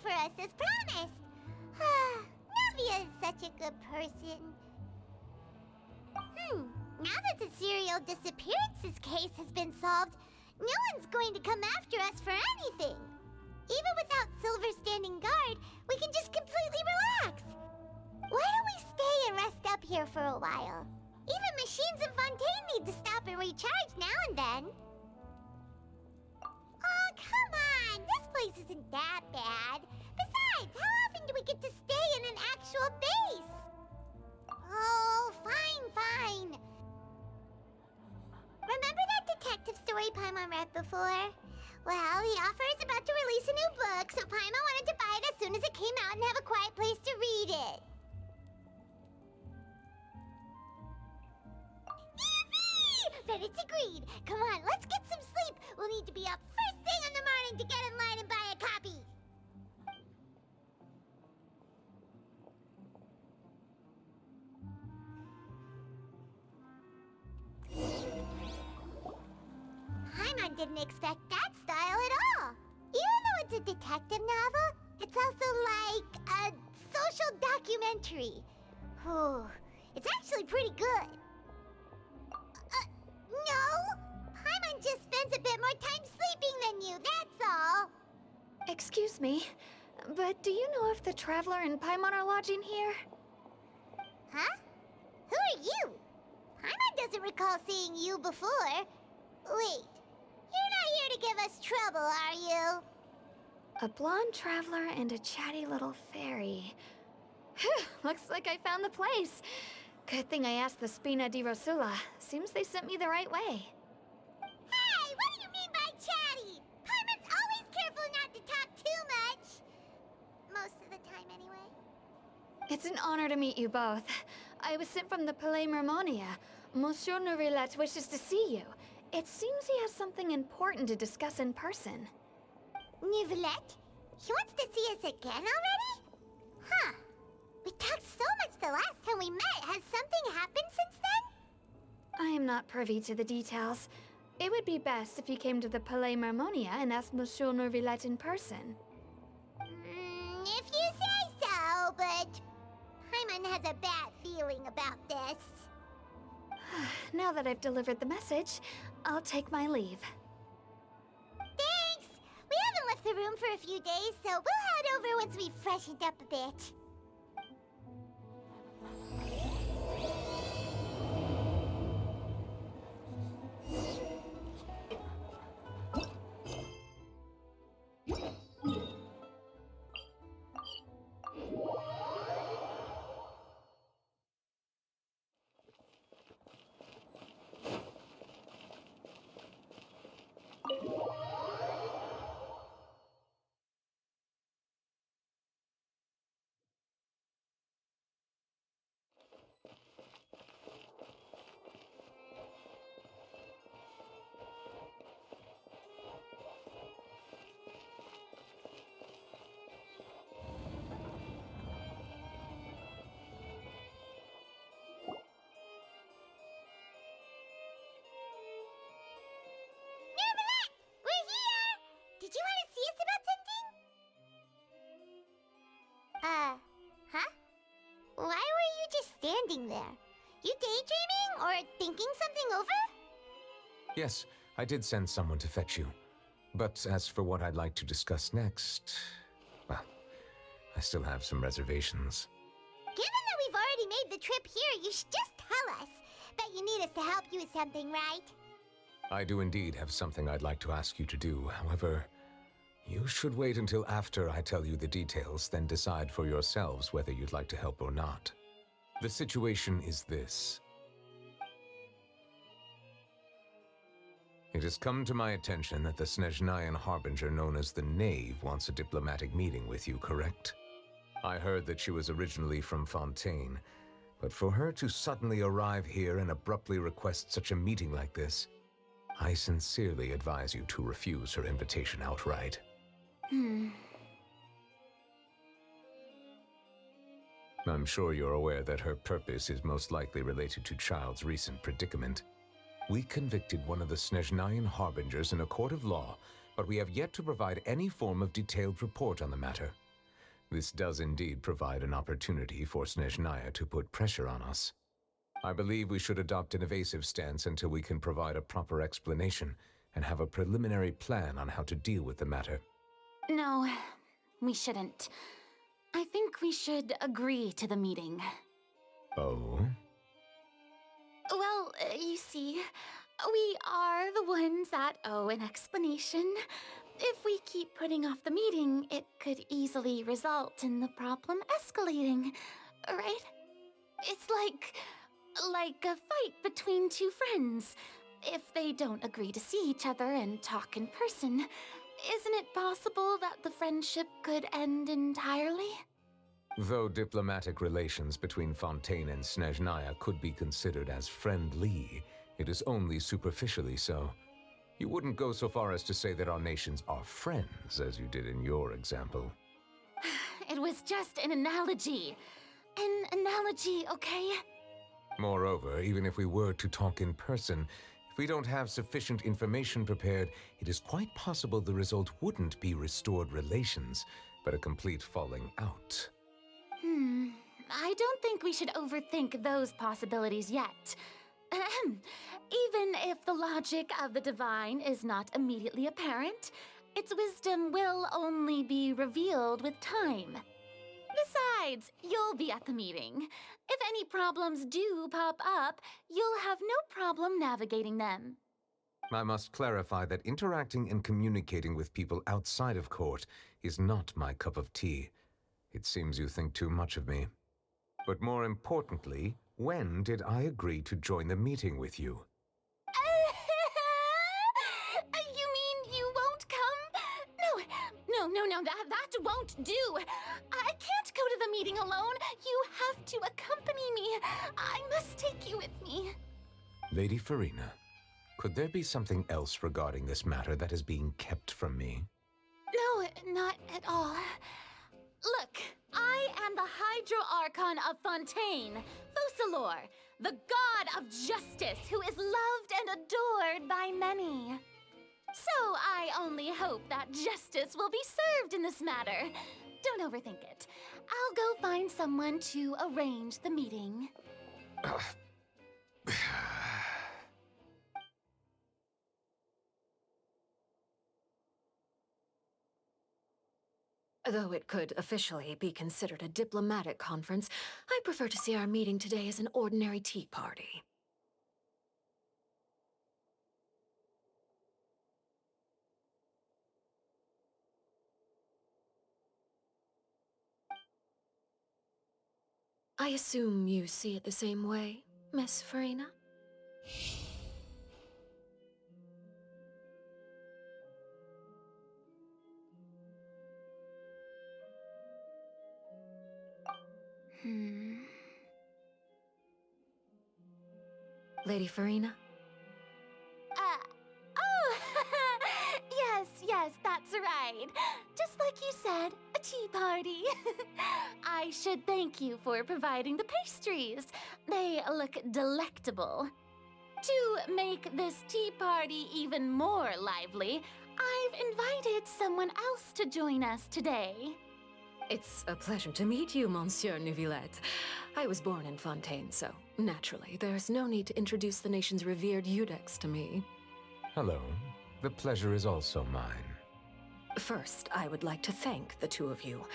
for us as promised. Navia is such a good person. Now that the serial disappearances case has been solved, no one's going to come after us for anything. Even without Silver standing guard, we can just completely relax. Why don't we stay and rest up here for a while? Even machines in Fontaine need to stop and recharge now and then. Oh, come on! This place isn't that bad. Besides, how often do we get to stay in an actual base? Oh, fine. Remember that detective story Paimon read before? Well, the author is about to release a new book, so Paimon wanted to buy it as soon as it came out and have a quiet place to read it. Yippee! Then it's agreed. Come on, let's get some sleep. We'll need to be up first thing in the morning to get in line and buy a copy. Paimon didn't expect that style at all. Even though it's a detective novel, it's also like a social documentary. It's actually pretty good. No! Paimon just spends a bit more time sleeping than you, that's all. Excuse me, but do you know if the Traveler and Paimon are lodging here? Huh? Who are you? Paimon doesn't recall seeing you before. Wait, you're not here to give us trouble, are you? A blonde traveler and a chatty little fairy. Whew, looks like I found the place. Good thing I asked the Spina di Rosula. Seems they sent me the right way. Hey, what do you mean by chatty? Paimon's always careful not to talk too much. Most of the time, anyway. It's an honor to meet you both. I was sent from the Palais Mermonia. Monsieur Nourillet wishes to see you. It seems he has something important to discuss in person. Nourillet? He wants to see us again already? Huh. We talked so much the last time we met. Has something happened since then? I am not privy to the details. It would be best if you came to the Palais Mermonia and asked Monsieur Nourillet in person. If you say so, but Paimon has a bad feeling about this. Now that I've delivered the message, I'll take my leave. Thanks! We haven't left the room for a few days, so we'll head over once we've freshened up a bit. Huh? Why were you just standing there? You daydreaming or thinking something over? Yes, I did send someone to fetch you. But as for what I'd like to discuss next, well, I still have some reservations. Given that we've already made the trip here, you should just tell us. Bet you need us to help you with something, right? I do indeed have something I'd like to ask you to do. However, you should wait until after I tell you the details, then decide for yourselves whether you'd like to help or not. The situation is this. It has come to my attention that the Snezhnayan Harbinger known as the Knave wants a diplomatic meeting with you, correct? I heard that she was originally from Fontaine, but for her to suddenly arrive here and abruptly request such a meeting like this, I sincerely advise you to refuse her invitation outright. I'm sure you're aware that her purpose is most likely related to Child's recent predicament. We convicted one of the Snezhnayan Harbingers in a court of law, but we have yet to provide any form of detailed report on the matter. This does indeed provide an opportunity for Snezhnaya to put pressure on us. I believe we should adopt an evasive stance until we can provide a proper explanation and have a preliminary plan on how to deal with the matter. No, we shouldn't. I think we should agree to the meeting. Oh? Well, you see, we are the ones that owe an explanation. If we keep putting off the meeting, it could easily result in the problem escalating, right? It's like a fight between two friends. If they don't agree to see each other and talk in person, isn't it possible that the friendship could end entirely? Though diplomatic relations between Fontaine and Snezhnaya could be considered as friendly, it is only superficially so. You wouldn't go so far as to say that our nations are friends, as you did in your example. It was just an analogy. An analogy, okay? Moreover, even if we were to talk in person, if we don't have sufficient information prepared, it is quite possible the result wouldn't be restored relations, but a complete falling out. I don't think we should overthink those possibilities yet. Even if the logic of the divine is not immediately apparent, its wisdom will only be revealed with time. Besides, you'll be at the meeting. If any problems do pop up, you'll have no problem navigating them. I must clarify that interacting and communicating with people outside of court is not my cup of tea. It seems you think too much of me. But more importantly, when did I agree to join the meeting with you? You mean you won't come? No, that won't do. I can't go to the meeting alone. You have to accompany me. I must take you with me. Lady Farina, could there be something else regarding this matter that is being kept from me? No, not at all. Look, I am the Hydro-Archon of Fontaine, Focalor, the god of justice who is loved and adored by many. So I only hope that justice will be served in this matter. Don't overthink it. I'll go find someone to arrange the meeting. Though it could officially be considered a diplomatic conference, I prefer to see our meeting today as an ordinary tea party. I assume you see it the same way, Miss Farina? Lady Farina? Oh, yes, that's right. Just like you said, a tea party. I should thank you for providing the pastries. They look delectable. To make this tea party even more lively, I've invited someone else to join us today. It's a pleasure to meet you, Monsieur Neuvillette. I was born in Fontaine, so naturally, there's no need to introduce the nation's revered Eudex to me. Hello. The pleasure is also mine. First, I would like to thank the two of you.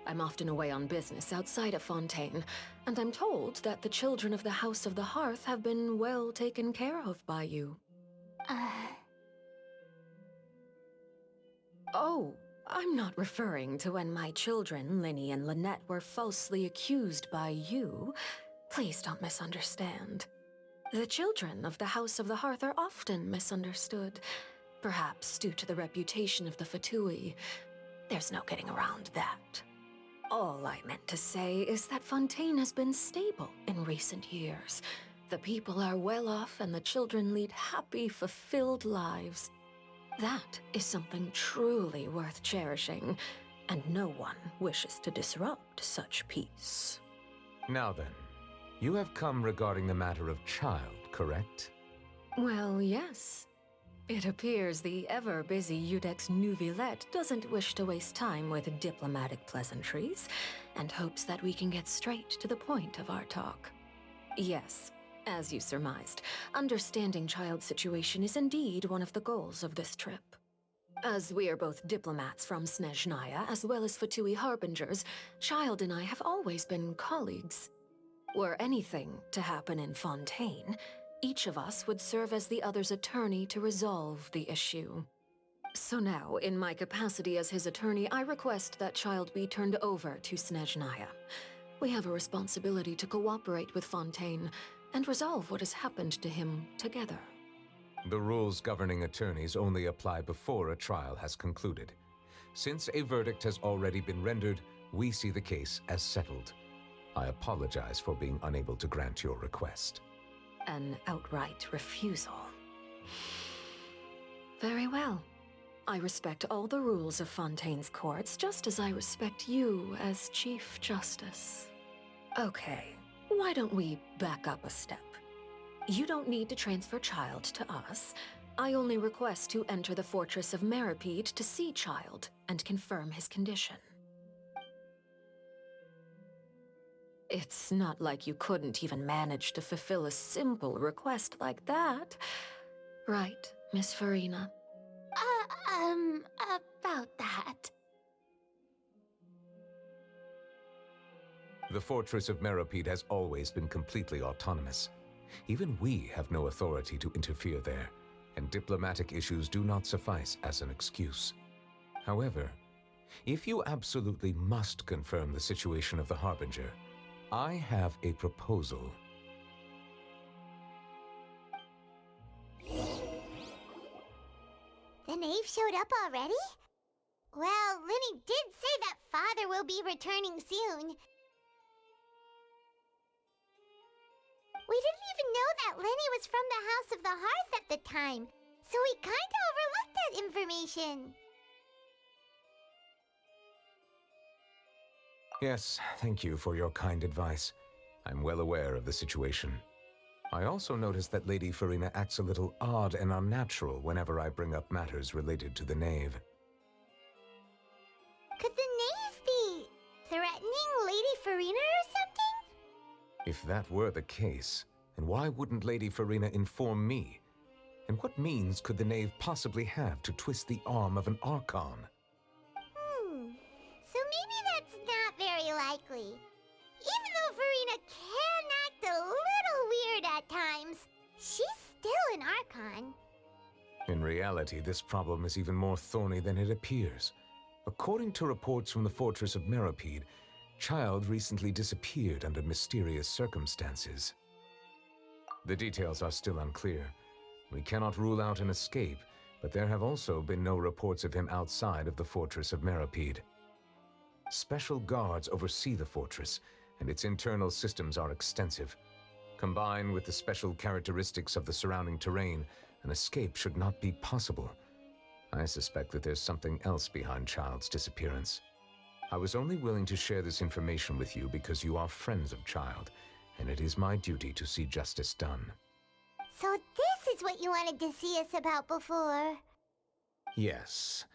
I'm often away on business outside of Fontaine, and I'm told that the children of the House of the Hearth have been well taken care of by you. Oh, I'm not referring to when my children, Linny and Lynette, were falsely accused by you. Please don't misunderstand. The children of the House of the Hearth are often misunderstood, perhaps due to the reputation of the Fatui. There's no getting around that. All I meant to say is that Fontaine has been stable in recent years. The people are well off and the children lead happy, fulfilled lives. That is something truly worth cherishing, and no one wishes to disrupt such peace. Now then, you have come regarding the matter of child, correct? Well, yes. It appears the ever-busy Udex Nouvillette doesn't wish to waste time with diplomatic pleasantries, and hopes that we can get straight to the point of our talk. Yes, as you surmised, understanding Child's situation is indeed one of the goals of this trip. As we are both diplomats from Snezhnaya as well as Fatui Harbingers, Child and I have always been colleagues. Were anything to happen in Fontaine, each of us would serve as the other's attorney to resolve the issue. So now, in my capacity as his attorney, I request that Child be turned over to Snezhnaya. We have a responsibility to cooperate with Fontaine and resolve what has happened to him together. The rules governing attorneys only apply before a trial has concluded. Since a verdict has already been rendered, we see the case as settled. I apologize for being unable to grant your request. An outright refusal. Very well. I respect all the rules of Fontaine's courts, just as I respect you as Chief Justice. Okay, why don't we back up a step? You don't need to transfer Child to us. I only request to enter the Fortress of Meripede to see Child and confirm his condition. It's not like you couldn't even manage to fulfill a simple request like that. Right, Miss Farina? About that. The Fortress of Meripede has always been completely autonomous. Even we have no authority to interfere there, and diplomatic issues do not suffice as an excuse. However, if you absolutely must confirm the situation of the Harbinger, I have a proposal. The knave showed up already? Well, Linny did say that Father will be returning soon. We didn't even know that Linny was from the House of the Hearth at the time, so we kinda overlooked that information. Yes, thank you for your kind advice. I'm well aware of the situation. I also noticed that Lady Farina acts a little odd and unnatural whenever I bring up matters related to the knave. Could the knave be threatening Lady Farina or something? If that were the case, then why wouldn't Lady Farina inform me? And what means could the knave possibly have to twist the arm of an Archon? So maybe that's not very likely. Even though Farina can act a little weird at times, she's still an Archon. In reality, this problem is even more thorny than it appears. According to reports from the Fortress of Meripede, Child recently disappeared under mysterious circumstances. The details are still unclear. We cannot rule out an escape, but there have also been no reports of him outside of the Fortress of Meripede. Special guards oversee the fortress, and its internal systems are extensive. Combined with the special characteristics of the surrounding terrain, an escape should not be possible. I suspect that there's something else behind Child's disappearance. I was only willing to share this information with you because you are friends of Child, and it is my duty to see justice done. So this is what you wanted to see us about before. Yes.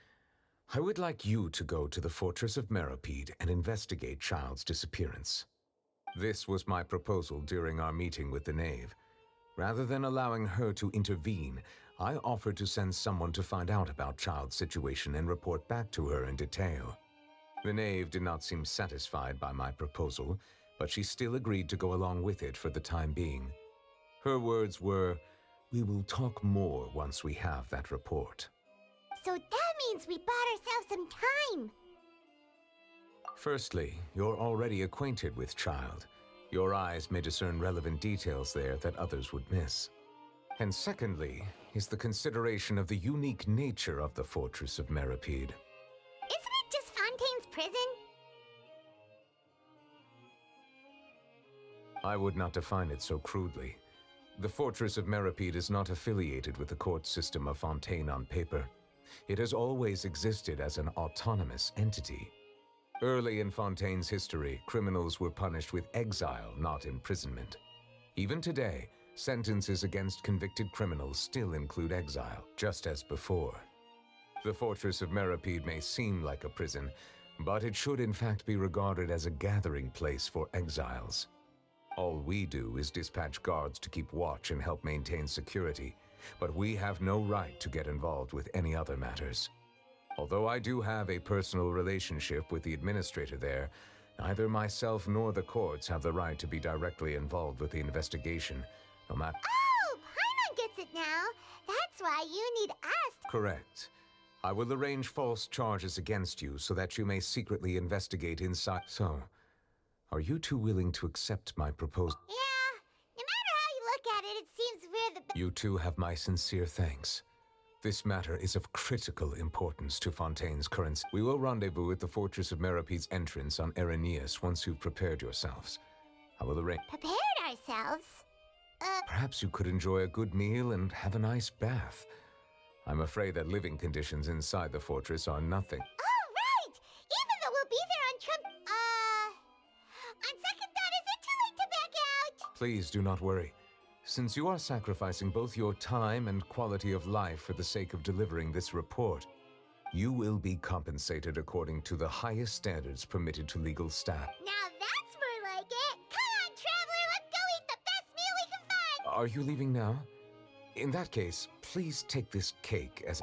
I would like you to go to the Fortress of Meripede and investigate Child's disappearance. This was my proposal during our meeting with the knave. Rather than allowing her to intervene, I offered to send someone to find out about Child's situation and report back to her in detail. The knave did not seem satisfied by my proposal, but she still agreed to go along with it for the time being. Her words were, "We will talk more once we have that report." So that means we bought ourselves some time. Firstly, you're already acquainted with Child. Your eyes may discern relevant details there that others would miss. And secondly, is the consideration of the unique nature of the Fortress of Meripede. Isn't it just Fontaine's prison? I would not define it so crudely. The Fortress of Meripede is not affiliated with the court system of Fontaine on paper. It has always existed as an autonomous entity. Early in Fontaine's history, criminals were punished with exile, not imprisonment. Even today, sentences against convicted criminals still include exile, just as before. The fortress of Meripede may seem like a prison, but it should in fact be regarded as a gathering place for exiles. All we do is dispatch guards to keep watch and help maintain security, but we have no right to get involved with any other matters. Although I do have a personal relationship with the administrator there, neither myself nor the courts have the right to be directly involved with the investigation, no matter— Oh, Paimon gets it now. That's why you need us. Correct. I will arrange false charges against you so that you may secretly investigate inside— So, are you two willing to accept my proposal? Yeah, no matter how you look at it, it seems we're the You two have my sincere thanks. This matter is of critical importance to Fontaine's current— We will rendezvous at the Fortress of Meripede's entrance on Erinius once you've prepared yourselves. I will arrange— prepared ourselves. Perhaps you could enjoy a good meal and have a nice bath. I'm afraid that living conditions inside the fortress are nothing. Oh, right! Even though we'll be there on Trump— on second thought, is it too late to back out? Please do not worry. Since you are sacrificing both your time and quality of life for the sake of delivering this report, you will be compensated according to the highest standards permitted to legal staff. Now that's more like it. Come on, traveler, let's go eat the best meal we can find. Are you leaving now? In that case, please take this cake as—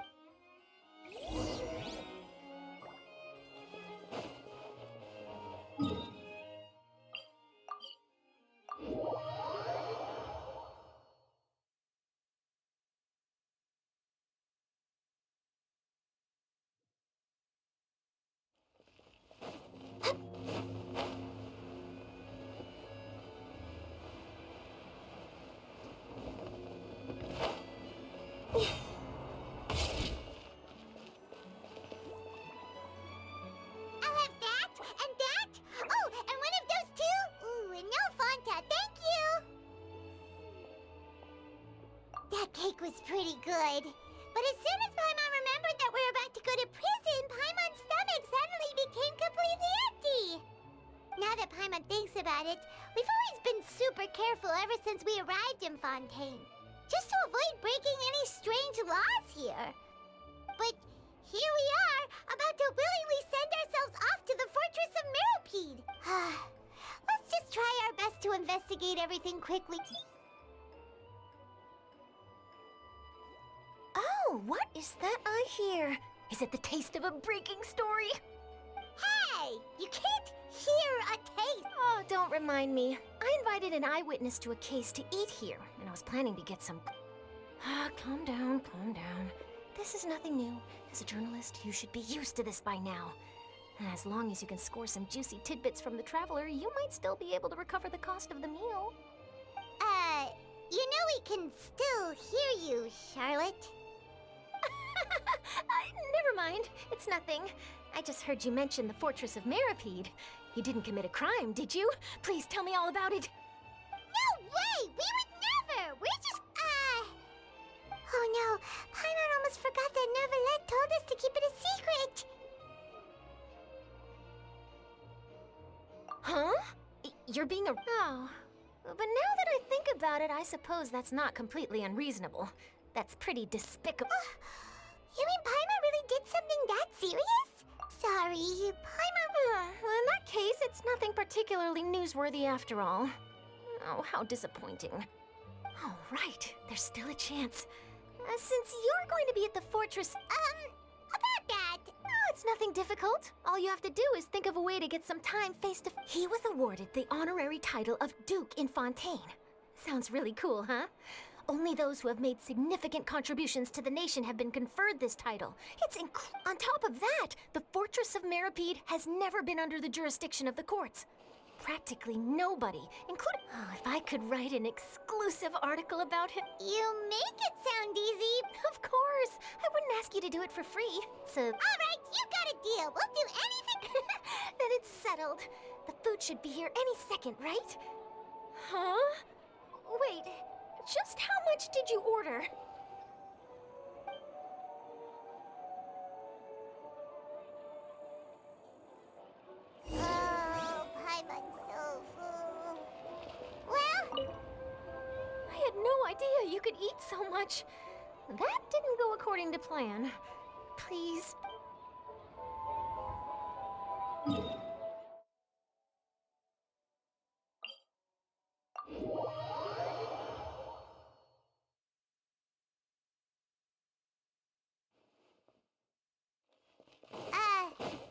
I'll have that, and that. Oh, and one of those two. Ooh, and no Fanta, thank you. That cake was pretty good. But as soon as Paimon remembered that we're about to go to prison, Paimon's stomach suddenly became completely empty. Now that Paimon thinks about it, we've always been super careful ever since we arrived in Fontaine, just to avoid breaking any strange laws here. But here we are, about to willingly send ourselves off to the Fortress of Meripede. Let's just try our best to investigate everything quickly. Oh, what is that I hear? Is it the taste of a breaking story? Hey, you can't hear a taste. Oh, don't remind me. I invited an eyewitness to a case to eat here, and I was planning to get some... calm down, calm down. This is nothing new. As a journalist, you should be used to this by now. As long as you can score some juicy tidbits from the traveler, you might still be able to recover the cost of the meal. You know we can still hear you, Charlotte. Never mind. It's nothing. I just heard you mention the Fortress of Meripede. You didn't commit a crime, did you? Please tell me all about it. No way! We would never! We're just, Oh no, Paimon almost forgot that Neverlet told us to keep it a secret. Huh? You're being a... Oh. But now that I think about it, I suppose that's not completely unreasonable. That's pretty despicable. You mean Paimon really did something that serious? Sorry, Paimon... Well, in that case, it's nothing particularly newsworthy after all. Oh, how disappointing. Oh, right. There's still a chance. Since you're going to be at the fortress... About that... Oh, it's nothing difficult. All you have to do is think of a way to get some time face to... He was awarded the honorary title of Duke in Fontaine. Sounds really cool, huh? Only those who have made significant contributions to the nation have been conferred this title. It's On top of that, the Fortress of Meripede has never been under the jurisdiction of the courts. Practically nobody, including... Oh, if I could write an exclusive article about him... You make it sound easy. Of course. I wouldn't ask you to do it for free. So... All right, you got a deal. We'll do anything... Then it's settled. The food should be here any second, right? Huh? Wait, just how much did you order? Oh, Paimon's so full. Well... I had could eat so much. That didn't go according to plan. Please.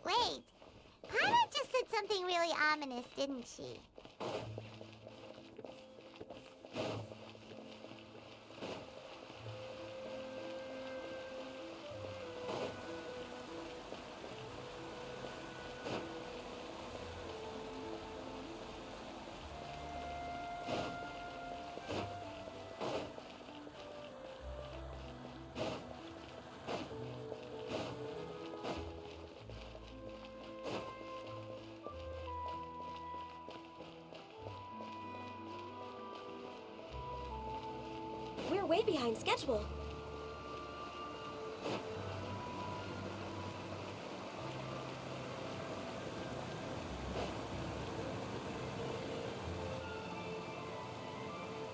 Wait. Hana just said something really ominous, didn't she? We're way behind schedule.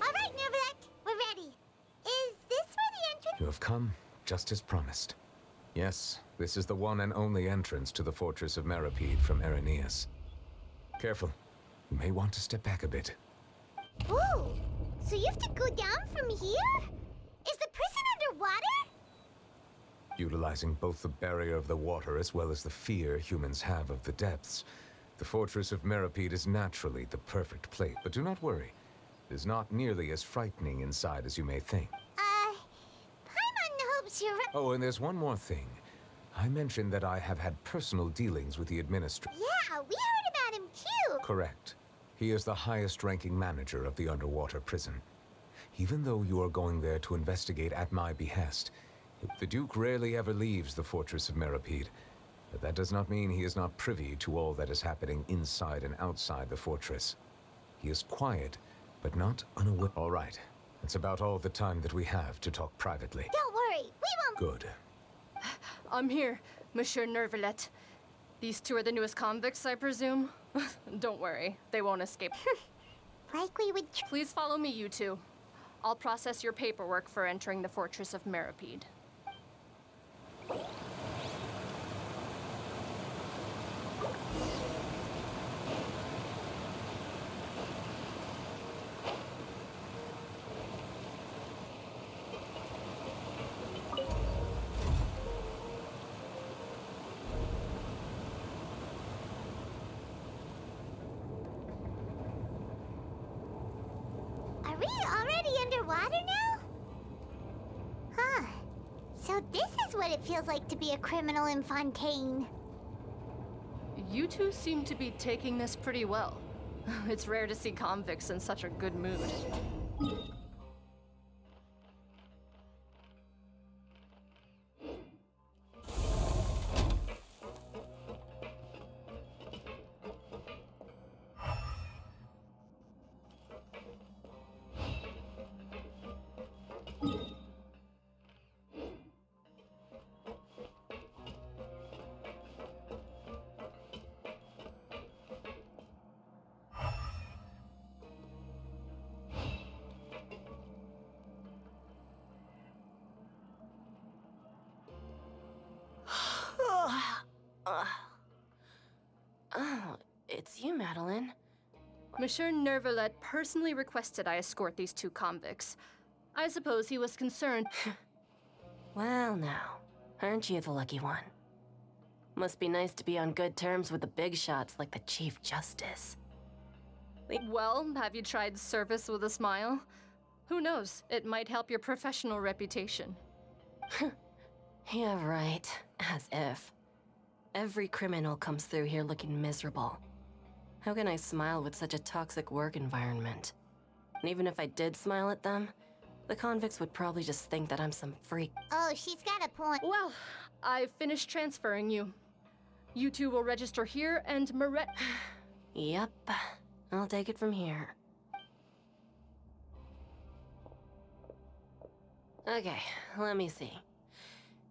All right, Neverlet, we're ready. Is this where the entrance? You have come, just as promised. Yes, this is the one and only entrance to the fortress of Meripede from Erinius. Careful. You may want to step back a bit. Ooh, so you have to go down from here? Is the prison underwater? Utilizing both the barrier of the water as well as the fear humans have of the depths, the fortress of Meripede is naturally the perfect place. But do not worry. It is not nearly as frightening inside as you may think. Paimon hopes you're right. Oh, and there's one more thing. I mentioned that I have had personal dealings with the administrator. Yeah, we heard about him too. Correct. He is the highest-ranking manager of the underwater prison. Even though you are going there to investigate at my behest, the Duke rarely ever leaves the fortress of Meripede. But that does not mean he is not privy to all that is happening inside and outside the fortress. He is quiet, but not unaware. All right. That's about all the time that we have to talk privately. Don't worry, we won't. Good. I'm here, Monsieur Nervalet. These two are the newest convicts, I presume? Don't worry, they won't escape. Like we would. Please follow me, you two. I'll process your paperwork for entering the fortress of Meripede. Are we already underwater now? Huh. So this is what it feels like to be a criminal in Fontaine. You two seem to be taking this pretty well. It's rare to see convicts in such a good mood. Oh, it's you, Madeline. Monsieur Nervalet personally requested I escort these two convicts. I suppose he was concerned. Well, now, aren't you the lucky one? Must be nice to be on good terms with the big shots like the Chief Justice. Well, have you tried service with a smile? Who knows, it might help your professional reputation. Yeah, right. As if. Every criminal comes through here looking miserable. How can I smile with such a toxic work environment? And even if I did smile at them, the convicts would probably just think that I'm some freak. Oh, she's got a point. Well, I've finished transferring you. You two will register here, and Moret... Yep. I'll take it from here. Okay, let me see.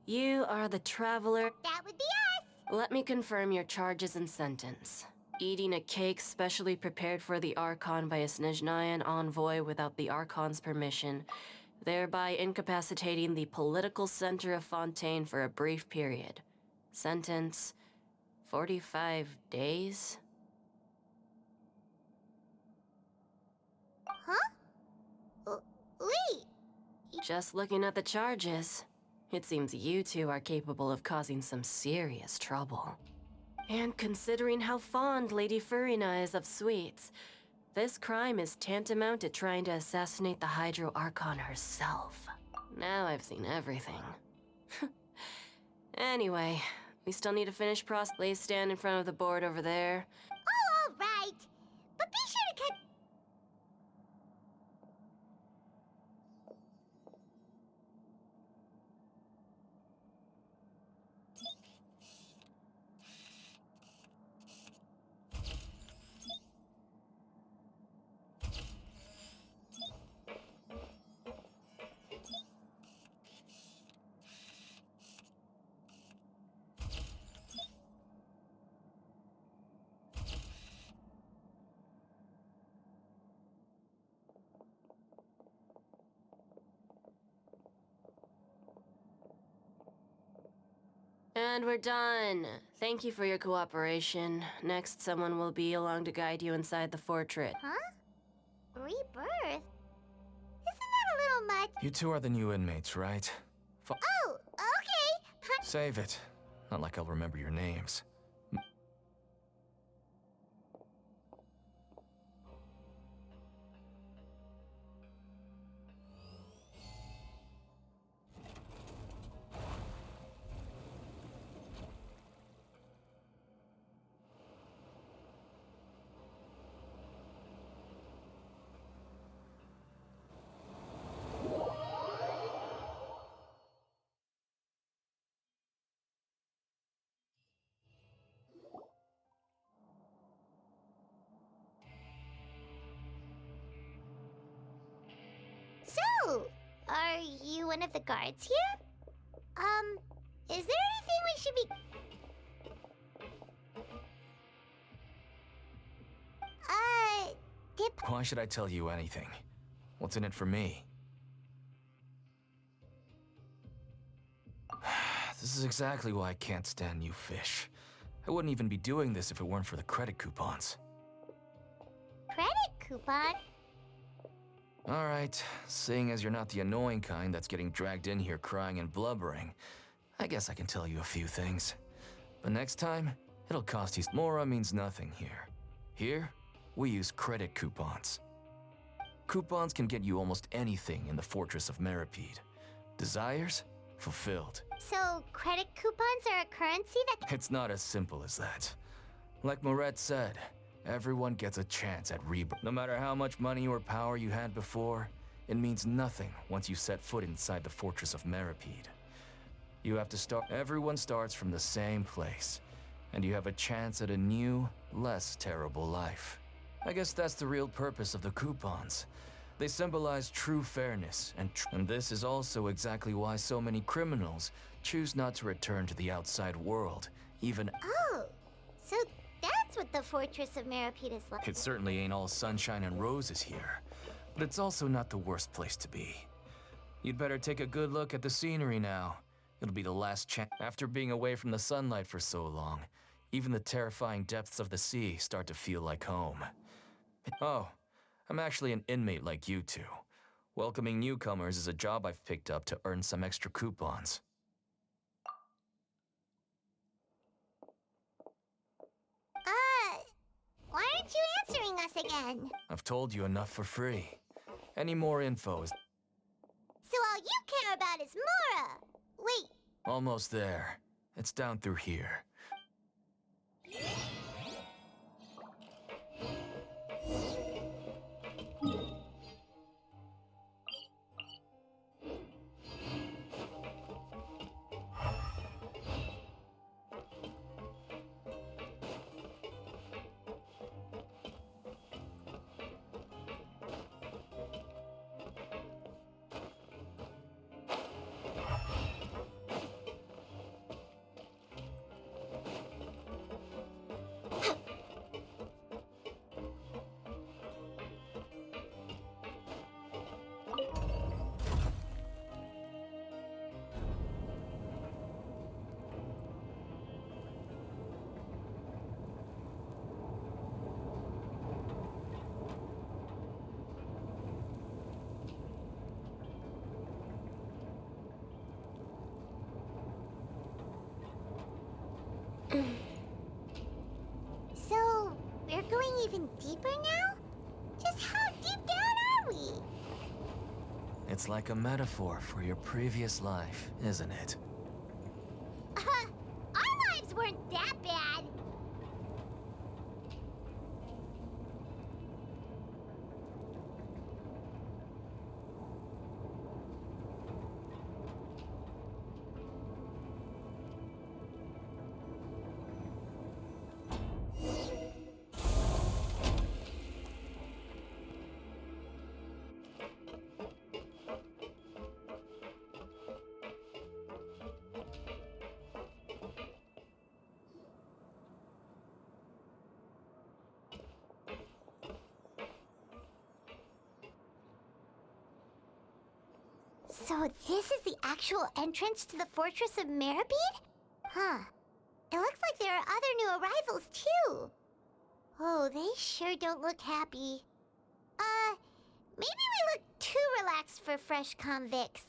You are the Traveler. That would be us. Let me confirm your charges and sentence. Eating a cake specially prepared for the Archon by a Snezhnayan envoy without the Archon's permission, thereby incapacitating the political center of Fontaine for a brief period. Sentence 45 days? Huh? Wait. Just looking at the charges, it seems you two are capable of causing some serious trouble. And considering how fond Lady Furina is of sweets, this crime is tantamount to trying to assassinate the Hydro Archon herself. Now I've seen everything. Anyway, we still need to finish Please stand in front of the board over there. Oh, all right. But be sure to cut. And we're done. Thank you for your cooperation. Next, someone will be along to guide you inside the fortress. Huh? Rebirth? Isn't that a little much? You two are the new inmates, right? Oh, okay. Save it. Not like I'll remember your names. So, are you one of the guards here? Is there anything we should be... Dip... Why should I tell you anything? What's in it for me? This is exactly why I can't stand you fish. I wouldn't even be doing this if it weren't for the credit coupons. Credit coupon? Alright, seeing as you're not the annoying kind that's getting dragged in here crying and blubbering, I guess I can tell you a few things. But next time, it'll cost you. Mora means nothing here. Here, we use credit coupons. Coupons can get you almost anything in the Fortress of Meripede. Desires? Fulfilled. So, credit coupons are a currency that... It's not as simple as that. Like Moret said, everyone gets a chance at rebirth. No matter how much money or power you had before, it means nothing once you set foot inside the Fortress of Meripede. You have to start. Everyone starts from the same place, and you have a chance at a new, less terrible life. I guess that's the real purpose of the coupons. They symbolize true fairness, and this is also exactly why so many criminals choose not to return to the outside world, even. Oh, so that's what the Fortress of Meripede is like. It certainly ain't all sunshine and roses here, but it's also not the worst place to be. You'd better take a good look at the scenery now. It'll be the last chance. After being away from the sunlight for so long, even the terrifying depths of the sea start to feel like home. Oh, I'm actually an inmate like you two. Welcoming newcomers is a job I've picked up to earn some extra coupons. Why aren't you answering us again? I've told you enough for free. Any more info is... So all you care about is Mora! Wait, Almost there. It's down through here. even deeper now? Just how deep down are we? It's like a metaphor for your previous life, isn't it? Our lives weren't that bad. So this is the actual entrance to the Fortress of Meribed? Huh. It looks like there are other new arrivals, too. Oh, they sure don't look happy. Maybe we look too relaxed for fresh convicts.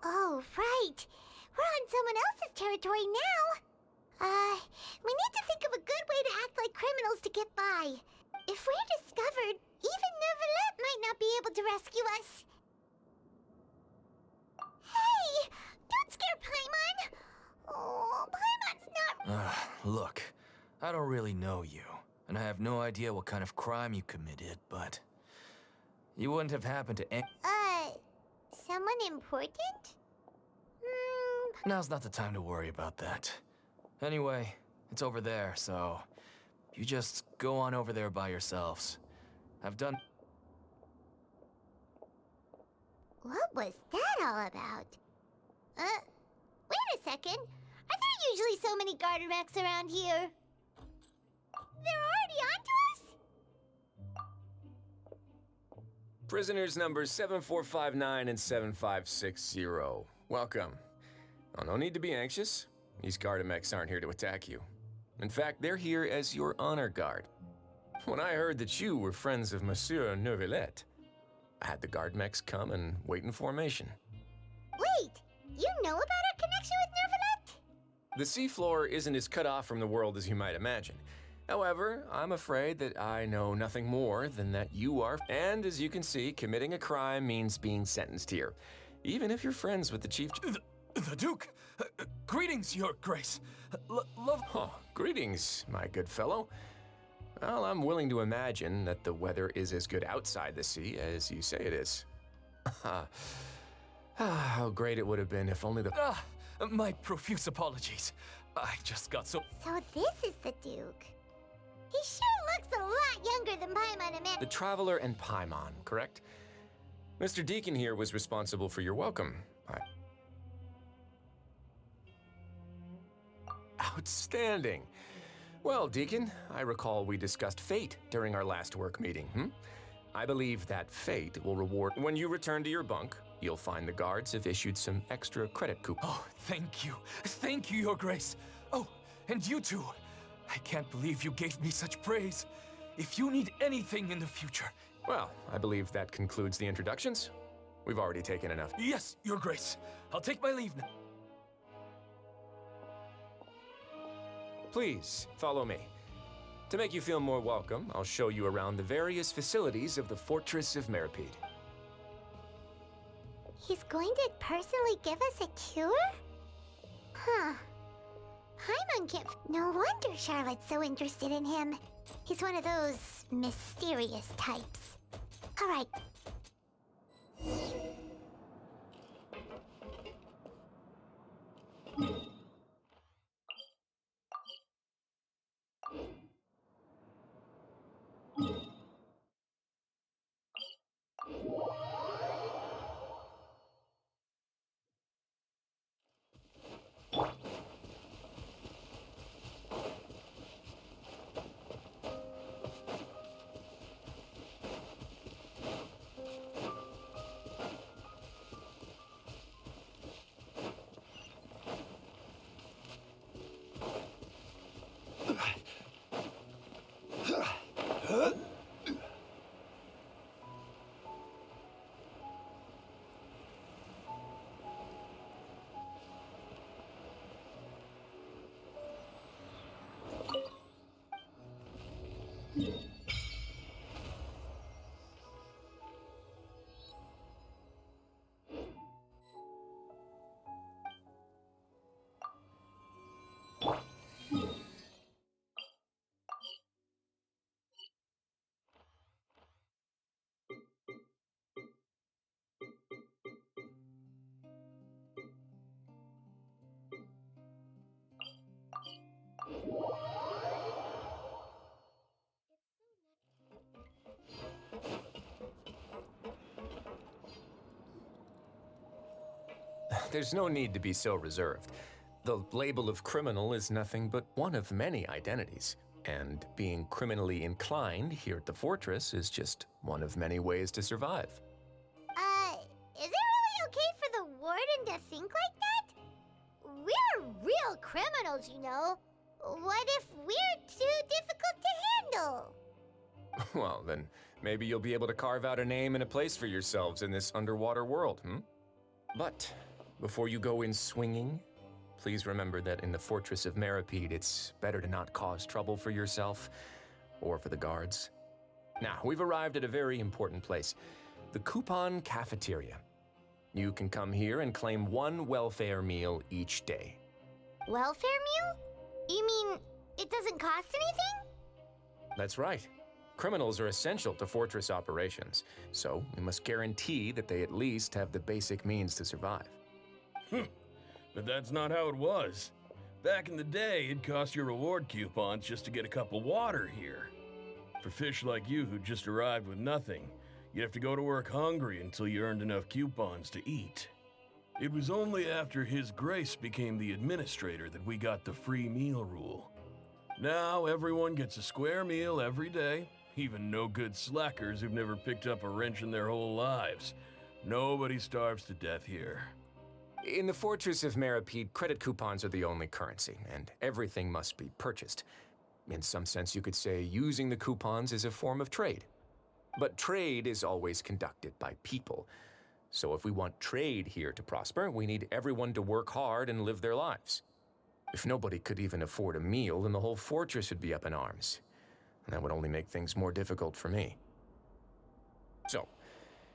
Oh, right. We're on someone else's territory now. We need to think of a good way to act like criminals to get by. If we're discovered, even Neuvillette might not be able to rescue us. Hey! Don't scare Paimon! Oh, Paimon's not... Look, I don't really know you, and I have no idea what kind of crime you committed, but... you wouldn't have happened to someone important? Now's not the time to worry about that. Anyway, it's over there, so... you just go on over there by yourselves. I've done... What was that all about? Wait a second. Are there usually so many Garderex around here? They're already onto us? Prisoners numbers 7459 and 7560. Welcome. Oh, no need to be anxious. These Gardemex aren't here to attack you. In fact, they're here as your honor guard. When I heard that you were friends of Monsieur Neuvillette, I had the Gardemex come and wait in formation. Wait, you know about our connection with Neuvillette? The seafloor isn't as cut off from the world as you might imagine. However, I'm afraid that I know nothing more than that you are, and as you can see, committing a crime means being sentenced here, even if you're friends with the chief. The Duke! Greetings, Your Grace! Love... Oh, greetings, my good fellow. Well, I'm willing to imagine that the weather is as good outside the sea as you say it is. How great it would have been if only the... my profuse apologies. I just got so... So this is the Duke. He sure looks a lot younger than Paimon and The Traveler and Paimon, correct? Mr. Deacon here was responsible for your welcome. Outstanding. Well, Deacon, I recall we discussed fate during our last work meeting, I believe that fate will reward... When you return to your bunk, you'll find the guards have issued some extra credit coupons. Oh, thank you. Thank you, Your Grace. Oh, and you too. I can't believe you gave me such praise. If you need anything in the future... Well, I believe that concludes the introductions. We've already taken enough. Yes, Your Grace. I'll take my leave now. Please, follow me. To make you feel more welcome, I'll show you around the various facilities of the Fortress of Meribed. He's going to personally give us a cure? Huh. Paimon can't... No wonder Charlotte's so interested in him. He's one of those mysterious types. All right. There's no need to be so reserved. The label of criminal is nothing but one of many identities, and being criminally inclined here at the fortress is just one of many ways to survive. Is it really okay for the warden to think like that? We're real criminals, you know. What if we're too difficult to handle? Well, then maybe you'll be able to carve out a name and a place for yourselves in this underwater world, But before you go in swinging, please remember that in the Fortress of Meripede, it's better to not cause trouble for yourself or for the guards. Now, we've arrived at a very important place, the Coupon Cafeteria. You can come here and claim one welfare meal each day. Welfare meal? You mean it doesn't cost anything? That's right. Criminals are essential to Fortress operations, so we must guarantee that they at least have the basic means to survive. But that's not how it was. Back in the day, it cost your reward coupons just to get a cup of water here. For fish like you who just arrived with nothing, you'd have to go to work hungry until you earned enough coupons to eat. It was only after His Grace became the administrator that we got the free meal rule. Now everyone gets a square meal every day, even no-good slackers who've never picked up a wrench in their whole lives. Nobody starves to death here. In the Fortress of Meripede, credit coupons are the only currency, and everything must be purchased. In some sense, you could say using the coupons is a form of trade. But trade is always conducted by people. So if we want trade here to prosper, we need everyone to work hard and live their lives. If nobody could even afford a meal, then the whole fortress would be up in arms. And that would only make things more difficult for me. So,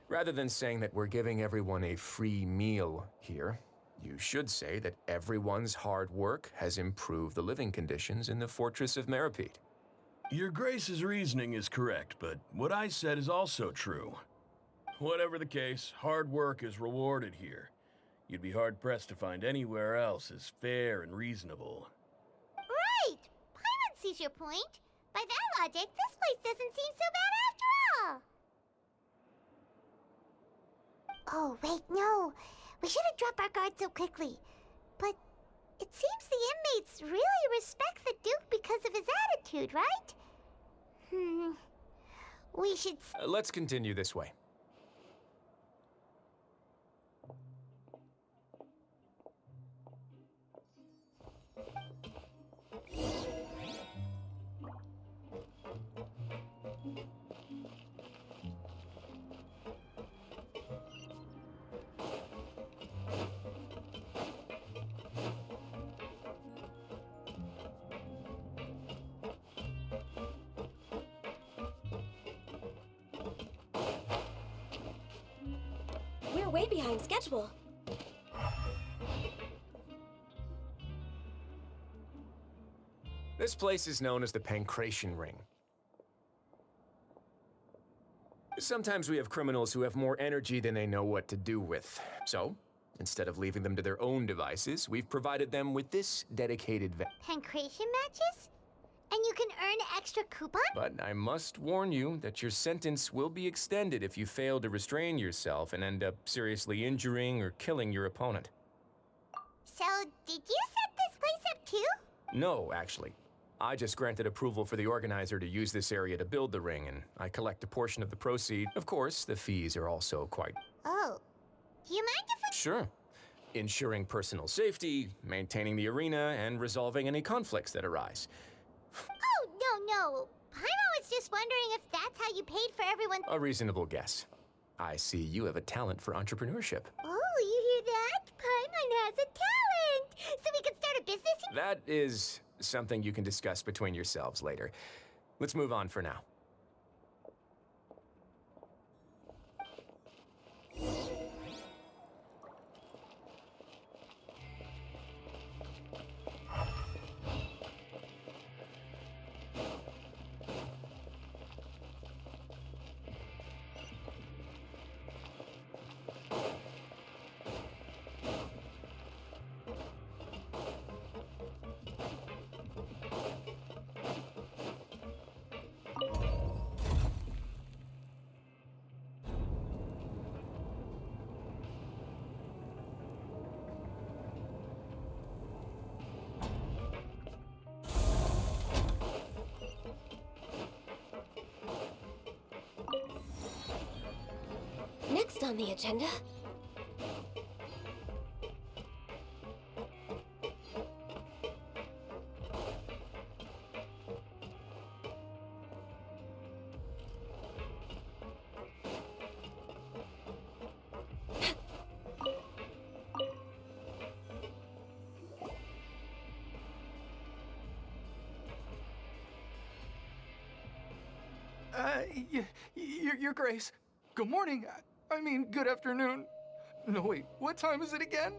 rather than saying that we're giving everyone a free meal here, you should say that everyone's hard work has improved the living conditions in the Fortress of Meripede. Your Grace's reasoning is correct, but what I said is also true. Whatever the case, hard work is rewarded here. You'd be hard-pressed to find anywhere else as fair and reasonable. Right! Paimon sees your point. By that logic, this place doesn't seem so bad after all. Oh, wait, no. We shouldn't drop our guard so quickly. But it seems the inmates really respect the Duke because of his attitude, right? We should... Let's continue this way. We're way behind schedule. This place is known as the Pancration Ring. Sometimes we have criminals who have more energy than they know what to do with. So, instead of leaving them to their own devices, we've provided them with this dedicated Pancration matches? And you can earn extra coupons? But I must warn you that your sentence will be extended if you fail to restrain yourself and end up seriously injuring or killing your opponent. So, did you set this place up too? No, actually. I just granted approval for the organizer to use this area to build the ring, and I collect a portion of the proceeds. Of course, the fees are also quite... Oh. Do you mind if we... Sure. Ensuring personal safety, maintaining the arena, and resolving any conflicts that arise. Oh, no. Paimon was just wondering if that's how you paid for everyone... A reasonable guess. I see you have a talent for entrepreneurship. Oh, you hear that? Paimon has a talent! So we can start a business... That is something you can discuss between yourselves later. Let's move on for now. Next on the agenda. Your Grace. Good morning. I mean, good afternoon. No, wait, what time is it again?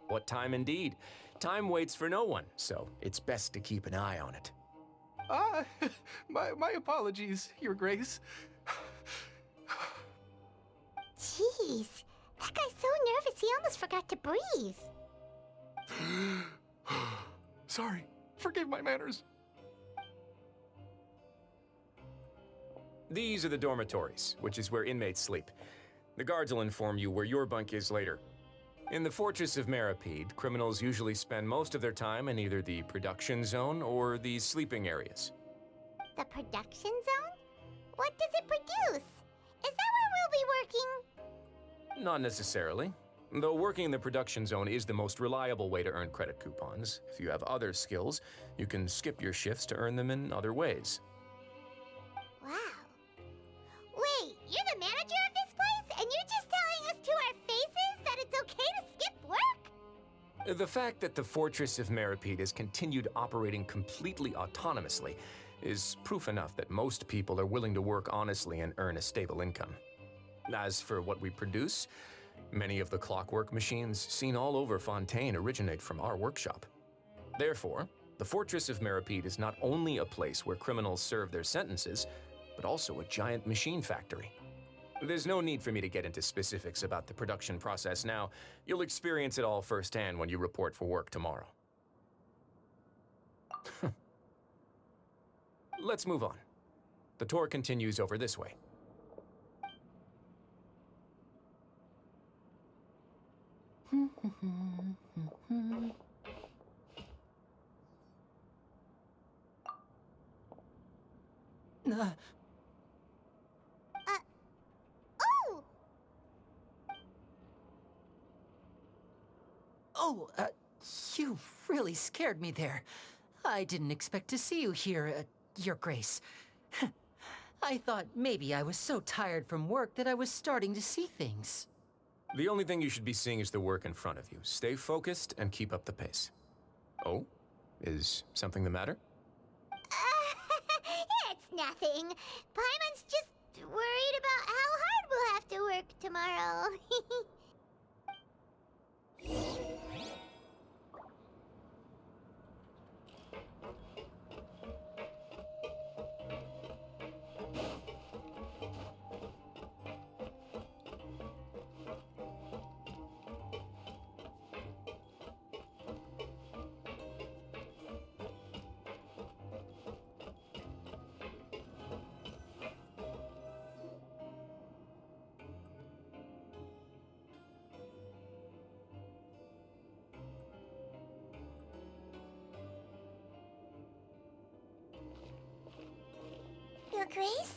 What time indeed? Time waits for no one, so it's best to keep an eye on it. My apologies, Your Grace. Jeez, that guy's so nervous he almost forgot to breathe. Sorry, forgive my manners. These are the dormitories, which is where inmates sleep. The guards will inform you where your bunk is later. In the Fortress of Meripede, criminals usually spend most of their time in either the production zone or the sleeping areas. The production zone? What does it produce? Is that where we'll be working? Not necessarily. Though working in the production zone is the most reliable way to earn credit coupons. If you have other skills, you can skip your shifts to earn them in other ways. Wow. Wait, you're the manager of this place, and you're just telling us to our faces that it's okay to skip work? The fact that the Fortress of Meripede has continued operating completely autonomously is proof enough that most people are willing to work honestly and earn a stable income. As for what we produce, many of the clockwork machines seen all over Fontaine originate from our workshop. Therefore, the Fortress of Meripede is not only a place where criminals serve their sentences, but also a giant machine factory. There's no need for me to get into specifics about the production process now. You'll experience it all firsthand when you report for work tomorrow. Let's move on. The tour continues over this way. Oh! Oh, you really scared me there. I didn't expect to see you here, Your Grace. I thought maybe I was so tired from work that I was starting to see things. The only thing you should be seeing is the work in front of you. Stay focused and keep up the pace. Oh? Is something the matter? It's nothing. Paimon's just worried about how hard we'll have to work tomorrow. Your Grace?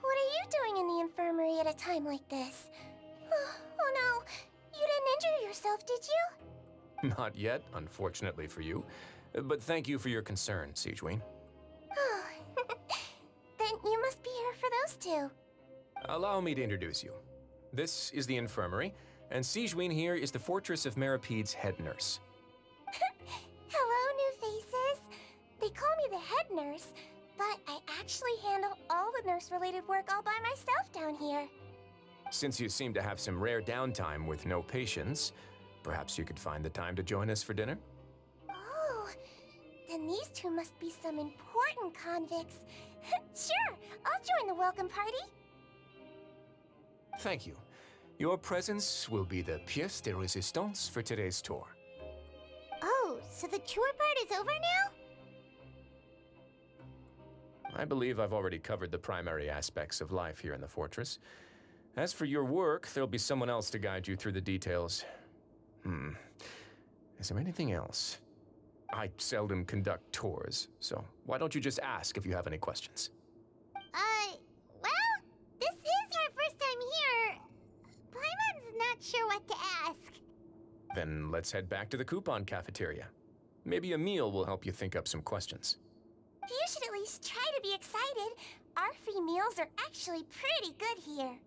What are you doing in the infirmary at a time like this? Oh no, you didn't injure yourself, did you? Not yet, unfortunately for you. But thank you for your concern, Sigewin. Then you must be here for those two. Allow me to introduce you. This is the infirmary, and Sigewin here is the Fortress of Meripede's head nurse. Hello, new faces. They call me the head nurse, But I actually handle all the nurse-related work all by myself down here. Since you seem to have some rare downtime with no patients, perhaps you could find the time to join us for dinner? Oh, then these two must be some important convicts. Sure, I'll join the welcome party. Thank you. Your presence will be the pièce de résistance for today's tour. Oh, so the tour part is over now? I believe I've already covered the primary aspects of life here in the fortress. As for your work, there'll be someone else to guide you through the details. Is there anything else? I seldom conduct tours, so why don't you just ask if you have any questions? Well, this is our first time here. Paimon's not sure what to ask. Then let's head back to the coupon cafeteria. Maybe a meal will help you think up some questions. You should at least try to be excited. Our free meals are actually pretty good here.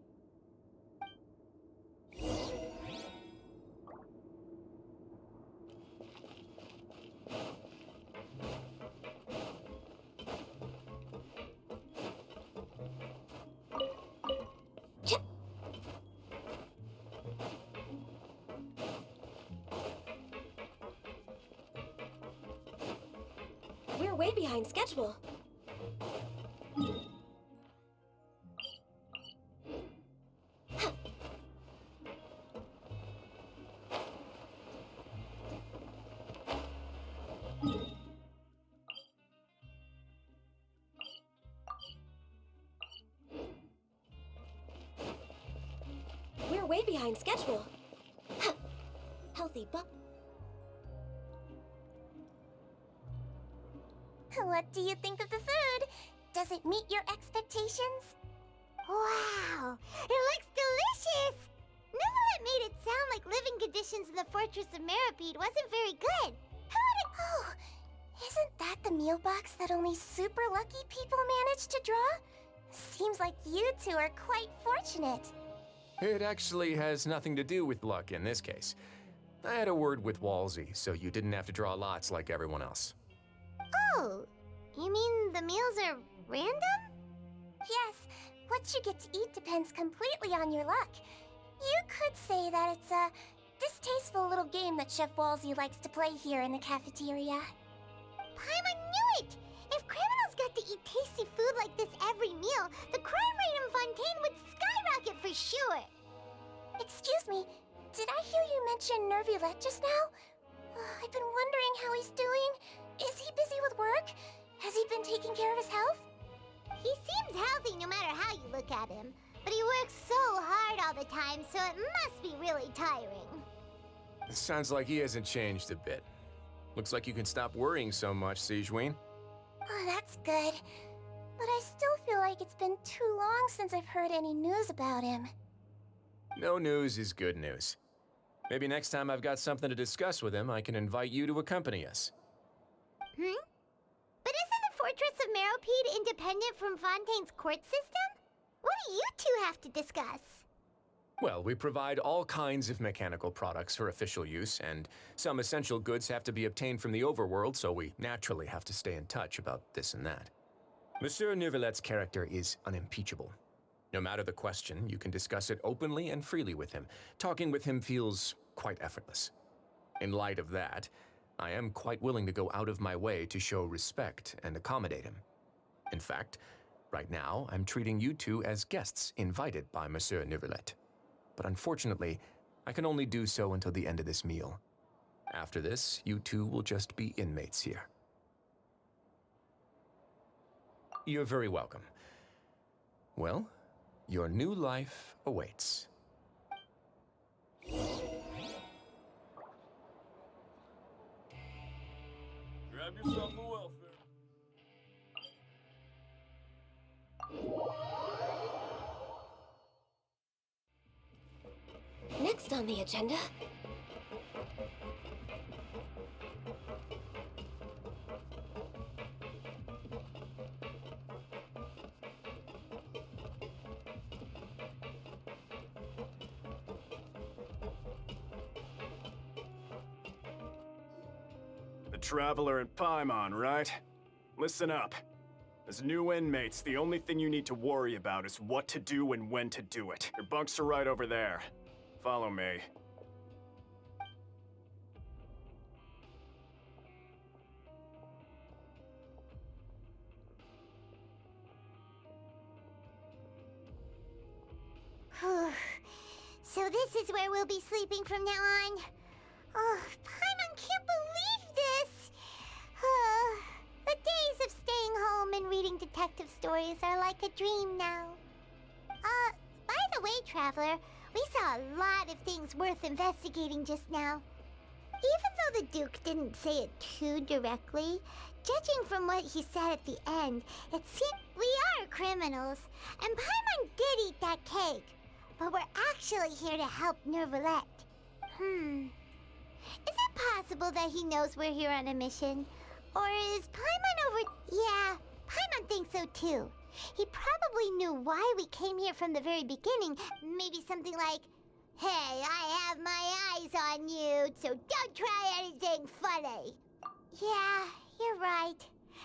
We're way behind schedule. We're way behind schedule. Healthy but. What do you think of the food? Does it meet your expectations? Wow, it looks delicious! Neverlet made it sound like living conditions in the Fortress of Meripede wasn't very good. How would it— Oh, isn't that the meal box that only super lucky people manage to draw? Seems like you two are quite fortunate. It actually has nothing to do with luck in this case. I had a word with Walsey, so you didn't have to draw lots like everyone else. Oh, you mean the meals are random? Yes, what you get to eat depends completely on your luck. You could say that it's a distasteful little game that Chef Walsey likes to play here in the cafeteria. Paimon knew it! If criminals got to eat tasty food like this every meal, the crime rate in Fontaine would skyrocket for sure. Excuse me, did I hear you mention Nervulette just now? I've been wondering how he's doing. Is he busy with work? Has he been taking care of his health? He seems healthy no matter how you look at him, but he works so hard all the time, so it must be really tiring. Sounds like he hasn't changed a bit. Looks like you can stop worrying so much, Sigewinne. Oh, that's good. But I still feel like it's been too long since I've heard any news about him. No news is good news. Maybe next time I've got something to discuss with him, I can invite you to accompany us. But isn't the Fortress of Meripede independent from Fontaine's court system? What do you two have to discuss? Well, we provide all kinds of mechanical products for official use, and some essential goods have to be obtained from the overworld, so we naturally have to stay in touch about this and that. Monsieur Nervulet's character is unimpeachable. No matter the question, you can discuss it openly and freely with him. Talking with him feels quite effortless. In light of that, I am quite willing to go out of my way to show respect and accommodate him. In fact, right now, I'm treating you two as guests invited by Monsieur Nervulet. But unfortunately, I can only do so until the end of this meal. After this, you two will just be inmates here. You're very welcome. Well, your new life awaits. Grab yourself a welfare. Next on the agenda. The Traveler and Paimon, right? Listen up. As new inmates, the only thing you need to worry about is what to do and when to do it. Your bunks are right over there. Follow me. So this is where we'll be sleeping from now on. Oh, Paimon can't believe this! The days of staying home and reading detective stories are like a dream now. By the way, Traveler, we saw a lot of things worth investigating just now. Even though the Duke didn't say it too directly, judging from what he said at the end, it seemed we are criminals, and Paimon did eat that cake. But we're actually here to help Nervalette. Is it possible that he knows we're here on a mission? Or is Paimon over... Yeah, Paimon thinks so too. He probably knew why we came here from the very beginning. Maybe something like, hey, I have my eyes on you, so don't try anything funny. Yeah, you're right.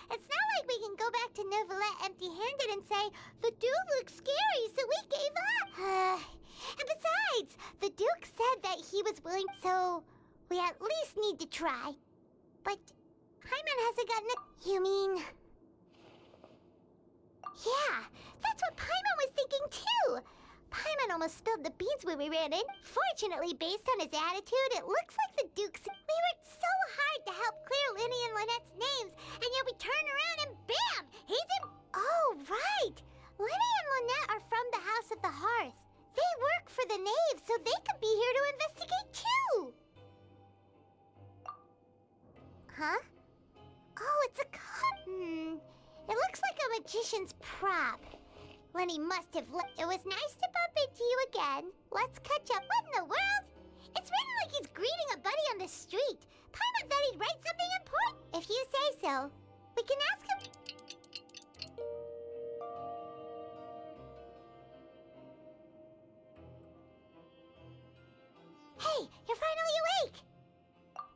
It's not like we can go back to Nervalette empty-handed and say, the Duke looks scary, so we gave up. And besides, the Duke said that he was willing, so we at least need to try. But Paimon hasn't gotten it. You mean... Yeah, that's what Paimon was thinking too. Paimon almost spilled the beans when we ran in. Fortunately, based on his attitude, it looks like the Duke's... We worked so hard to help clear Linny and Lynette's names, and yet we turn around and bam! He's in... Oh, right! Linny and Lynette are from the House of the Hearth. They work for the Knave, so they could be here to investigate too! Huh? Oh, it's a It looks like a magician's prop. Lenny must have It was nice to bump into you again. Let's catch up. What in the world? It's written like he's greeting a buddy on the street. Paimon thought he'd write something important. If you say so. We can ask him... Hey, you're finally awake!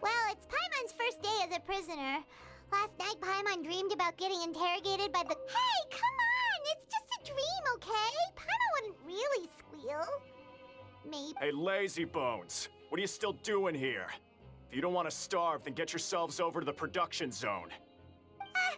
Well, it's Paimon's first day as a prisoner. Last night, Paimon dreamed about getting interrogated by the... Hey, come on! It's just a dream, okay? Paimon wouldn't really squeal. Maybe... Hey, lazy bones. What are you still doing here? If you don't want to starve, then get yourselves over to the production zone. Sorry!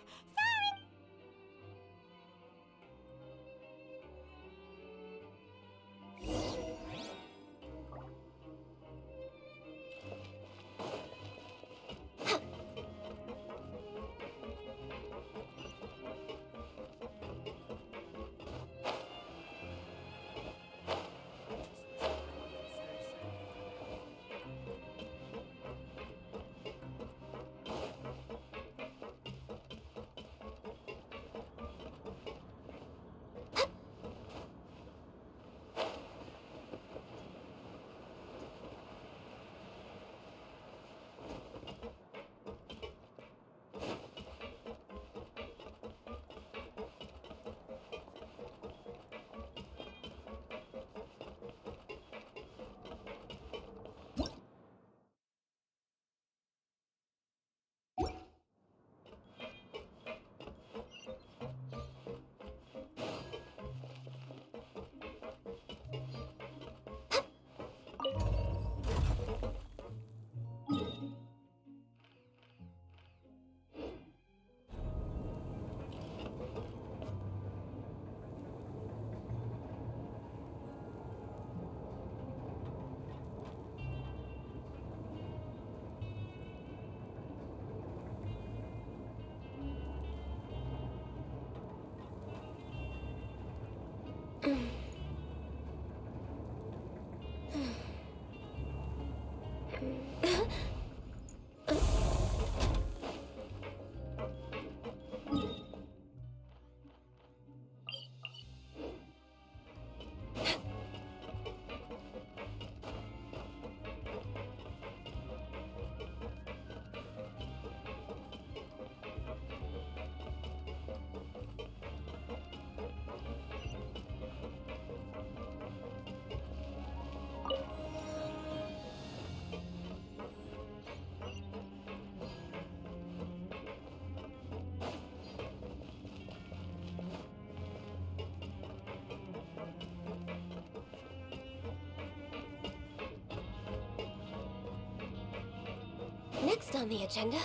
Next on the agenda...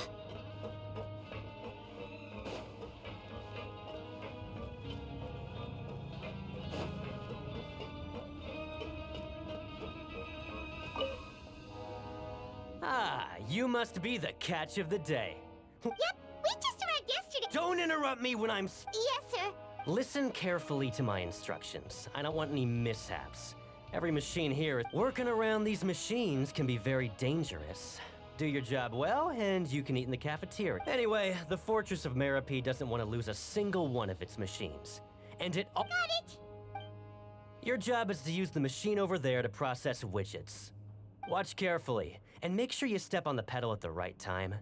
Ah, you must be the catch of the day. Yep, we just arrived yesterday. Don't interrupt me when I'm Yes, sir. Listen carefully to my instructions. I don't want any mishaps. Every machine here, working around these machines can be very dangerous. Do your job well, and you can eat in the cafeteria. Anyway, the Fortress of Meropide doesn't want to lose a single one of its machines. And it all— Got it. Your job is to use the machine over there to process widgets. Watch carefully, and make sure you step on the pedal at the right time.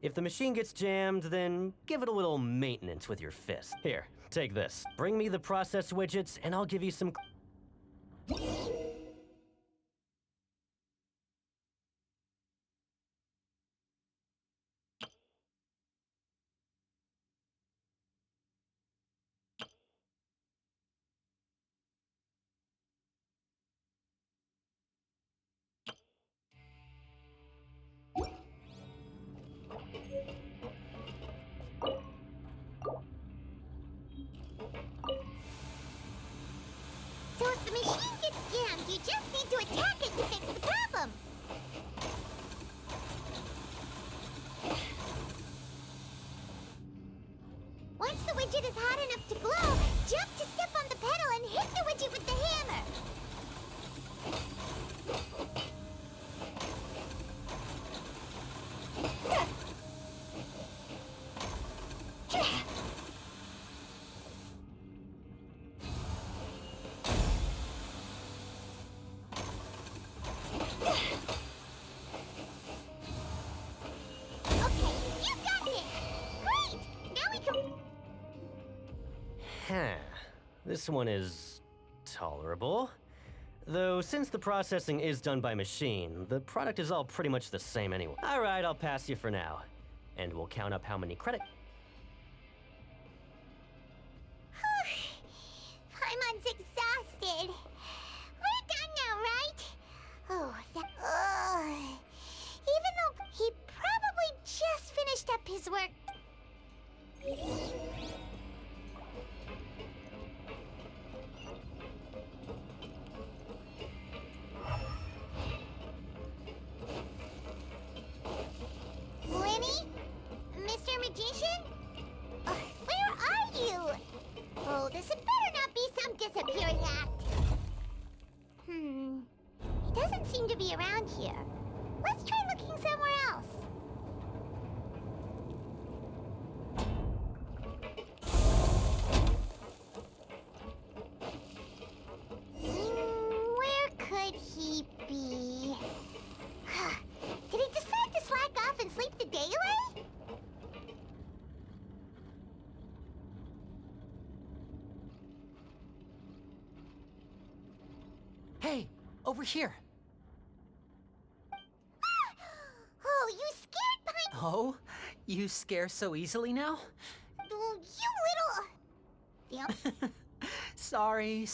If the machine gets jammed, then give it a little maintenance with your fist. Here, take this. Bring me the process widgets, and I'll give you some— So if the machine gets jammed, you just need to attack it to fix the problem. Once the widget is hot enough to glow, jump to step on the pedal and hit the widget with the hammer. Okay, you got it! Great! Now we can... Huh. This one is tolerable. Though, since the processing is done by machine, the product is all pretty much the same anyway. All right, I'll pass you for now. And we'll count up how many credit— Paimon's exhausted. We're done now, right? Oh, even though he probably just finished up his work. Lenny? Mr. Magician? Where are you? Oh, this had better not be some disappearing act. He doesn't seem to be around here. Let's try looking somewhere else. Where could he be? Did he decide to slack off and sleep the day away? Hey, over here. Oh, you scared Pine... Oh, you scare so easily now? Oh, you little... Yep. Sorry.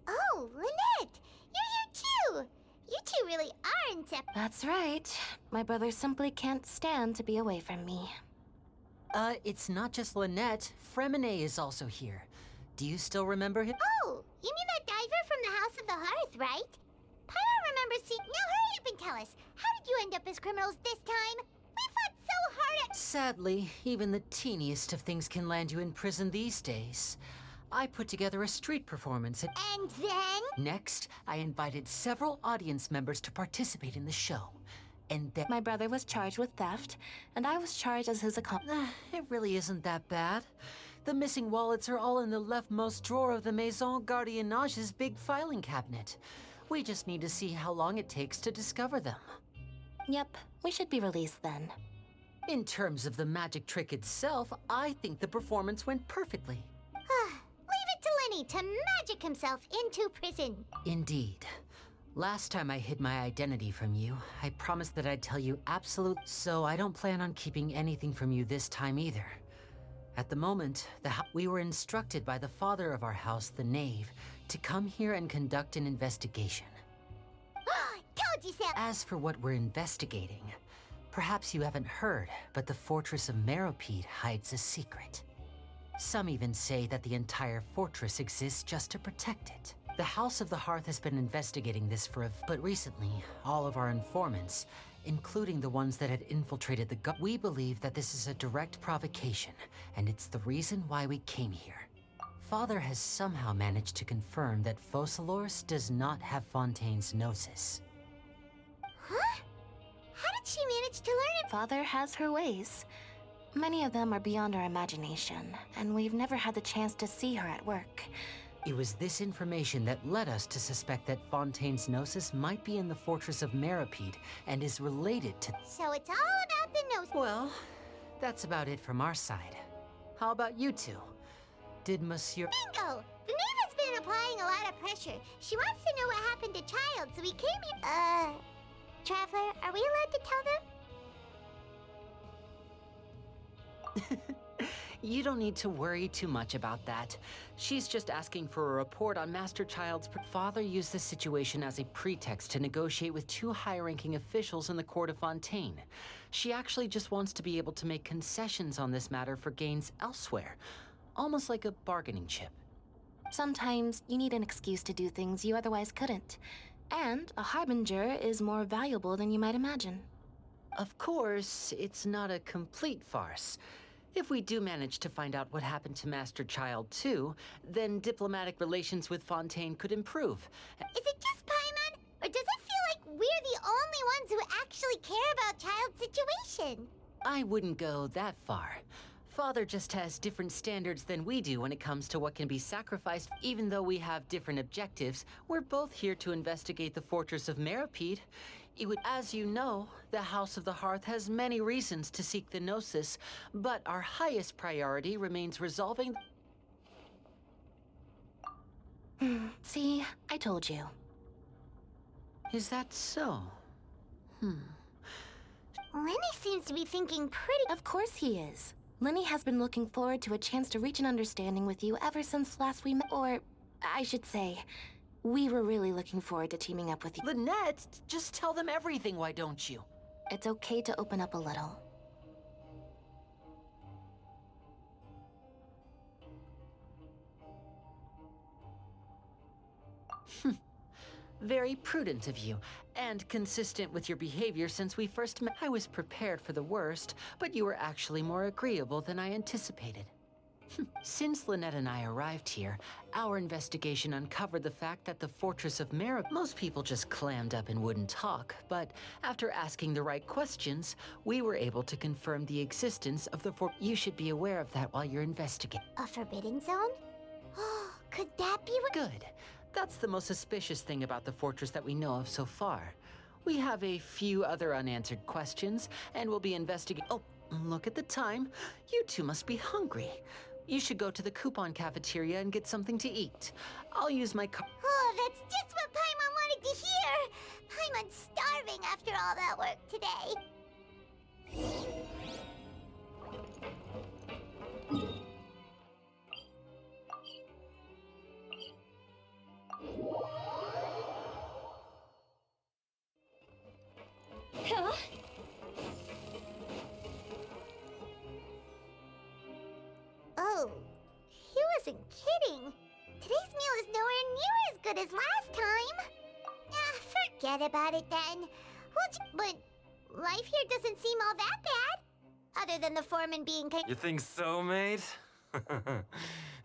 Oh, Lynette! You're here too! You two really are inseparable. That's right. My brother simply can't stand to be away from me. It's not just Lynette. Fremine is also here. Do you still remember him? Oh, you mean that diver from the House of the Hearth, right? Paimon remembers seeing... Now hurry up and tell us. How did you end up as criminals this time? We fought so hard at... Sadly, even the teeniest of things can land you in prison these days. I put together a street performance and... And then? Next, I invited several audience members to participate in the show. And then... My brother was charged with theft, and I was charged as his accomplice. It really isn't that bad. The missing wallets are all in the leftmost drawer of the Maison Gardiennage's big filing cabinet. We just need to see how long it takes to discover them. Yep, we should be released then. In terms of the magic trick itself, I think the performance went perfectly. Leave it to Lenny to magic himself into prison. Indeed. Last time I hid my identity from you, I promised that I'd tell you absolute... So I don't plan on keeping anything from you this time either. At the moment, we were instructed by the father of our house, the Knave, to come here and conduct an investigation. Told you so! As for what we're investigating, perhaps you haven't heard, but the fortress of Meropide hides a secret. Some even say that the entire fortress exists just to protect it. The House of the Hearth has been investigating this but recently, all of our informants, including the ones that had infiltrated we believe that this is a direct provocation, and it's the reason why we came here. Father has somehow managed to confirm that Focalors does not have Fontaine's Gnosis. Huh? How did she manage to learn it? Father has her ways. Many of them are beyond our imagination, and we've never had the chance to see her at work. It was this information that led us to suspect that Fontaine's Gnosis might be in the fortress of Meropide and is related to... So it's all about the Gnosis. Well, that's about it from our side. How about you two? Did Monsieur... Bingo! The Knave has been applying a lot of pressure. She wants to know what happened to Child, so we came here... Traveler, are we allowed to tell them? You don't need to worry too much about that. She's just asking for a report on Master Child's... Father used the situation as a pretext to negotiate with two high-ranking officials in the court of Fontaine. She actually just wants to be able to make concessions on this matter for gains elsewhere. Almost like a bargaining chip. Sometimes you need an excuse to do things you otherwise couldn't. And a harbinger is more valuable than you might imagine. Of course, it's not a complete farce. If we do manage to find out what happened to Master Child too, then diplomatic relations with Fontaine could improve. Is it just Paimon? Or does it feel like we're the only ones who actually care about Child's situation? I wouldn't go that far. Father just has different standards than we do when it comes to what can be sacrificed. Even though we have different objectives, we're both here to investigate the fortress of Meropide. As you know, the House of the Hearth has many reasons to seek the Gnosis, but our highest priority remains resolving... See, I told you. Is that so? Lenny seems to be thinking pretty... Of course he is. Lenny has been looking forward to a chance to reach an understanding with you ever since last we met. Or, I should say, we were really looking forward to teaming up with you. Lynette, just tell them everything, why don't you? It's okay to open up a little. Very prudent of you, and consistent with your behavior since we first met. I was prepared for the worst, but you were actually more agreeable than I anticipated. Since Lynette and I arrived here, our investigation uncovered the fact that the Fortress of Meropide... Most people just clammed up and wouldn't talk, but after asking the right questions, we were able to confirm the existence of the You should be aware of that while you're investigating. A forbidden zone? Could that be what... Good. That's the most suspicious thing about the fortress that we know of so far. We have a few other unanswered questions, and we'll be investigating... Oh, look at the time. You two must be hungry. You should go to the coupon cafeteria and get something to eat. I'll use my car... Oh, that's just what Paimon wanted to hear! Paimon's starving after all that work today. Huh? Oh, he wasn't kidding. Today's meal is nowhere near as good as last time. Forget about it then. But life here doesn't seem all that bad. Other than the foreman being... You think so, mate?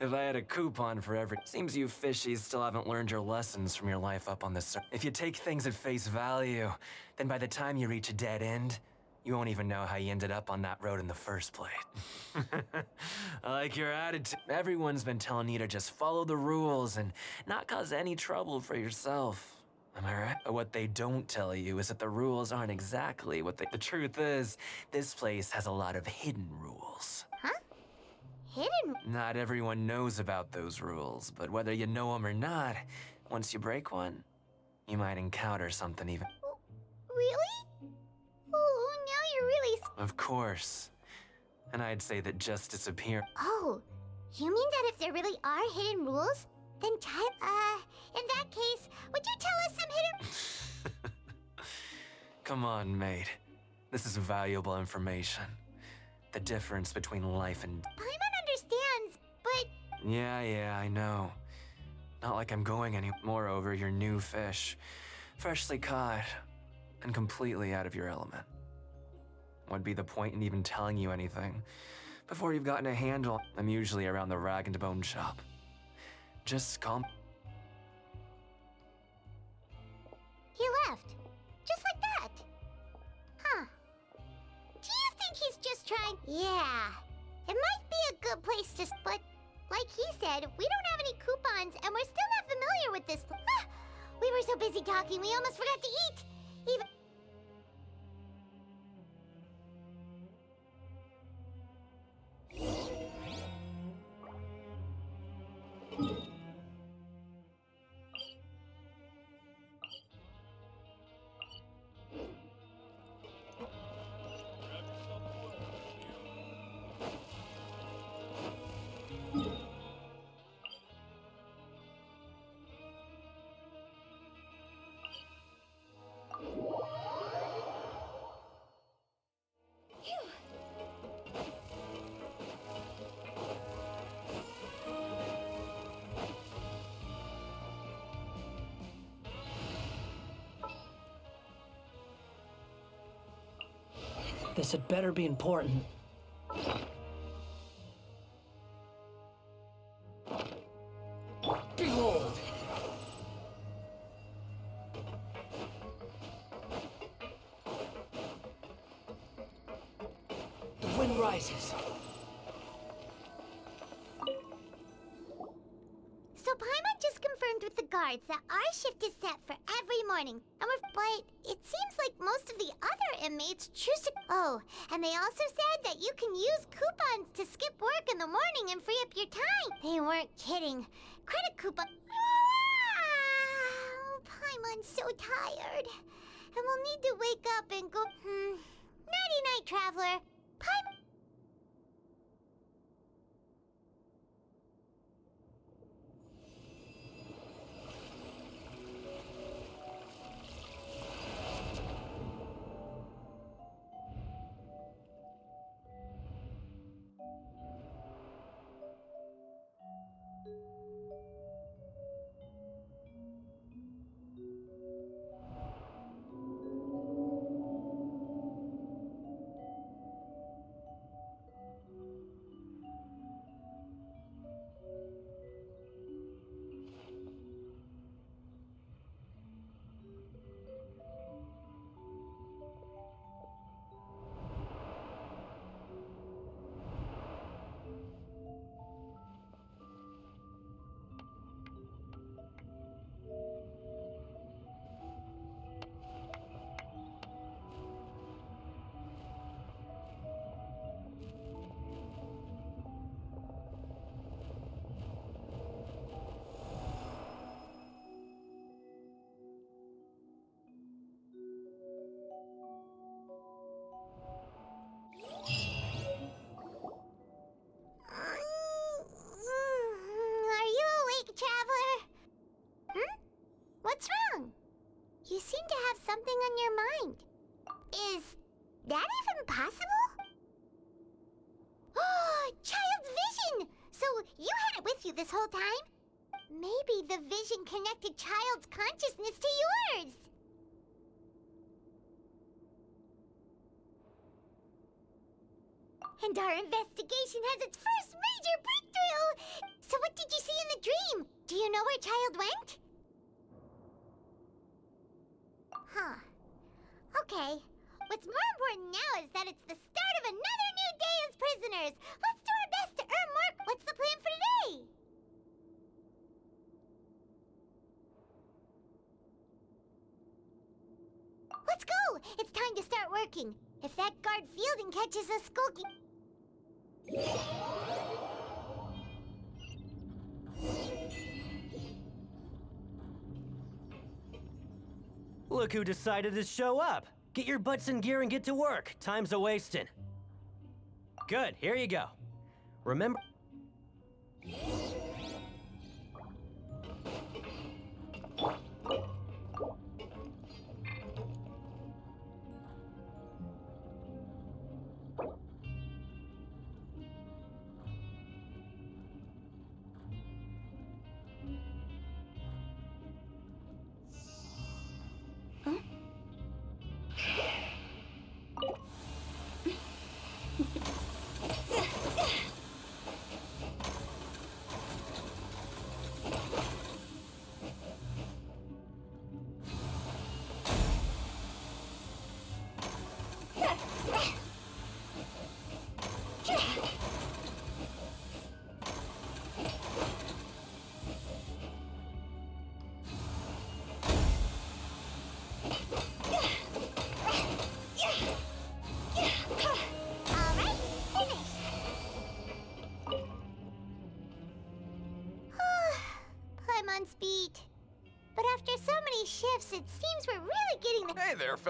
If I had a coupon for every... Seems you fishies still haven't learned your lessons from your life up on this... If you take things at face value, then by the time you reach a dead end, you won't even know how you ended up on that road in the first place. I like your attitude. Everyone's been telling you to just follow the rules and not cause any trouble for yourself. Am I right? But what they don't tell you is that the rules aren't exactly what they... The truth is, this place has a lot of hidden rules. Huh? Hidden? Not everyone knows about those rules, but whether you know them or not, once you break one, you might encounter something even... Really? Oh, now you're really... Of course. And I'd say that just disappear... Oh, you mean that if there really are hidden rules, Then in that case, would you tell us some hidden... Come on, mate. This is valuable information. The difference between life and... Paimon understands, but... Yeah, I know. Not like I'm going any... Moreover, you're new fish. Freshly caught. And completely out of your element. What'd be the point in even telling you anything? Before you've gotten a handle, I'm usually around the rag and bone shop. Just calm... He left. Just like that. Huh. Do you think he's just trying... Yeah. It might be a good place to... But, like he said, we don't have any coupons, and we're still not familiar with this... We were so busy talking, we almost forgot to eat. Even... This had better be important. Behold! The wind rises. So Paimon just confirmed with the guards that our shift is set for every morning, and but it seems like most of the other inmates choose to... Oh, and they also said that you can use coupons to skip work in the morning and free up your time. They weren't kidding. Credit coupon... Oh, Paimon's so tired. And we'll need to wake up and go... Nighty-night, Traveler. Paimon... Are you awake, Traveler? What's wrong? You seem to have something on your mind. Is that even possible? Oh, Child's vision! So you had it with you this whole time? Maybe the vision connected Child's consciousness to yours. And our investigation has its first major breakthrough! So what did you see in the dream? Do you know where Child went? Huh. Okay. What's more important now is that it's the start of another new day as prisoners! Let's do our best to earn more... What's the plan for today? Let's go! It's time to start working. If that guard Fielding catches us skulking... Look who decided to show up. Get your butts in gear and get to work. Time's a-wasting. Good, here you go. Remember...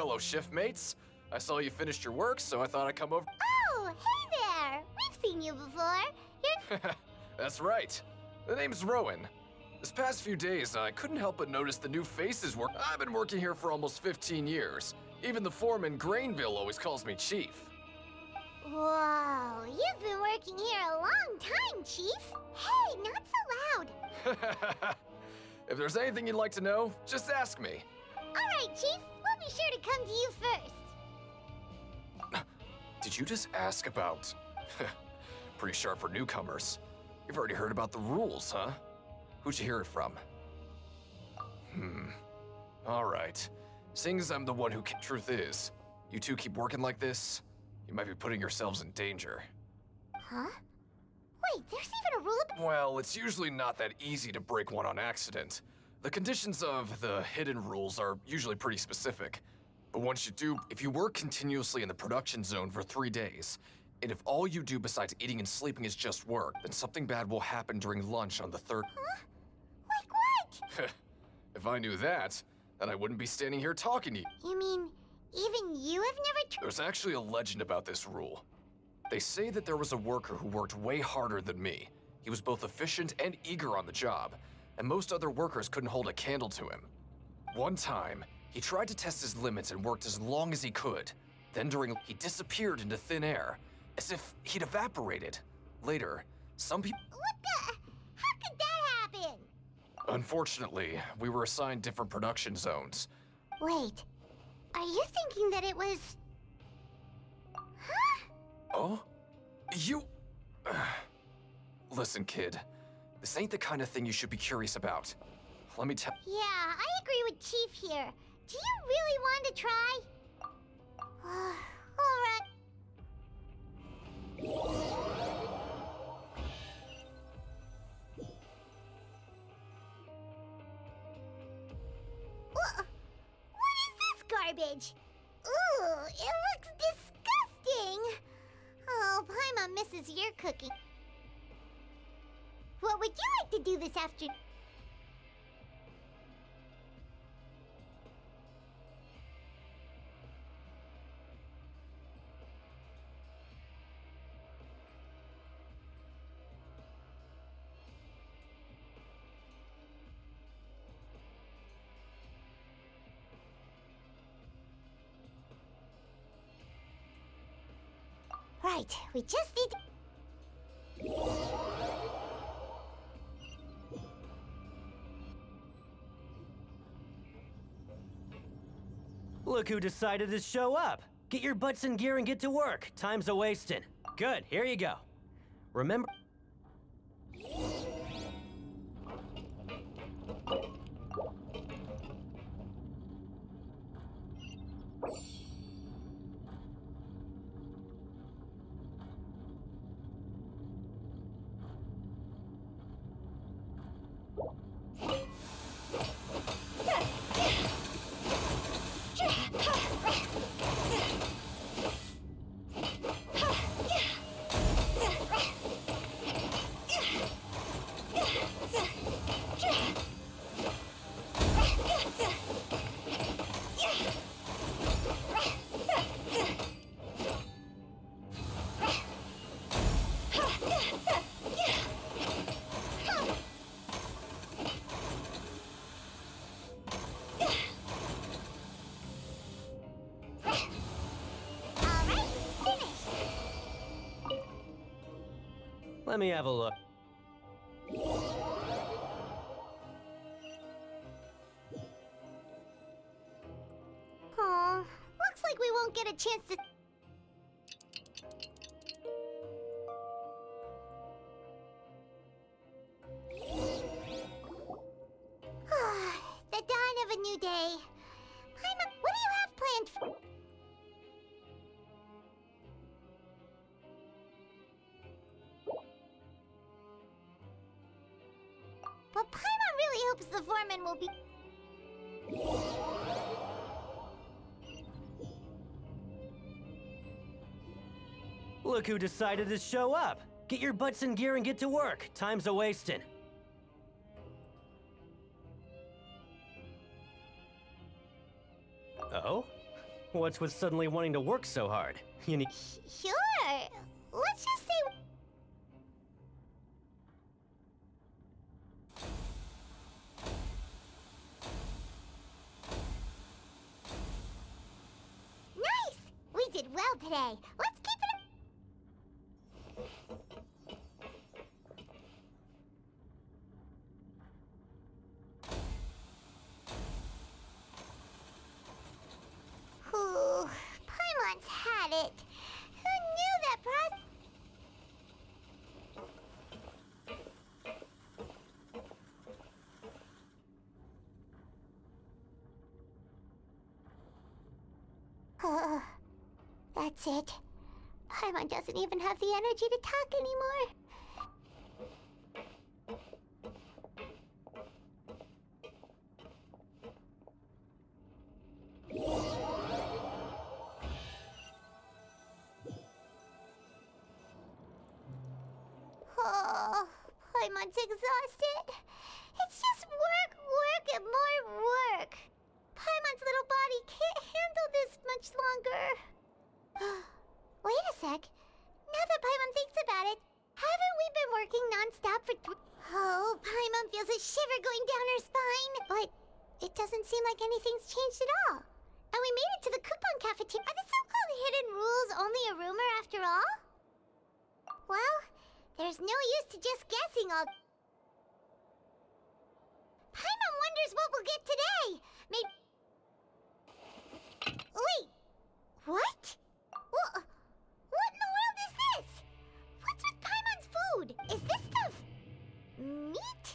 fellow shift mates. I saw you finished your work, so I thought I'd come over. Oh, hey there! We've seen you before. You're... That's right. The name's Rowan. This past few days, I couldn't help but notice the new faces work. I've been working here for almost 15 years. Even the foreman, Grainville, always calls me Chief. Whoa, you've been working here a long time, Chief. Hey, not so loud. If there's anything you'd like to know, just ask me. All right, Chief. We'll be sure to come to you first. Did you just ask about... Pretty sharp for newcomers. You've already heard about the rules, huh? Who'd you hear it from? All right. Seeing as I'm the one who... Truth is, you two keep working like this, you might be putting yourselves in danger. Huh? Wait, there's even a rule about... Well, it's usually not that easy to break one on accident. The conditions of the hidden rules are usually pretty specific. But once you do, if you work continuously in the production zone for 3 days, and if all you do besides eating and sleeping is just work, then something bad will happen during lunch on the third... Huh? Like what? If I knew that, then I wouldn't be standing here talking to you. You mean, even you have never... There's actually a legend about this rule. They say that there was a worker who worked way harder than me. He was both efficient and eager on the job, and most other workers couldn't hold a candle to him. One time, he tried to test his limits and worked as long as he could. Then he disappeared into thin air, as if he'd evaporated. Later, some people... What the... How could that happen? Unfortunately, we were assigned different production zones. Wait, are you thinking that it was... Huh? Oh? You... Listen, kid. This ain't the kind of thing you should be curious about. Let me tell... Yeah, I agree with Chief here. Do you really want to try? All right. What is this garbage? Ooh, it looks disgusting. Oh, Paimon misses your cooking. What would you like to do this afternoon? Right, we just need to... Look who decided to show up. Get your butts in gear and get to work. Time's a-wasting. Good, here you go. Remember... Let me have a look. Aw, looks like we won't get a chance to... The dawn of a new day. Paimon, what do you have planned for... But Paimon really hopes the foreman will be... Look who decided to show up. Get your butts in gear and get to work. Time's a-wasting. Oh? What's with suddenly wanting to work so hard? You need. Sure. Let's just say... Nice! We did well today. Let's keep it up. Ooh, Paimon's had it. Who knew that That's it. Paimon doesn't even have the energy to talk anymore. Oh, Paimon's exhausted. It's just work, work, and more work. Paimon's little body can't handle this much longer. Wait a sec. Now that Paimon thinks about it, haven't we been working non-stop for Oh, Paimon feels a shiver going down her spine. But it doesn't seem like anything's changed at all. And we made it to the coupon cafeteria. Are the so-called hidden rules only a rumor after all? Well, there's no use to just guessing all... Paimon wonders what we'll get today. Maybe... Wait, what? What in the world is this? What's with Paimon's food? Is this stuff meat?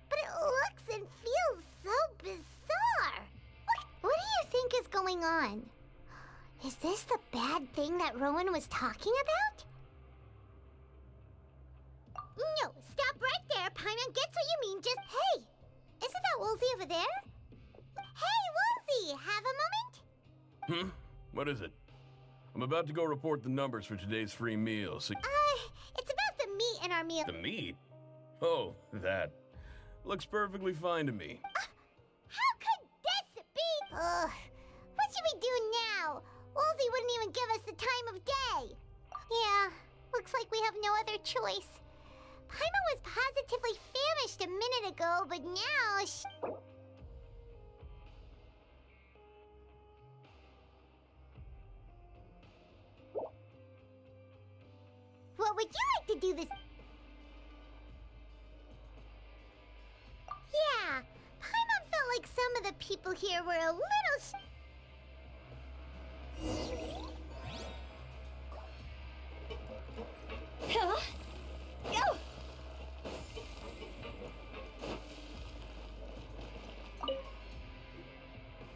But it looks and feels so bizarre. What do you think is going on? Is this the bad thing that Rowan was talking about? No, stop right there. Paimon gets what you mean. Just, hey, isn't that Woolsey over there? Hey, Woolsey, have a moment? What is it? I'm about to go report the numbers for today's free meal, so... It's about the meat in our meal. The meat? Oh, that. Looks perfectly fine to me. How could this be? What should we do now? Woolsey wouldn't even give us the time of day. Yeah, looks like we have no other choice. Paimon was positively famished a minute ago, but now she... What would you like to do this? Yeah, Paimon felt like some of the people here were a little... Huh? Go!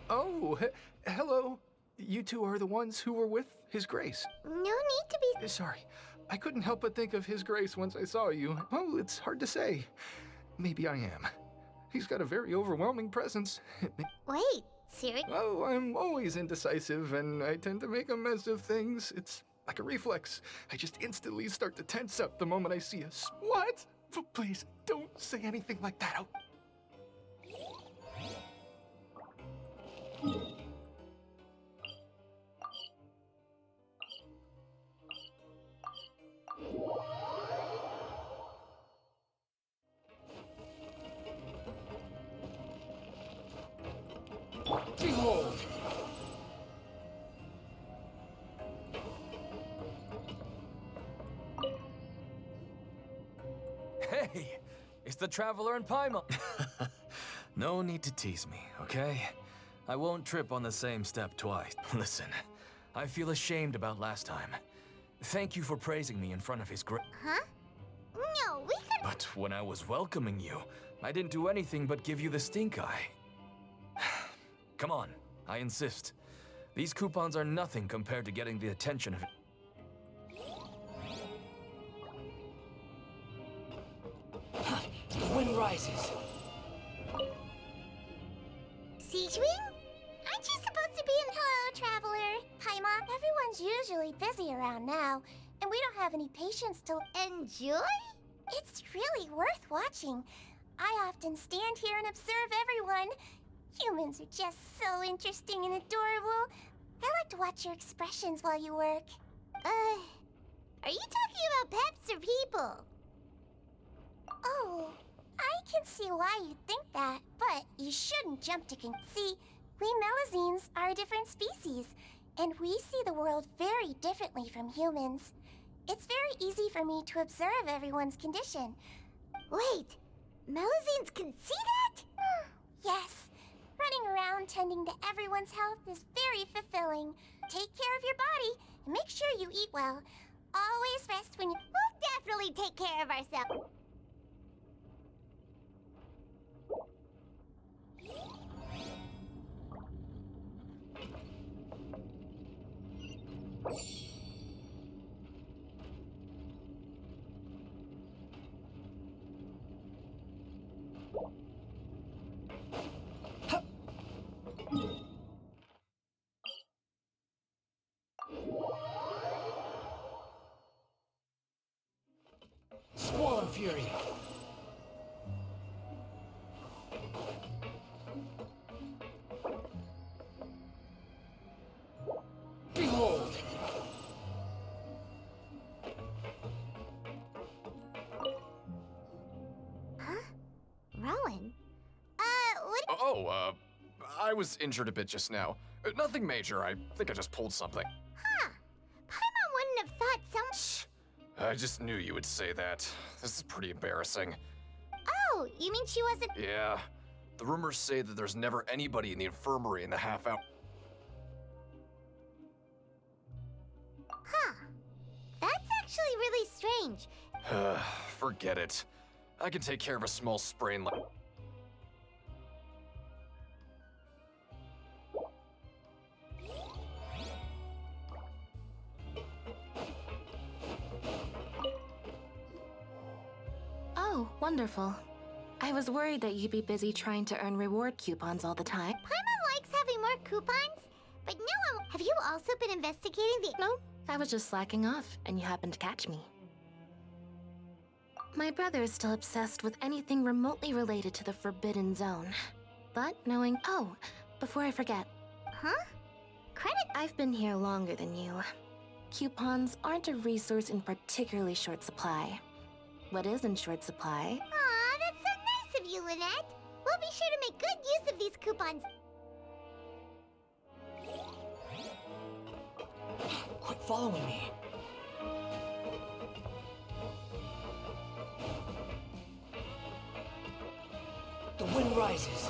Oh, hello. You two are the ones who were with His Grace. No need to be... Sorry. I couldn't help but think of His Grace once I saw you. Oh, it's hard to say. Maybe I am. He's got a very overwhelming presence. Wait, seriously? Oh, I'm always indecisive, and I tend to make a mess of things. It's like a reflex. I just instantly start to tense up the moment I see us. What? Please, don't say anything like that out. Behold! Hey! It's the Traveler and Paimon! No need to tease me, okay? I won't trip on the same step twice. Listen, I feel ashamed about last time. Thank you for praising me in front of his Huh? No, we could... But when I was welcoming you, I didn't do anything but give you the stink eye. Come on, I insist. These coupons are nothing compared to getting the attention of... The wind rises. Siege Wing? Aren't you supposed to be in... Hello, Traveler. Paimon, everyone's usually busy around now, and we don't have any patience to... Enjoy? It's really worth watching. I often stand here and observe everyone. Humans are just so interesting and adorable. I like watch your expressions while you work. Are you talking about pets or people? Oh, I can see why you think that, but you shouldn't jump to see, we Melazines are a different species, and we see the world very differently from humans. It's very easy for me to observe everyone's condition. Wait, Melazines can see that? Yes. Running around tending to everyone's health is very fulfilling. Take care of your body and make sure you eat well. Always rest when you... We'll definitely take care of ourselves. Swarm Fury. Behold. Huh? Rowan? What? Oh, I was injured a bit just now. Nothing major. I think I just pulled something. Huh. Paimon wouldn't have thought so. I just knew you would say that. This is pretty embarrassing. Oh, you mean she wasn't... Yeah. The rumors say that there's never anybody in the infirmary in the half hour. Huh. That's actually really strange. Forget it. I can take care of a small sprain like... Oh, wonderful. I was worried that you'd be busy trying to earn reward coupons all the time. Paimon likes having more coupons, but no one... Have you also been investigating the... No, I was just slacking off, and you happened to catch me. My brother is still obsessed with anything remotely related to the Forbidden Zone. But knowing... Oh, before I forget. Huh? Credit? I've been here longer than you. Coupons aren't a resource in particularly short supply. What is in short supply? Aw, that's so nice of you, Lynette. We'll be sure to make good use of these coupons. Quit following me. The wind rises.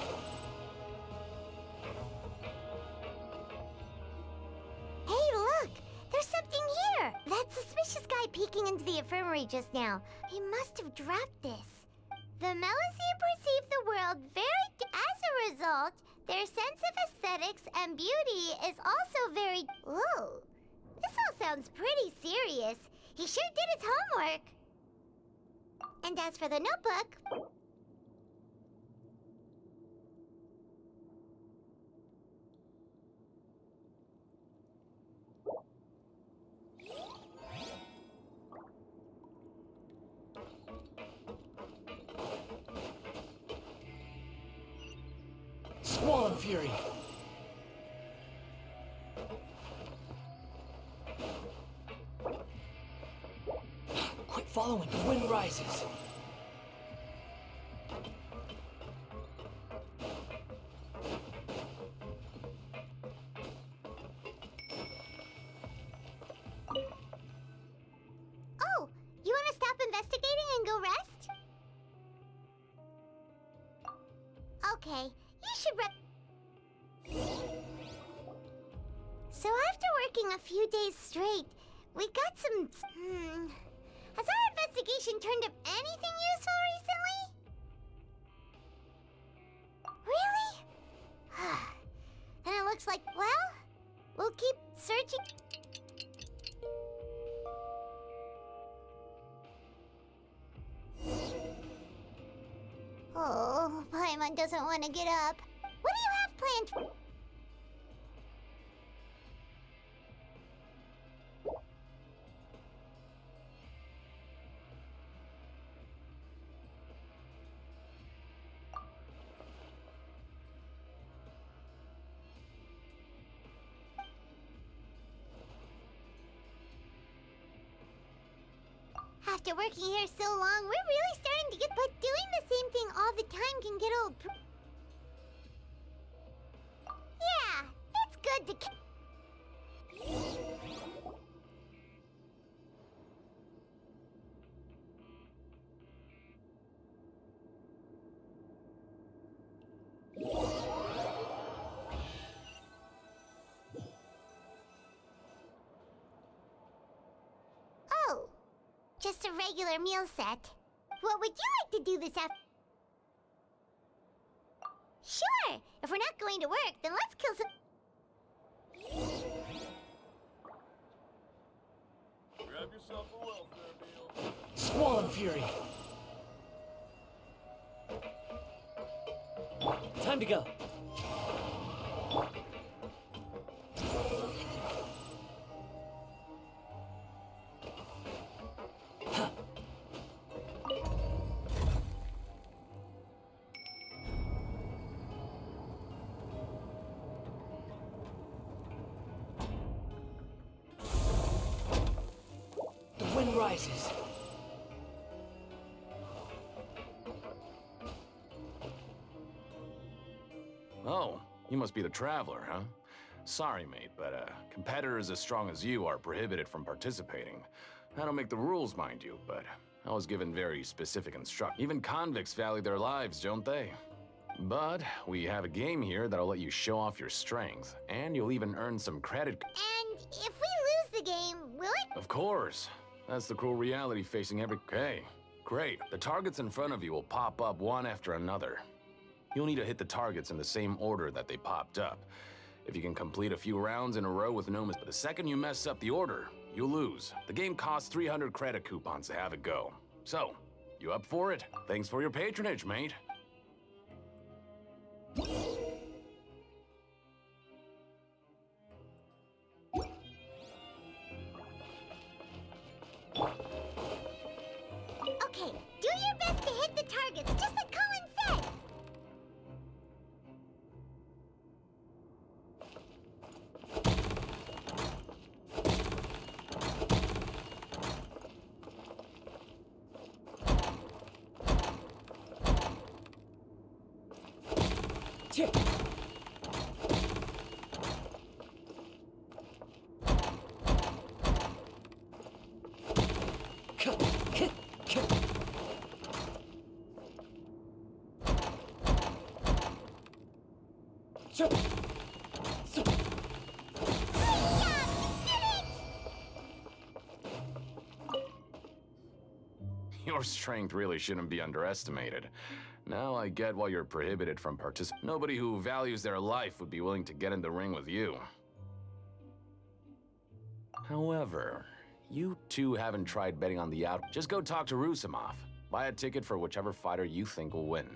Hey, look! There's something here! That suspicious guy peeking into the infirmary just now. He must have dropped this. The Melazine perceive the world very... As a result, their sense of aesthetics and beauty is also very... Whoa! This all sounds pretty serious. He sure did his homework. And as for the notebook... Swarm Fury. Quit following. The wind rises. Oh, you want to stop investigating and go rest? Okay, you should So after working a few days straight, we got some... Has our investigation turned up anything useful recently? Really? And it looks like, well, we'll keep searching... Oh, Paimon doesn't want to get up. What do you have planned? After working here so long, we're really starting to get... But doing the same thing all the time can get old. Yeah, it's good to... Oh, just a regular meal set. What would you like to do this afternoon? Sure! If we're not going to work, then let's kill some... Grab yourself a welfare meal. Squall and Fury. Time to go. The wind rises. Oh, you must be the Traveler, huh? Sorry, mate, but competitors as strong as you are prohibited from participating. I don't make the rules, mind you, but I was given very specific instructions. Even convicts value their lives, don't they? But we have a game here that'll let you show off your strength, and you'll even earn some credit. And if we lose the game, will it? Of course. That's the cruel reality facing every... Okay, great. The targets in front of you will pop up one after another. You'll need to hit the targets in the same order that they popped up. If you can complete a few rounds in a row with no but the second you mess up the order, you'll lose. The game costs 300 credit coupons to have it go. So, you up for it? Thanks for your patronage, mate. Okay, do your best to hit the targets, just like Colin said! Your strength really shouldn't be underestimated. Now I get why you're prohibited from participating. Nobody who values their life would be willing to get in the ring with you. However, you two haven't tried betting on the out. Just go talk to Rusimov. Buy a ticket for whichever fighter you think will win.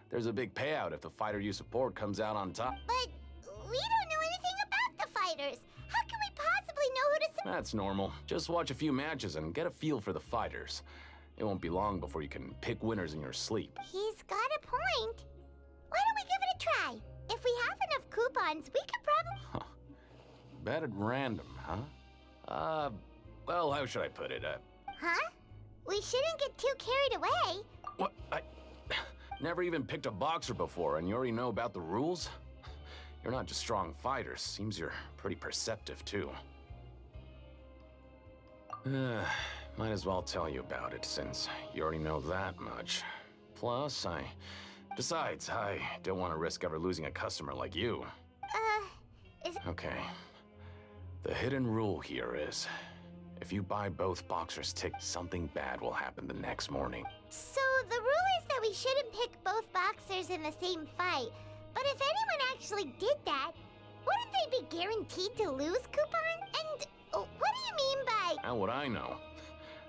There's a big payout if the fighter you support comes out on top. But we don't know anything about the fighters. How can we possibly know who to support? That's normal. Just watch a few matches and get a feel for the fighters. It won't be long before you can pick winners in your sleep. He's got a point. Why don't we give it a try? If we have enough coupons, we could probably... Bet at random, huh? Well, how should I put it? Huh? We shouldn't get too carried away. What? I never even picked a boxer before, and you already know about the rules? You're not just strong fighters. Seems you're pretty perceptive, too. Might as well tell you about it, since you already know that much. Plus, Besides, I don't want to risk ever losing a customer like you. Okay. The hidden rule here is, if you buy both boxers' tickets, something bad will happen the next morning. So the rule is that we shouldn't pick both boxers in the same fight. But if anyone actually did that, wouldn't they be guaranteed to lose, Coupon? And what do you mean by... How would I know?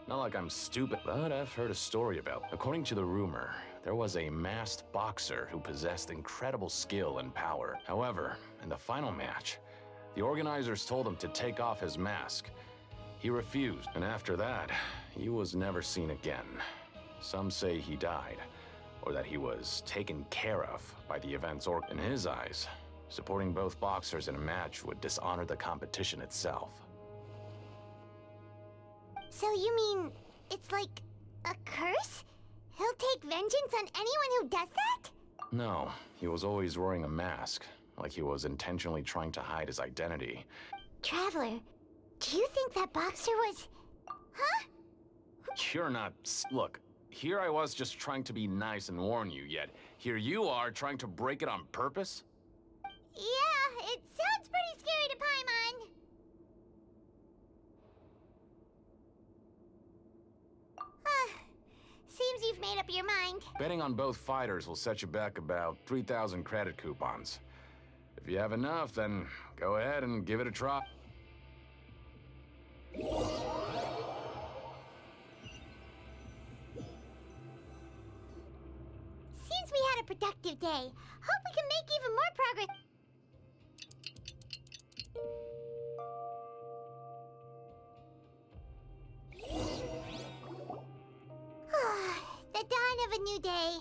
Not like I'm stupid, but I've heard a story about. According to the rumor, there was a masked boxer who possessed incredible skill and power. However, in the final match, the organizers told him to take off his mask. He refused, and after that, he was never seen again. Some say he died, or that he was taken care of by the event's in his eyes. Supporting both boxers in a match would dishonor the competition itself. So you mean it's like a curse? He'll take vengeance on anyone who does that? No, he was always wearing a mask, like he was intentionally trying to hide his identity. Traveler, do you think that boxer was... Huh? You're not... Look, here I was just trying to be nice and warn you, yet here you are trying to break it on purpose? Yeah, it sounds pretty scary to Paimon. Seems you've made up your mind. Betting on both fighters will set you back about 3,000 credit coupons. If you have enough, then go ahead and give it a try. Seems we had a productive day. Hope we can make even more progress. The dawn of a new day.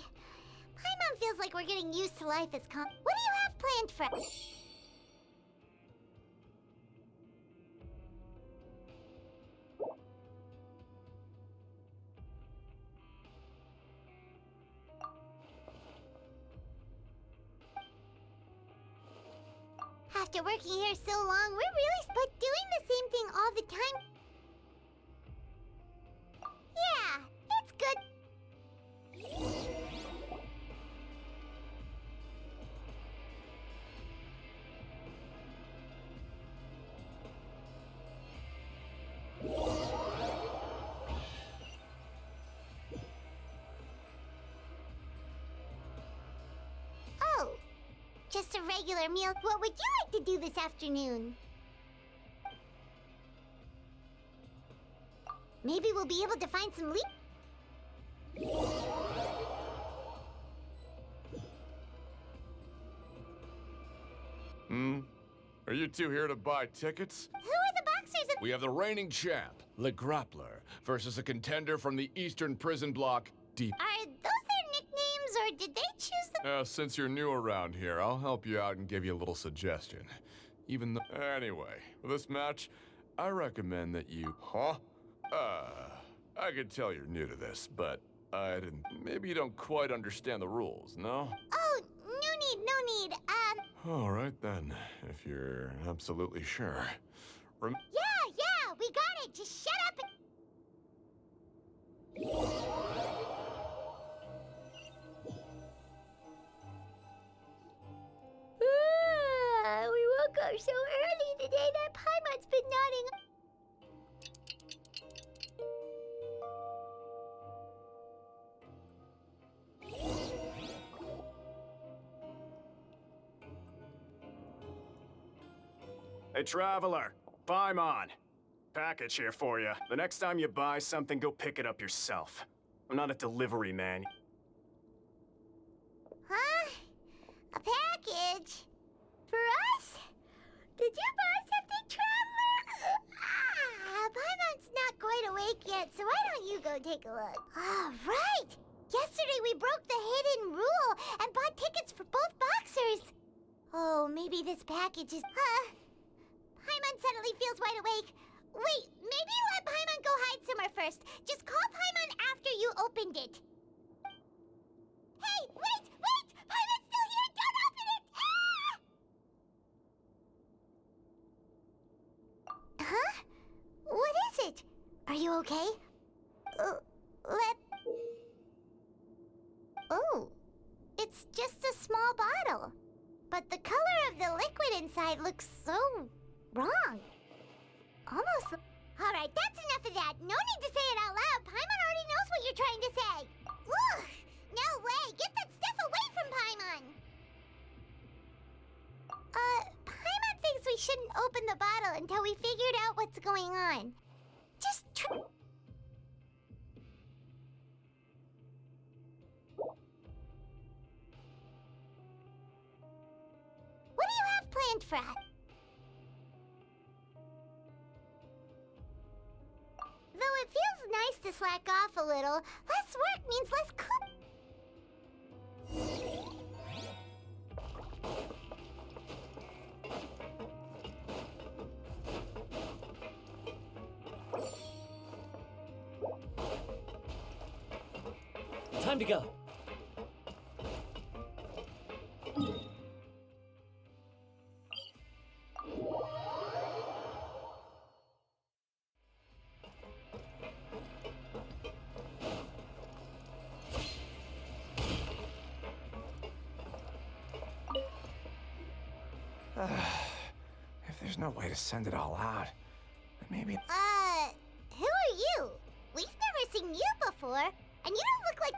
Paimon feels like we're getting used to life as What do you have planned for... After working here so long, we're really but doing the same thing all the time. Yeah, it's good. Oh, just a regular meal. What would you like to do this afternoon? Maybe we'll be able to find some Are you two here to buy tickets? Who are the boxers? We have the reigning champ, Le Grappler, versus a contender from the Eastern Prison Block, Deep. Are those their nicknames, or did they choose them? Since you're new around here, I'll help you out and give you a little suggestion. Even though... Anyway, for this match, I recommend that you... Huh? I could tell you're new to this, but I didn't... Maybe you don't quite understand the rules, no? Oh, no need. All right then, if you're absolutely sure. Yeah, we got it. Just shut up and... We woke up so early today that Paimon's been nodding. Hey, Traveler. Paimon. Package here for you. The next time you buy something, go pick it up yourself. I'm not a delivery man. Huh? A package? For us? Did you buy something, Traveler? Paimon's not quite awake yet, so why don't you go take a look? All right! Yesterday we broke the hidden rule and bought tickets for both boxers. Oh, maybe this package is... Paimon suddenly feels wide awake. Wait, maybe let Paimon go hide somewhere first. Just call Paimon after you opened it. Hey, wait! Paimon's still here! Don't open it! Huh? What is it? Are you okay? Oh, it's just a small bottle. But the color of the liquid inside looks so wrong. Almost... All right, that's enough of that. No need to say it out loud. Paimon already knows what you're trying to say. Ugh! No way! Get that stuff away from Paimon! Paimon thinks we shouldn't open the bottle until we figured out what's going on. Just try... What do you have planned for us? Though it feels nice to slack off a little, less work means less Time to go. If there's no way to send it all out, then maybe... Who are you? We've never seen you before, and you don't look like...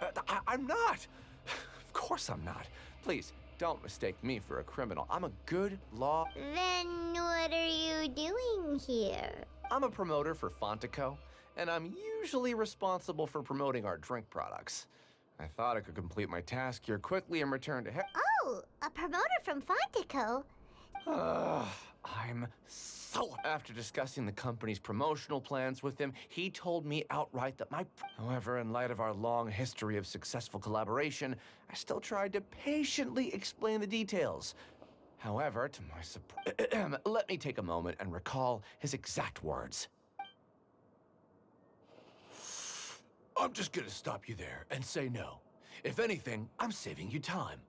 I'm not! Of course I'm not. Please, don't mistake me for a criminal. I'm a good law... Then what are you doing here? I'm a promoter for Fontico, and I'm usually responsible for promoting our drink products. I thought I could complete my task here quickly and return to Oh, a promoter from Fontico? I'm so... After discussing the company's promotional plans with him, he told me outright that my... However, in light of our long history of successful collaboration, I still tried to patiently explain the details. However, to my surprise... Let me take a moment and recall his exact words. I'm just gonna stop you there and say no. If anything, I'm saving you time.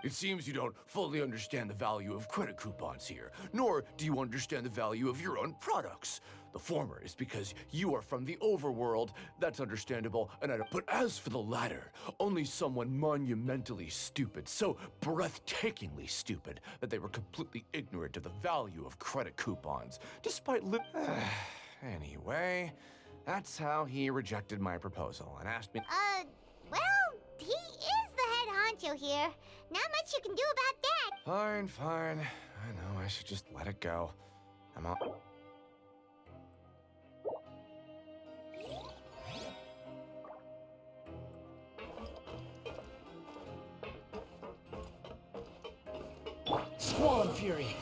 It seems you don't fully understand the value of credit coupons here, nor do you understand the value of your own products. The former is because you are from the overworld, that's understandable, but as for the latter, only someone monumentally stupid, so breathtakingly stupid, that they were completely ignorant of the value of credit coupons, despite Anyway, that's how he rejected my proposal and asked me... Well, he is the head honcho here. Not much you can do about that. Fine, fine. I know, I should just let it go. I'm out. Squall and Fury.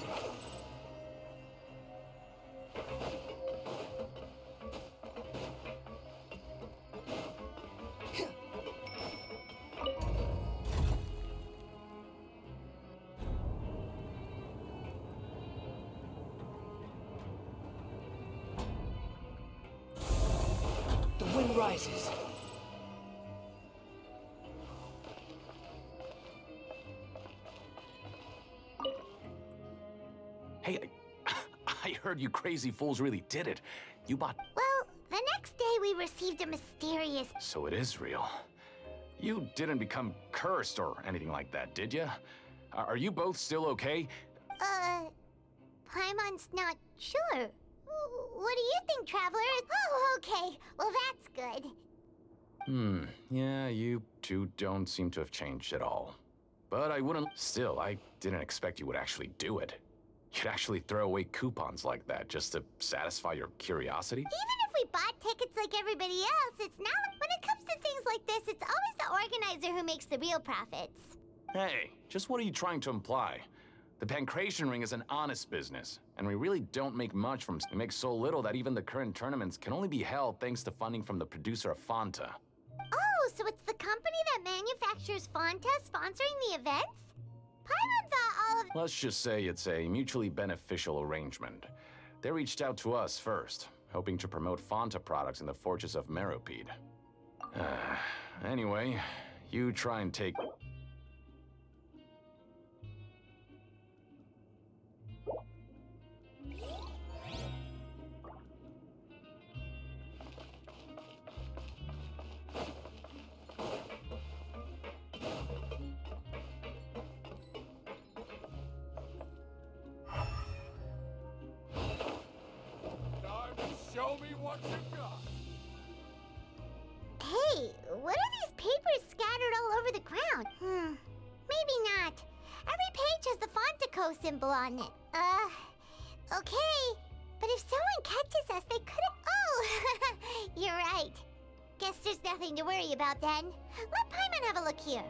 The wind rises. Hey, I heard you crazy fools really did it. You bought... Well, the next day we received a mysterious... So it is real. You didn't become cursed or anything like that, did you? Are you both still okay? Paimon's not sure. What do you think, Traveler? Oh, okay. Well, that's good. Yeah, you two don't seem to have changed at all. But I wouldn't... Still, I didn't expect you would actually do it. You'd actually throw away coupons like that just to satisfy your curiosity? Even if we bought tickets like everybody else, it's not... When it comes to things like this, it's always the organizer who makes the real profits. Hey, just what are you trying to imply? The Pancration Ring is an honest business, and we really don't make much from... We make so little that even the current tournaments can only be held thanks to funding from the producer of Fanta. Oh, so it's the company that manufactures Fanta sponsoring the events? Paimon thought all of... Let's just say it's a mutually beneficial arrangement. They reached out to us first, hoping to promote Fanta products in the Fortress of Meropide. Anyway, you try and take... Show me what you got. Hey, what are these papers scattered all over the ground? Maybe not. Every page has the Fontico symbol on it. Okay. But if someone catches us, they could... Oh, you're right. Guess there's nothing to worry about then. Let Paimon have a look here.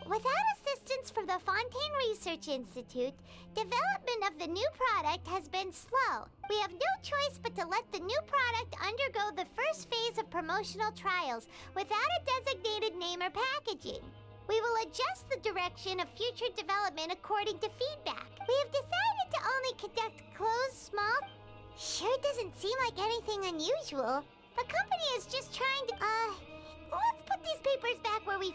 Without assistance from the Fontaine Research Institute, development of the new product has been slow. We have no choice but to let the new product undergo the first phase of promotional trials without a designated name or packaging. We will adjust the direction of future development according to feedback. We have decided to only conduct closed, small... Sure doesn't seem like anything unusual. The company is just trying to... Let's put these papers back where we...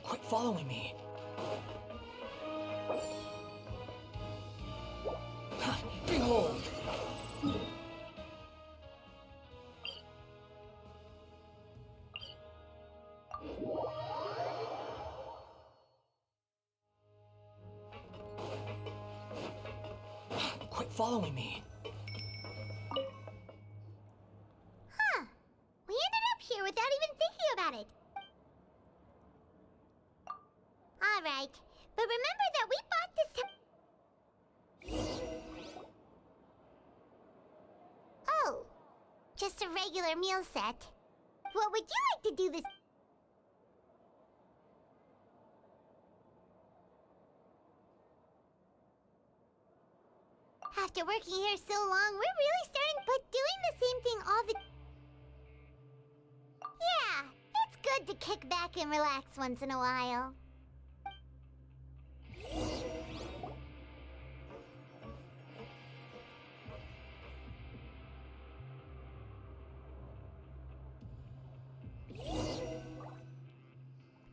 Quit following me. Behold! Quit following me. Huh. We ended up here without even thinking about it. Alright, but remember that we bought this... Oh, just a regular meal set. What would you like to do this... After working here so long, we're really starting but doing the same thing all the... Yeah, it's good to kick back and relax once in a while.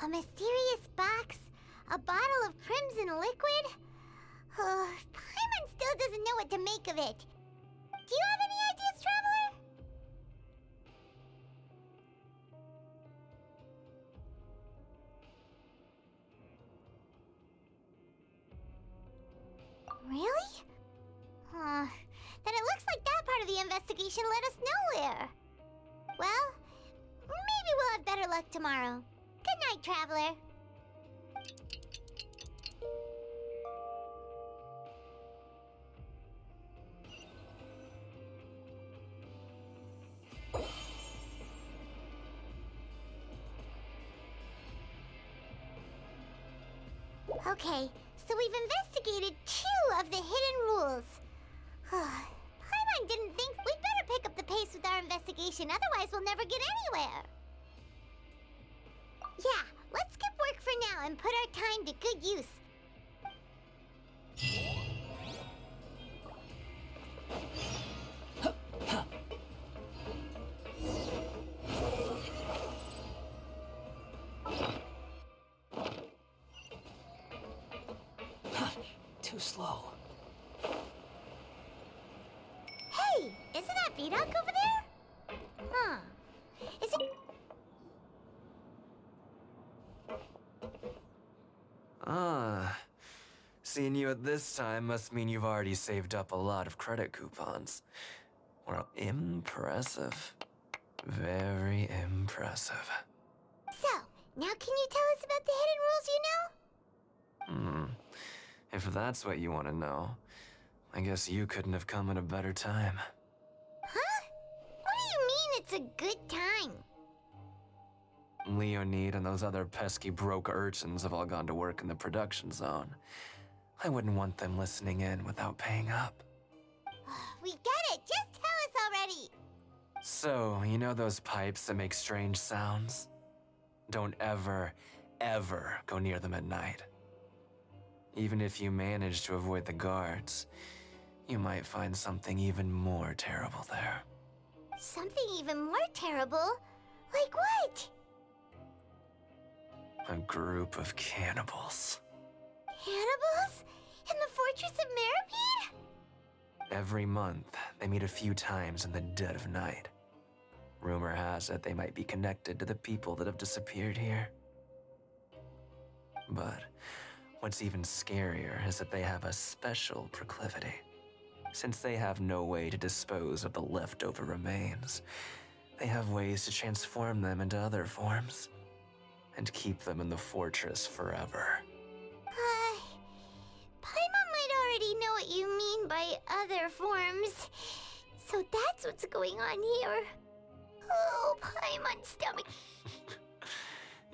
A mysterious box? A bottle of crimson liquid? Paimon still doesn't know what to make of it. Do you have any ideas, Traveler? Really? Then it looks like that part of the investigation led us nowhere. Well, maybe we'll have better luck tomorrow. Good night, Traveler. Okay, so we've investigated 2 of the hidden rules. Paimon didn't think we'd better pick up the pace with our investigation, otherwise we'll never get anywhere. Yeah, let's skip work for now and put our time to good use. Too slow. Hey, isn't that Vidoc over there? Huh. Is it... Seeing you at this time must mean you've already saved up a lot of credit coupons. Well, impressive. Very impressive. So, now can you tell us about the hidden rules you know? If that's what you want to know, I guess you couldn't have come at a better time. Huh? What do you mean it's a good time? Leonid and those other pesky broke urchins have all gone to work in the production zone. I wouldn't want them listening in without paying up. We get it! Just tell us already! So, you know those pipes that make strange sounds? Don't ever, ever go near them at night. Even if you manage to avoid the guards, you might find something even more terrible there. Something even more terrible? Like what? A group of cannibals. Cannibals? In the Fortress of Meripede? Every month, they meet a few times in the dead of night. Rumor has it they might be connected to the people that have disappeared here. But what's even scarier is that they have a special proclivity. Since they have no way to dispose of the leftover remains, they have ways to transform them into other forms and keep them in the fortress forever. Paimon might already know what you mean by other forms. So that's what's going on here. Oh, Paimon's stomach.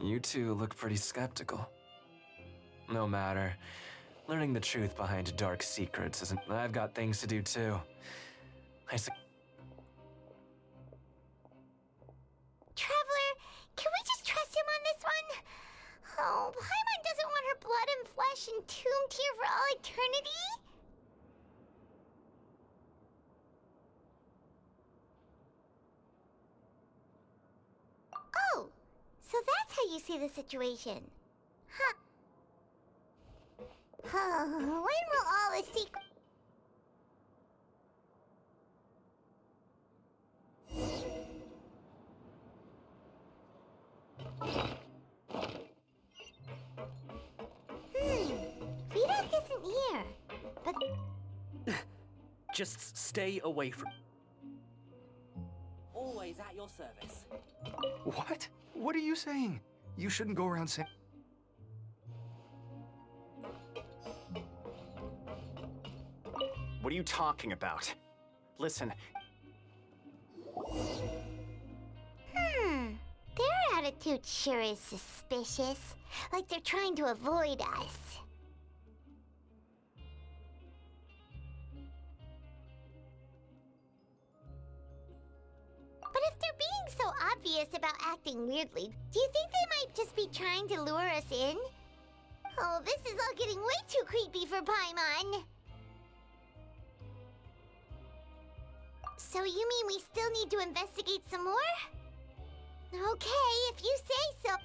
You two look pretty skeptical. No matter. Learning the truth behind dark secrets isn't... I've got things to do too. Traveler, can we just trust him on this one? Oh, Paimon doesn't want her blood and flesh entombed here for all eternity? see the situation. Huh. When will all the secrets... Vidoc isn't here, but... Just stay away from... Always at your service. What? What are you saying? You shouldn't go around saying... What are you talking about? Listen. Their attitude sure is suspicious. Like they're trying to avoid us. But if they're being so obvious about acting weirdly, do you think they might just be trying to lure us in? Oh, this is all getting way too creepy for Paimon. So you mean we still need to investigate some more? Okay, if you say so.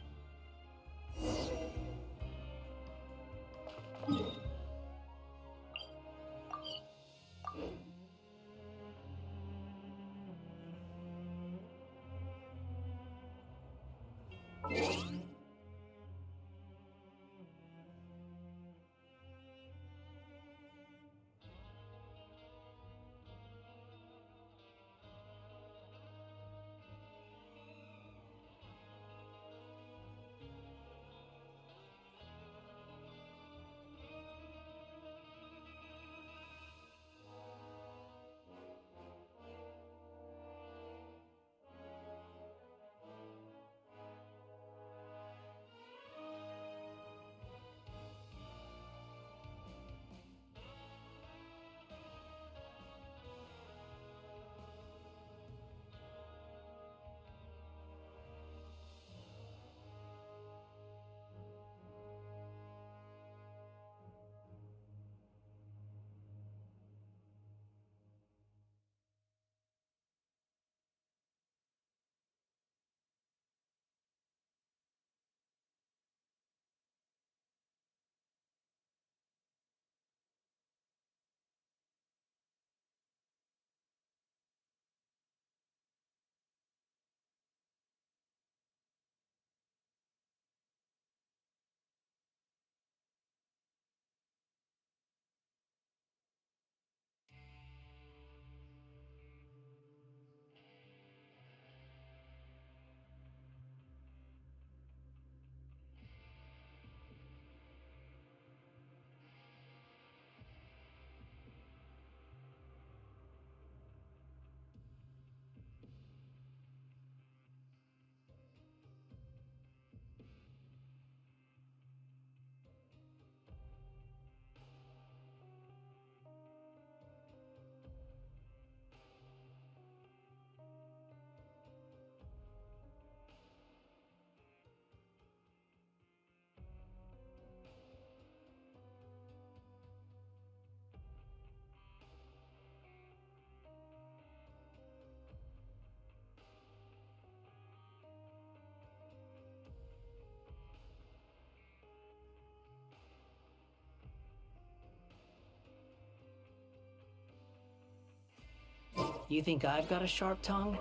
You think I've got a sharp tongue?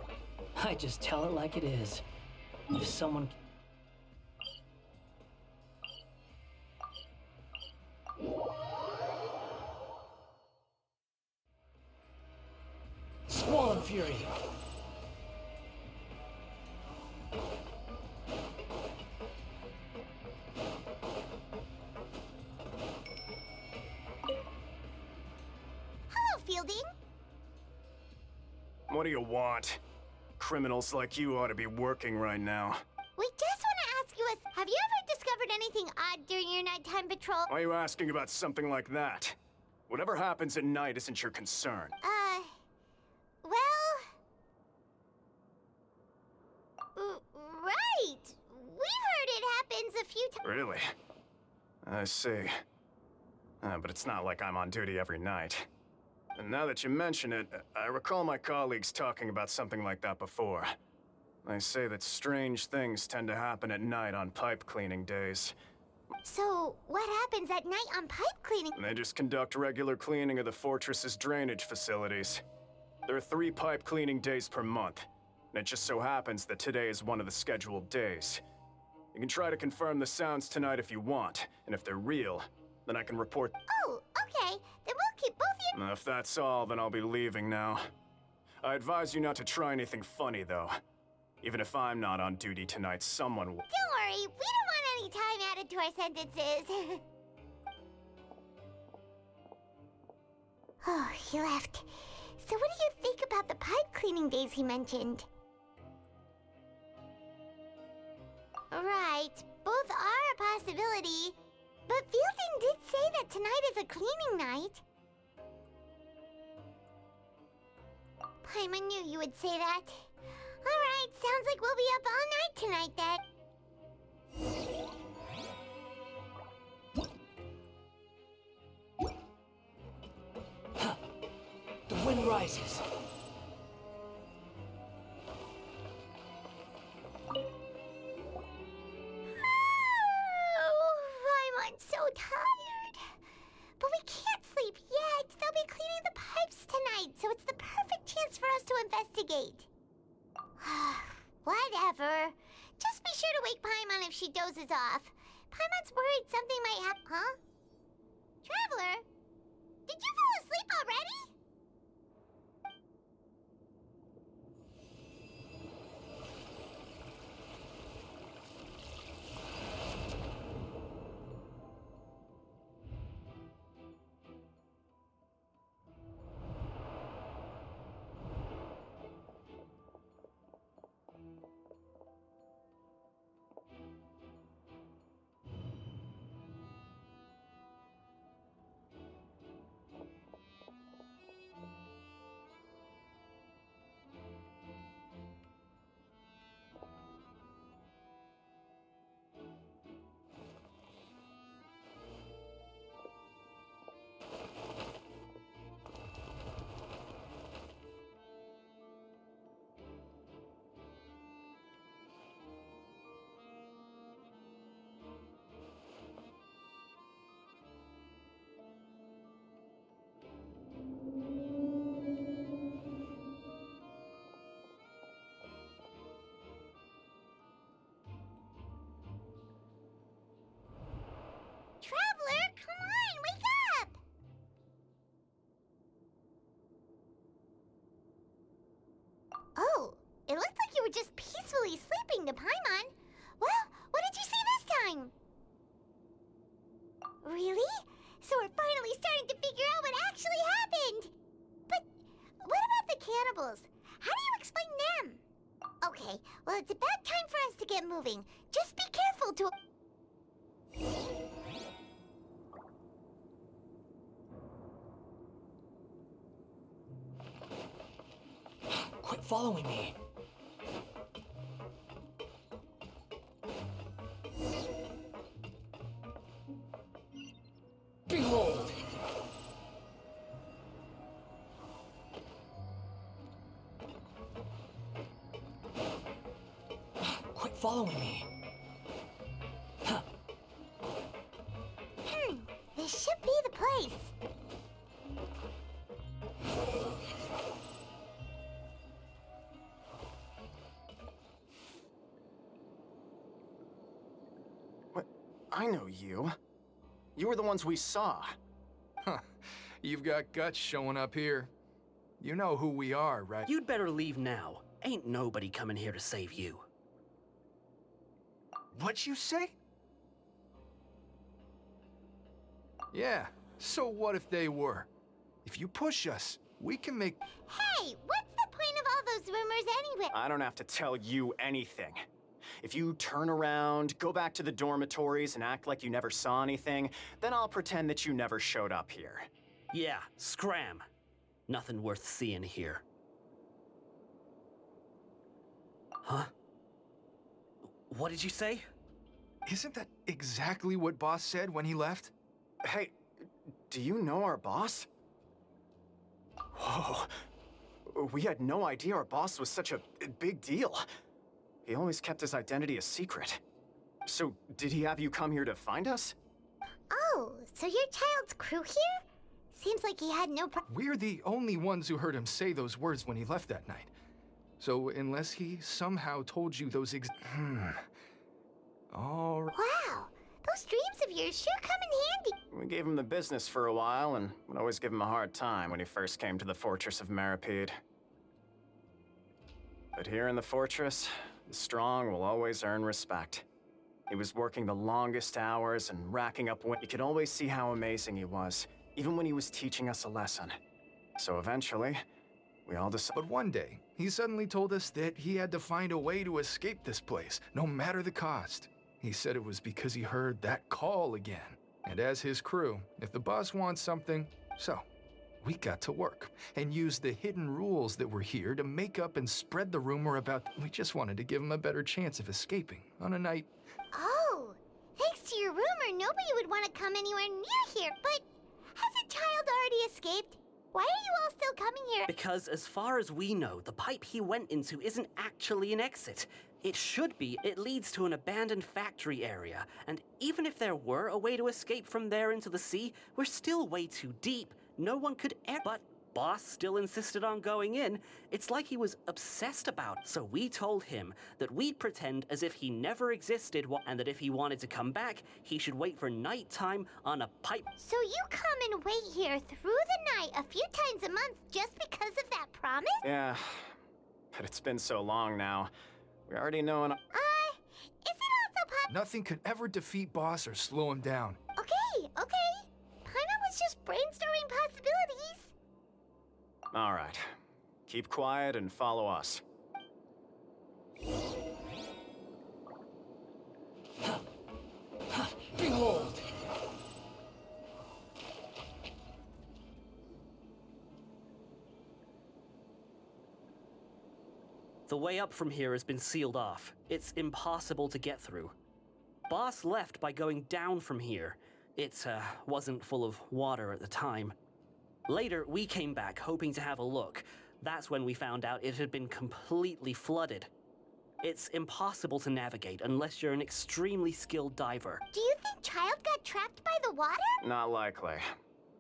I just tell it like it is. If someone... Squall and Fury! Hello, Fielding. What do you want? Criminals like you ought to be working right now. We just want to ask you have you ever discovered anything odd during your nighttime patrol? Why are you asking about something like that? Whatever happens at night isn't your concern. Well... right! We've heard it happens a few times. Really? I see. But it's not like I'm on duty every night. And now that you mention it, I recall my colleagues talking about something like that before. They say that strange things tend to happen at night on pipe cleaning days. So, what happens at night on pipe cleaning? They just conduct regular cleaning of the fortress's drainage facilities. There are 3 pipe cleaning days per month, and it just so happens that today is one of the scheduled days. You can try to confirm the sounds tonight if you want, and if they're real, then I can report. Oh, okay. Then we'll keep both your— If that's all, then I'll be leaving now. I advise you not to try anything funny, though. Even if I'm not on duty tonight, someone will. Don't worry, we don't want any time added to our sentences. Oh, he left. So what do you think about the pipe cleaning days he mentioned? Right, both are a possibility. But Fielding did say that tonight is a cleaning night. Paimon knew you would say that. Alright, sounds like we'll be up all night tonight then. The wind rises. Oh, I'm so tired. But we can't sleep yet. They'll be cleaning the pipes tonight, so it's the perfect chance for us to investigate. Whatever. Just be sure to wake Paimon if she dozes off. Paimon's worried something might happen. Huh? Traveler? Did you fall asleep already? Traveler, come on, wake up! Oh, it looked like you were just peacefully sleeping to Paimon. Well, what did you see this time? Really? So we're finally starting to figure out what actually happened! But what about the cannibals? How do you explain them? Okay, well it's about time for us to get moving. Just be careful to... Quit following me. Behold! Quit following me. This should be the place. What? I know you. You were the ones we saw. Huh. You've got guts showing up here. You know who we are, right? You'd better leave now. Ain't nobody coming here to save you. What'd you say? Yeah, so what if they were? If you push us, we can make... Hey, what's the point of all those rumors anyway? I don't have to tell you anything. If you turn around, go back to the dormitories, and act like you never saw anything, then I'll pretend that you never showed up here. Yeah, scram. Nothing worth seeing here. Huh? What did you say? Isn't that exactly what Boss said when he left? Hey, do you know our boss? Whoa. We had no idea our boss was such a big deal. He always kept his identity a secret. So, did he have you come here to find us? Oh, so your child's crew here? Seems like he had no We're the only ones who heard him say those words when he left that night. So, unless he somehow told you those All right. Wow, those dreams of yours sure come in handy. We gave him the business for a while and would always give him a hard time when he first came to the Fortress of Meripede. But here in the fortress, the strong will always earn respect. He was working the longest hours and racking up You could always see how amazing he was, even when he was teaching us a lesson. So eventually, we all decided. But one day, he suddenly told us that he had to find a way to escape this place, no matter the cost. He said it was because he heard that call again. And as his crew, if the boss wants something, so we got to work and used the hidden rules that were here to make up and spread the rumor about. We just wanted to give him a better chance of escaping on a night. Oh, thanks to your rumor, nobody would want to come anywhere near here, but has a child already escaped? Why are you all still coming here? Because as far as we know, the pipe he went into isn't actually an exit. It should be. It leads to an abandoned factory area, and even if there were a way to escape from there into the sea, we're still way too deep. No one could ever. But Boss still insisted on going in. It's like he was obsessed about it. So we told him that we'd pretend as if he never existed, and that if he wanted to come back, he should wait for nighttime on a pipe. So you come and wait here through the night a few times a month just because of that promise? Yeah, but it's been so long now. We already know is it also possible? Nothing could ever defeat Boss or slow him down. Okay. Paimon was just brainstorming possibilities. All right. Keep quiet and follow us. Behold! The way up from here has been sealed off. It's impossible to get through. Boss left by going down from here. It wasn't full of water at the time. Later, we came back hoping to have a look. That's when we found out it had been completely flooded. It's impossible to navigate unless you're an extremely skilled diver. Do you think Child got trapped by the water? Not likely.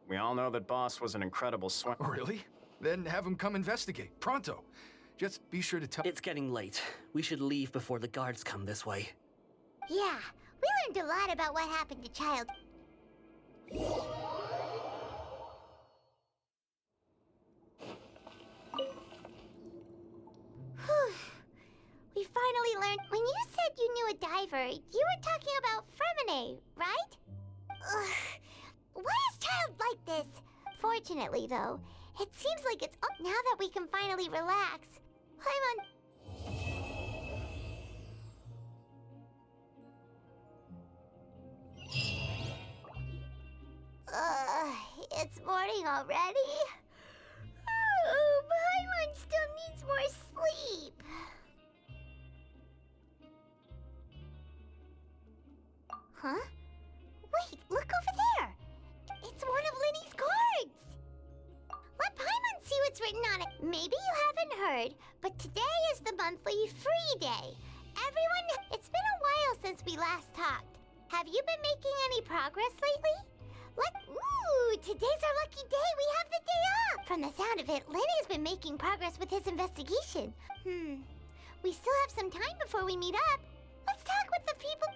We all know that Boss was an incredible swimmer. Really? Then have him come investigate, pronto. Just be sure to tell. It's getting late. We should leave before the guards come this way. Yeah, we learned a lot about what happened to Child. We finally learned. When you said you knew a diver, you were talking about Fremine, right? Why is Child like this? Fortunately, though, it seems like it's up now that we can finally relax. Paimon. It's morning already? Oh, Paimon still needs more sleep. Huh? Wait, look over there! It's one of Linny's cards! Let Paimon see what's written on it. Maybe you haven't heard, but today is the monthly free day. Everyone, it's been a while since we last talked. Have you been making any progress lately? Ooh, today's our lucky day. We have the day off. From the sound of it, Lenny's been making progress with his investigation. We still have some time before we meet up. Let's talk with the people.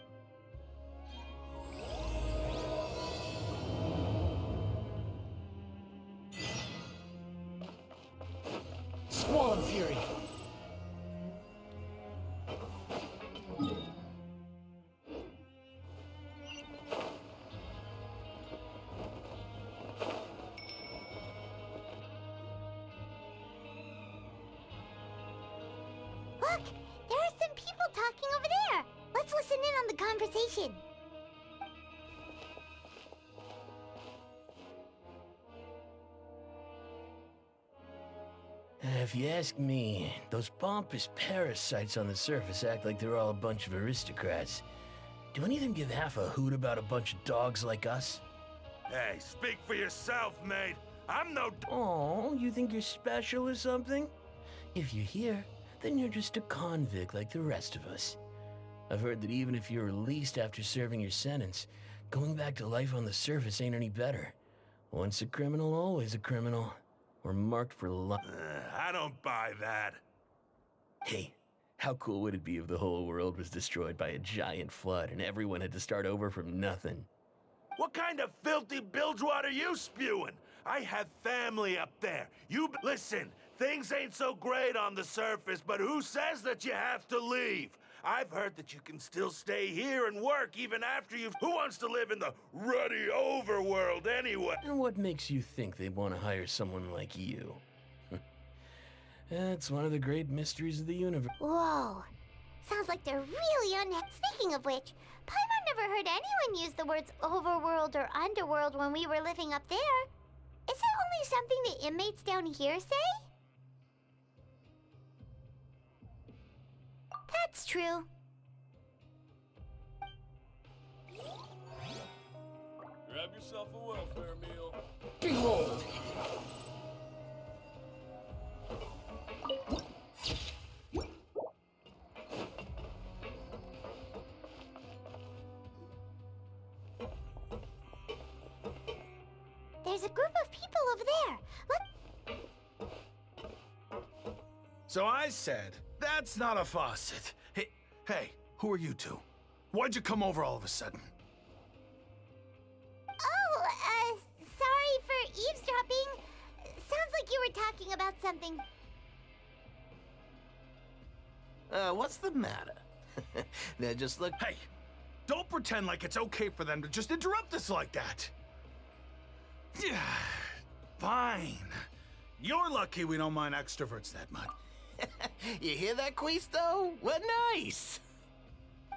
Squall Fury! Look, there are some people talking over there. Let's listen in on the conversation. If you ask me, those pompous parasites on the surface act like they're all a bunch of aristocrats. Do any of them give half a hoot about a bunch of dogs like us? Hey, speak for yourself, mate. I'm no... Oh, you think you're special or something? If you're here, then you're just a convict like the rest of us. I've heard that even if you're released after serving your sentence, going back to life on the surface ain't any better. Once a criminal, always a criminal. We're marked for life. I don't buy that. Hey, how cool would it be if the whole world was destroyed by a giant flood and everyone had to start over from nothing? What kind of filthy bilgewater you spewing? I have family up there. Listen, things ain't so great on the surface, but who says that you have to leave? I've heard that you can still stay here and work even after you've... Who wants to live in the ruddy overworld anyway? And what makes you think they want to hire someone like you? That's one of the great mysteries of the universe. Whoa. Sounds like they're really Speaking of which, Paimon never heard anyone use the words overworld or underworld when we were living up there. Is it only something the inmates down here say? That's true. Grab yourself a welfare meal. Behold! There's a group of people over there. So I said, that's not a faucet. Hey, who are you two? Why'd you come over all of a sudden? Oh, sorry for eavesdropping. Sounds like you were talking about something. What's the matter? They just look... Hey, don't pretend like it's okay for them to just interrupt us like that. Yeah, fine. You're lucky we don't mind extroverts that much. You hear that, Quisto? What nice!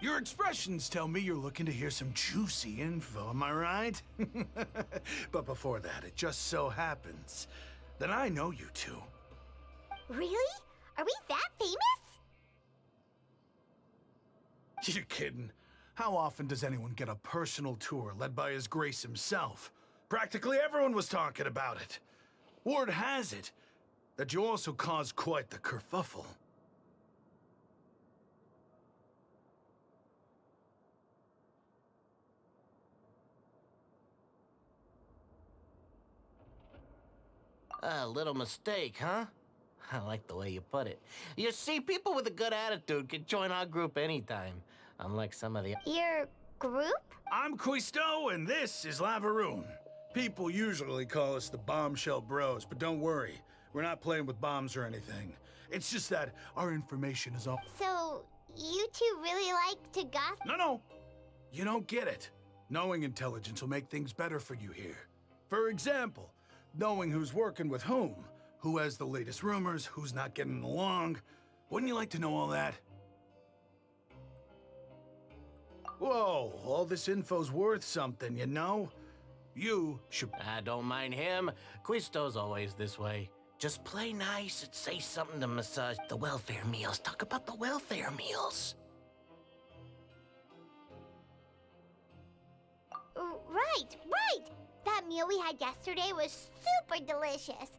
Your expressions tell me you're looking to hear some juicy info, am I right? But before that, it just so happens that I know you two. Really? Are we that famous? You're kidding. How often does anyone get a personal tour led by His Grace himself? Practically everyone was talking about it. Word has it that you also caused quite the kerfuffle. A little mistake, huh? I like the way you put it. You see, people with a good attitude can join our group anytime, unlike some of the... Your group? I'm Quisto, and this is Lavaroon. People usually call us the Bombshell Bros, but don't worry. We're not playing with bombs or anything. It's just that our information is all... So, you two really like to gossip? No. You don't get it. Knowing intelligence will make things better for you here. For example, knowing who's working with whom, who has the latest rumors, who's not getting along. Wouldn't you like to know all that? Whoa, all this info's worth something, you know? You should... I don't mind him. Quisto's always this way. Just play nice and say something to massage the welfare meals. Talk about the welfare meals. Right! That meal we had yesterday was super delicious.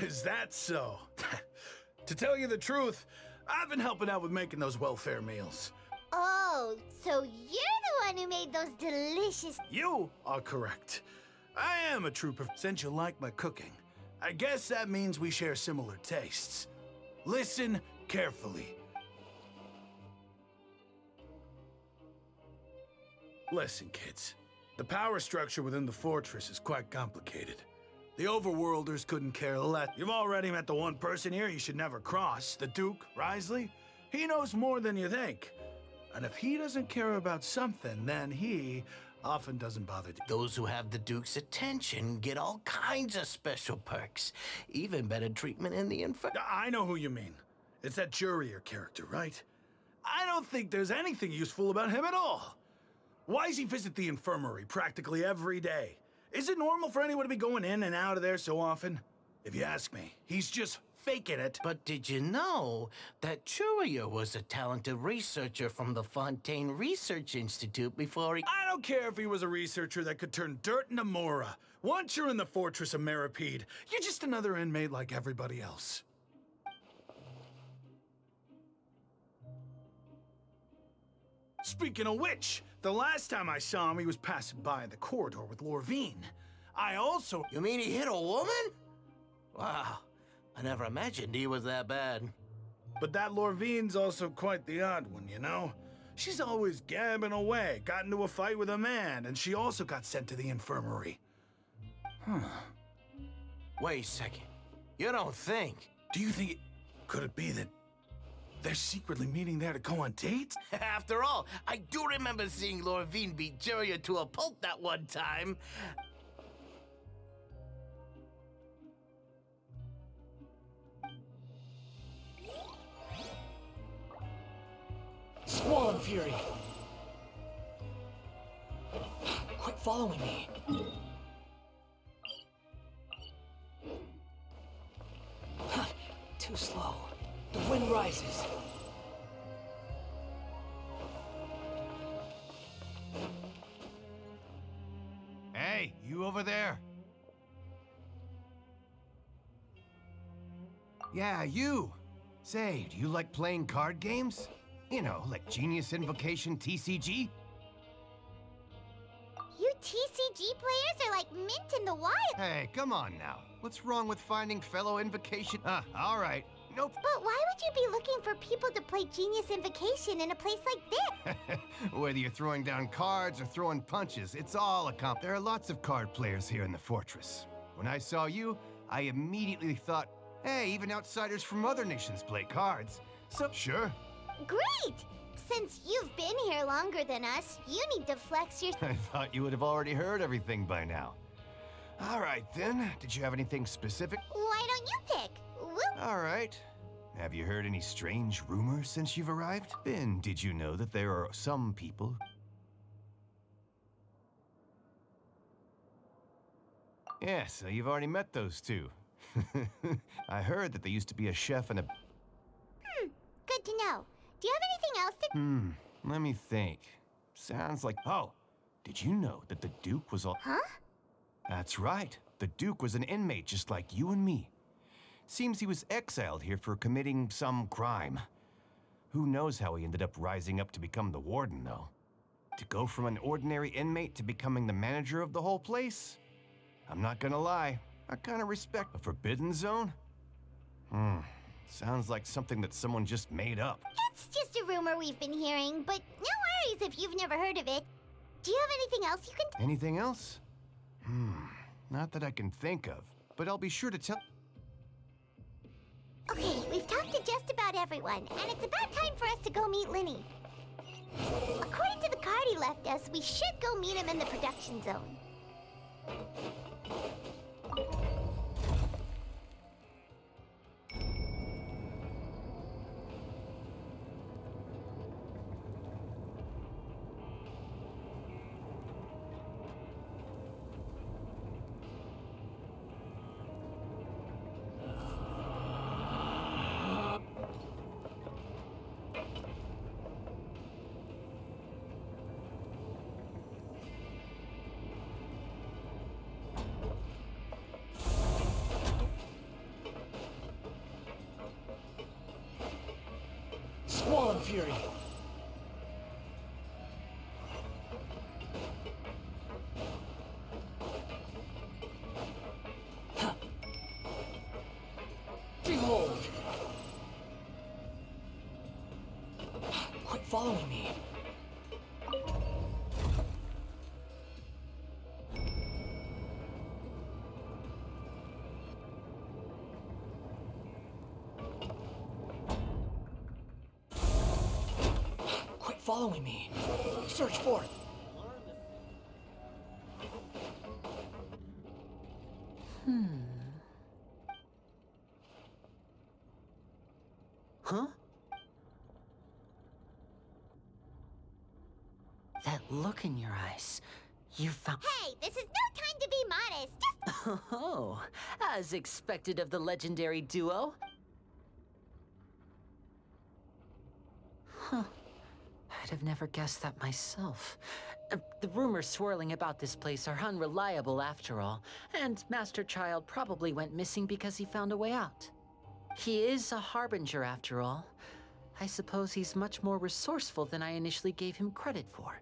Is that so? To tell you the truth, I've been helping out with making those welfare meals. Oh, so you're the one who made those delicious... You are correct. I am a trooper. Since you like my cooking, I guess that means we share similar tastes. Listen carefully. Listen, kids. The power structure within the fortress is quite complicated. The overworlders couldn't care less. You've already met the one person here you should never cross, the Duke, Risley. He knows more than you think. And if he doesn't care about something, then he often doesn't bother to... Those who have the Duke's attention get all kinds of special perks. Even better treatment in the I know who you mean. It's that Jurier character, right? I don't think there's anything useful about him at all. Why does he visit the infirmary practically every day? Is it normal for anyone to be going in and out of there so often? If you ask me, he's just faking it. But did you know that Jurier was a talented researcher from the Fontaine Research Institute before he... I don't care if he was a researcher that could turn dirt into Mora. Once you're in the Fortress of Meripede, you're just another inmate like everybody else. Speaking of which, the last time I saw him, he was passing by the corridor with Lorvine. I also... You mean he hit a woman? Wow, I never imagined he was that bad. But that Lorvine's also quite the odd one, you know? She's always gabbing away, got into a fight with a man, and she also got sent to the infirmary. Wait a second. You don't think? Do you think could it be that they're secretly meeting there to go on dates? After all, I do remember seeing Lorvine beat Juria to a pulp that one time. Squall Fury! Quit following me. Too slow. The wind rises. Hey, you over there? Yeah, you. Say, do you like playing card games? You know, like Genius Invocation TCG? You TCG players are like mint in the wild. Hey, come on now. What's wrong with finding fellow Invocation? All right. Nope. But why would you be looking for people to play Genius Invocation in a place like this? Whether you're throwing down cards or throwing punches, it's all a comp. There are lots of card players here in the fortress. When I saw you, I immediately thought, hey, even outsiders from other nations play cards. So, sure. Great! Since you've been here longer than us, you need to flex your... I thought you would have already heard everything by now. All right, then. Did you have anything specific? Why don't you pick? All right. Have you heard any strange rumors since you've arrived? Ben, did you know that there are some people... Yeah, so you've already met those two. I heard that there used to be a chef and a... Good to know. Do you have anything else to... let me think. Sounds like... Oh, did you know that the Duke was all... Huh? That's right. The Duke was an inmate just like you and me. Seems he was exiled here for committing some crime. Who knows how he ended up rising up to become the warden, though. To go from an ordinary inmate to becoming the manager of the whole place? I'm not gonna lie, I kinda respect a forbidden zone. Sounds like something that someone just made up. It's just a rumor we've been hearing, but no worries if you've never heard of it. Do you have anything else you can... Anything else? Not that I can think of, but I'll be sure to tell... Okay, we've talked to just about everyone, and it's about time for us to go meet Linny. According to the card he left us, we should go meet him in the production zone. Squall Fury! Behold! Quit following me. Quit following me. Search for it. Huh? That look in your eyes. You found... Hey, this is no time to be modest. Just... Oh, as expected of the legendary duo. Huh. I'd have never guessed that myself. The rumors swirling about this place are unreliable after all, and Master Child probably went missing because he found a way out. He is a harbinger after all. I suppose he's much more resourceful than I initially gave him credit for.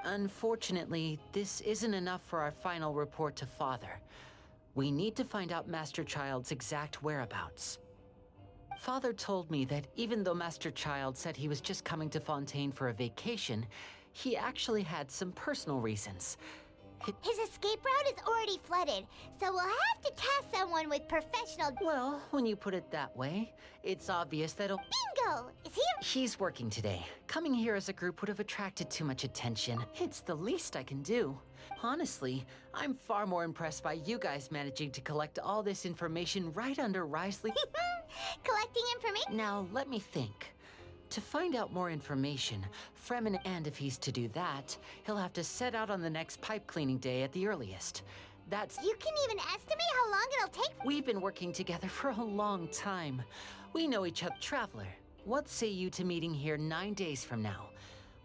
Unfortunately, this isn't enough for our final report to Father. We need to find out Master Child's exact whereabouts. Father told me that even though Master Child said he was just coming to Fontaine for a vacation, he actually had some personal reasons. His escape route is already flooded, so we'll have to task someone with professional... Well, when you put it that way, it's obvious that'll... Bingo! Is he... He's working today. Coming here as a group would have attracted too much attention. It's the least I can do. Honestly, I'm far more impressed by you guys managing to collect all this information right under Risley. Collecting information? Now, let me think. To find out more information, Fremen, and if he's to do that, he'll have to set out on the next pipe cleaning day at the earliest. That's... You can even estimate how long it'll take? We've been working together for a long time. We know each other. Traveler, what say you to meeting here 9 days from now?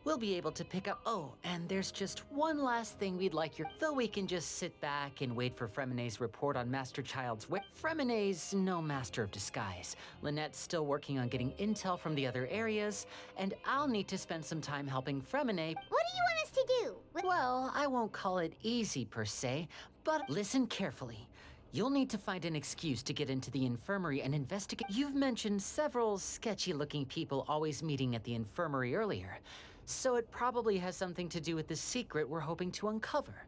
We'll be able to pick up... Oh, and there's just one last thing we'd like your... Though we can just sit back and wait for Fremenet's report on Master Child's... Fremenet's no master of disguise. Lynette's still working on getting intel from the other areas, and I'll need to spend some time helping Fremenet... What do you want us to do? Well, I won't call it easy per se, but listen carefully. You'll need to find an excuse to get into the infirmary and investigate... You've mentioned several sketchy-looking people always meeting at the infirmary earlier. So it probably has something to do with the secret we're hoping to uncover.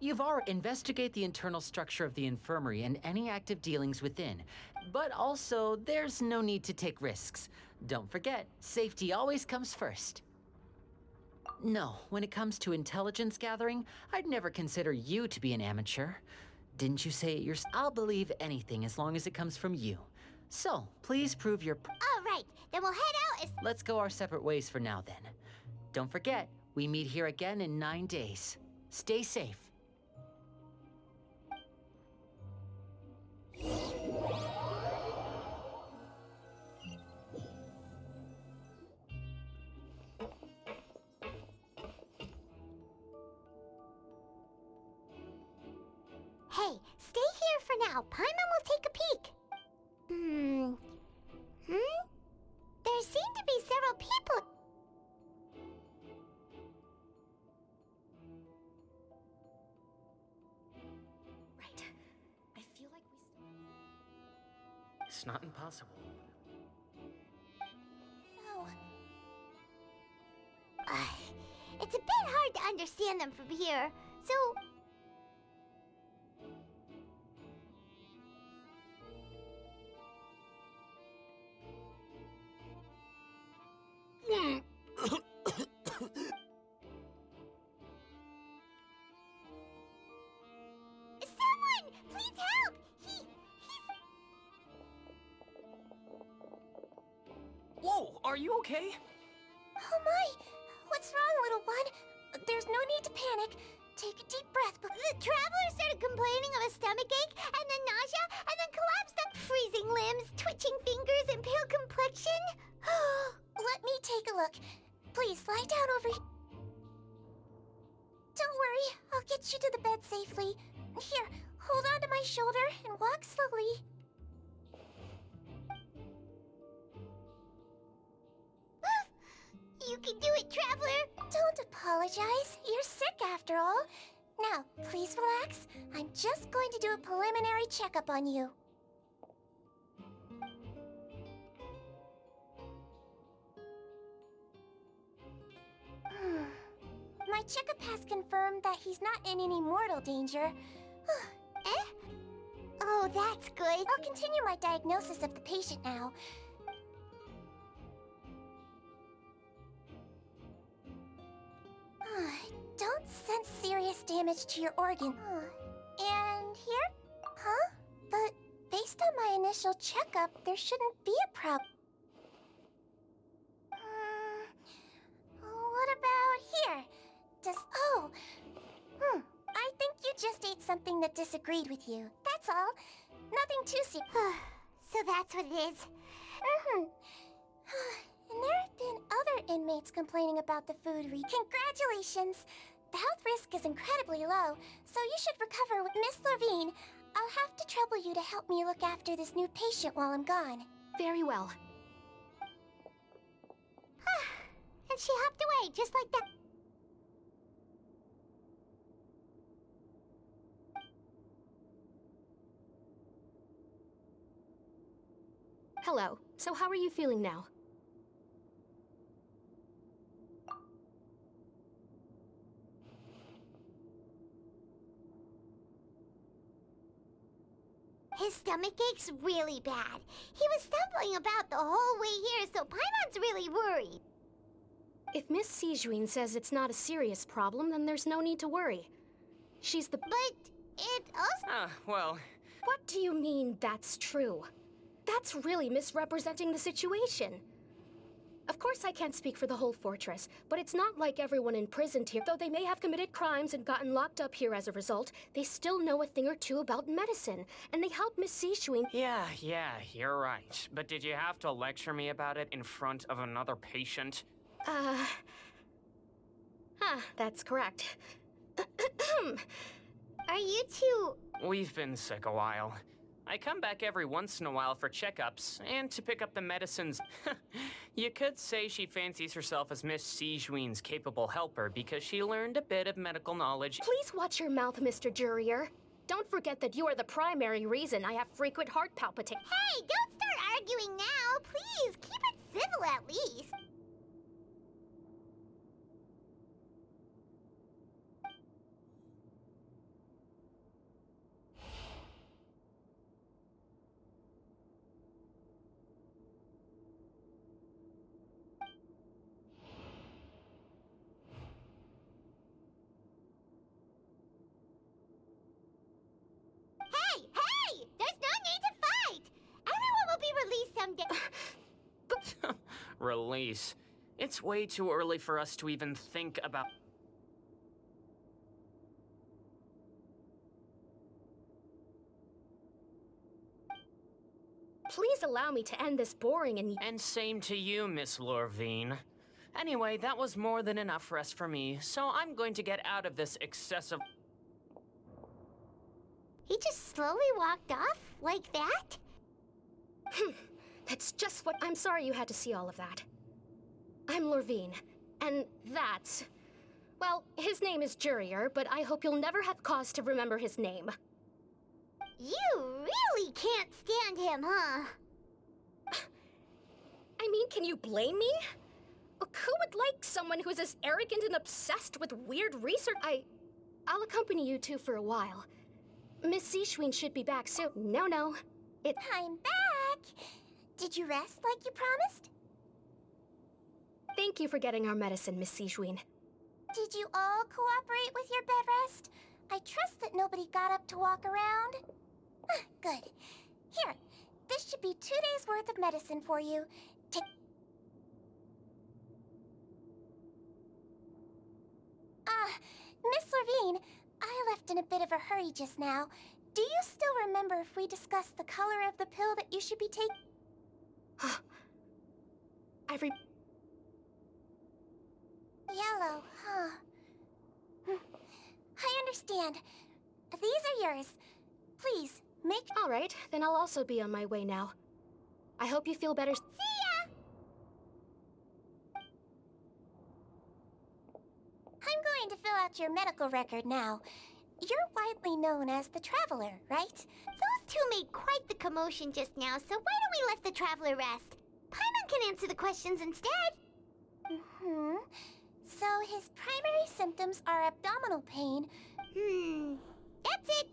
You've already investigate the internal structure of the infirmary and any active dealings within. But also, there's no need to take risks. Don't forget, safety always comes first. No, when it comes to intelligence gathering, I'd never consider you to be an amateur. Didn't you say it yourself? I'll believe anything as long as it comes from you. So, please prove your... All right, then we'll head out as... Let's go our separate ways for now, then. Don't forget, we meet here again in 9 days. Stay safe. Hey, stay here for now. Paimon will take a peek. There seem to be several people... It's not impossible. So... it's a bit hard to understand them from here, so... Someone! Please help! He's... Whoa, are you okay? Oh my! What's wrong, little one? There's no need to panic. Take a deep breath. The traveler started complaining of a stomachache, and then nausea, and then collapsed up. Freezing limbs, twitching fingers, and pale complexion. Let me take a look. Please, lie down over here. Don't worry, I'll get you to the bed safely. Here, hold on to my shoulder and walk slowly. You can do it, traveler! Don't apologize. You're sick after all. Now, please relax. I'm just going to do a preliminary checkup on you. My checkup has confirmed that he's not in any mortal danger. Oh, that's good. I'll continue my diagnosis of the patient now. Don't sense serious damage to your organ. And here? Huh? But based on my initial checkup, there shouldn't be a problem. What about here? I think you just ate something that disagreed with you. That's all. Nothing too serious. So that's what it is. And there have been other inmates complaining about the food Congratulations! The health risk is incredibly low, so you should recover with Miss Levine. I'll have to trouble you to help me look after this new patient while I'm gone. Very well. And she hopped away, just like that. Hello. So how are you feeling now? His stomach aches really bad. He was stumbling about the whole way here, so Paimon's really worried. If Miss Sijuin says it's not a serious problem, then there's no need to worry. She's the— But it also— well... What do you mean that's true? That's really misrepresenting the situation. Of course I can't speak for the whole fortress, but it's not like everyone imprisoned here. Though they may have committed crimes and gotten locked up here as a result, they still know a thing or two about medicine, and they help Miss Sijuin. Yeah, you're right. But did you have to lecture me about it in front of another patient? That's correct. Are you two— We've been sick a while. I come back every once in a while for checkups, and to pick up the medicines. You could say she fancies herself as Miss Sijuin's capable helper because she learned a bit of medical knowledge. Please watch your mouth, Mr. Jurier. Don't forget that you are the primary reason I have frequent heart palpitations. Hey, don't start arguing now! Please, keep it civil at least. Hey! There's no need to fight! Everyone will be released someday. Release. It's way too early for us to even think about... Please allow me to end this boring And same to you, Miss Lorvine. Anyway, that was more than enough rest for me, so I'm going to get out of this excessive... He just slowly walked off like that? That's just what— I'm sorry you had to see all of that. I'm Lorvine, and that's— well, his name is Jurier, but I hope you'll never have cause to remember his name. You really can't stand him, huh? I mean, can you blame me? Who would like someone who's as arrogant and obsessed with weird research? I'll accompany you two for a while. Miss Sijuin should be back soon. No. I'm back! Did you rest like you promised? Thank you for getting our medicine, Miss Sijuin. Did you all cooperate with your bed rest? I trust that nobody got up to walk around. Good. Here, this should be 2 days' worth of medicine for you. Take... Miss Lorvine, I left in a bit of a hurry just now. Do you still remember if we discussed the color of the pill that you should be taking? Yellow, huh? I understand. These are yours. Please, make— All right, then I'll also be on my way now. I hope you feel better. See ya! I'm going to fill out your medical record now. You're widely known as the Traveler, right? Those two made quite the commotion just now, so why don't we let the Traveler rest? Paimon can answer the questions instead. So his primary symptoms are abdominal pain. That's it.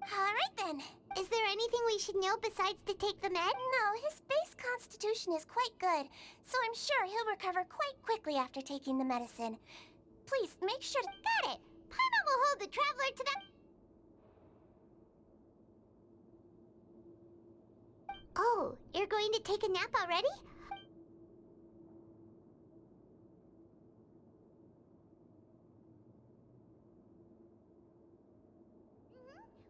All right then. Is there anything we should know besides to take the med? No, his base constitution is quite good, so I'm sure he'll recover quite quickly after taking the medicine. Please, make sure to— Got it! Paimon will hold the Traveler to that— Oh, you're going to take a nap already?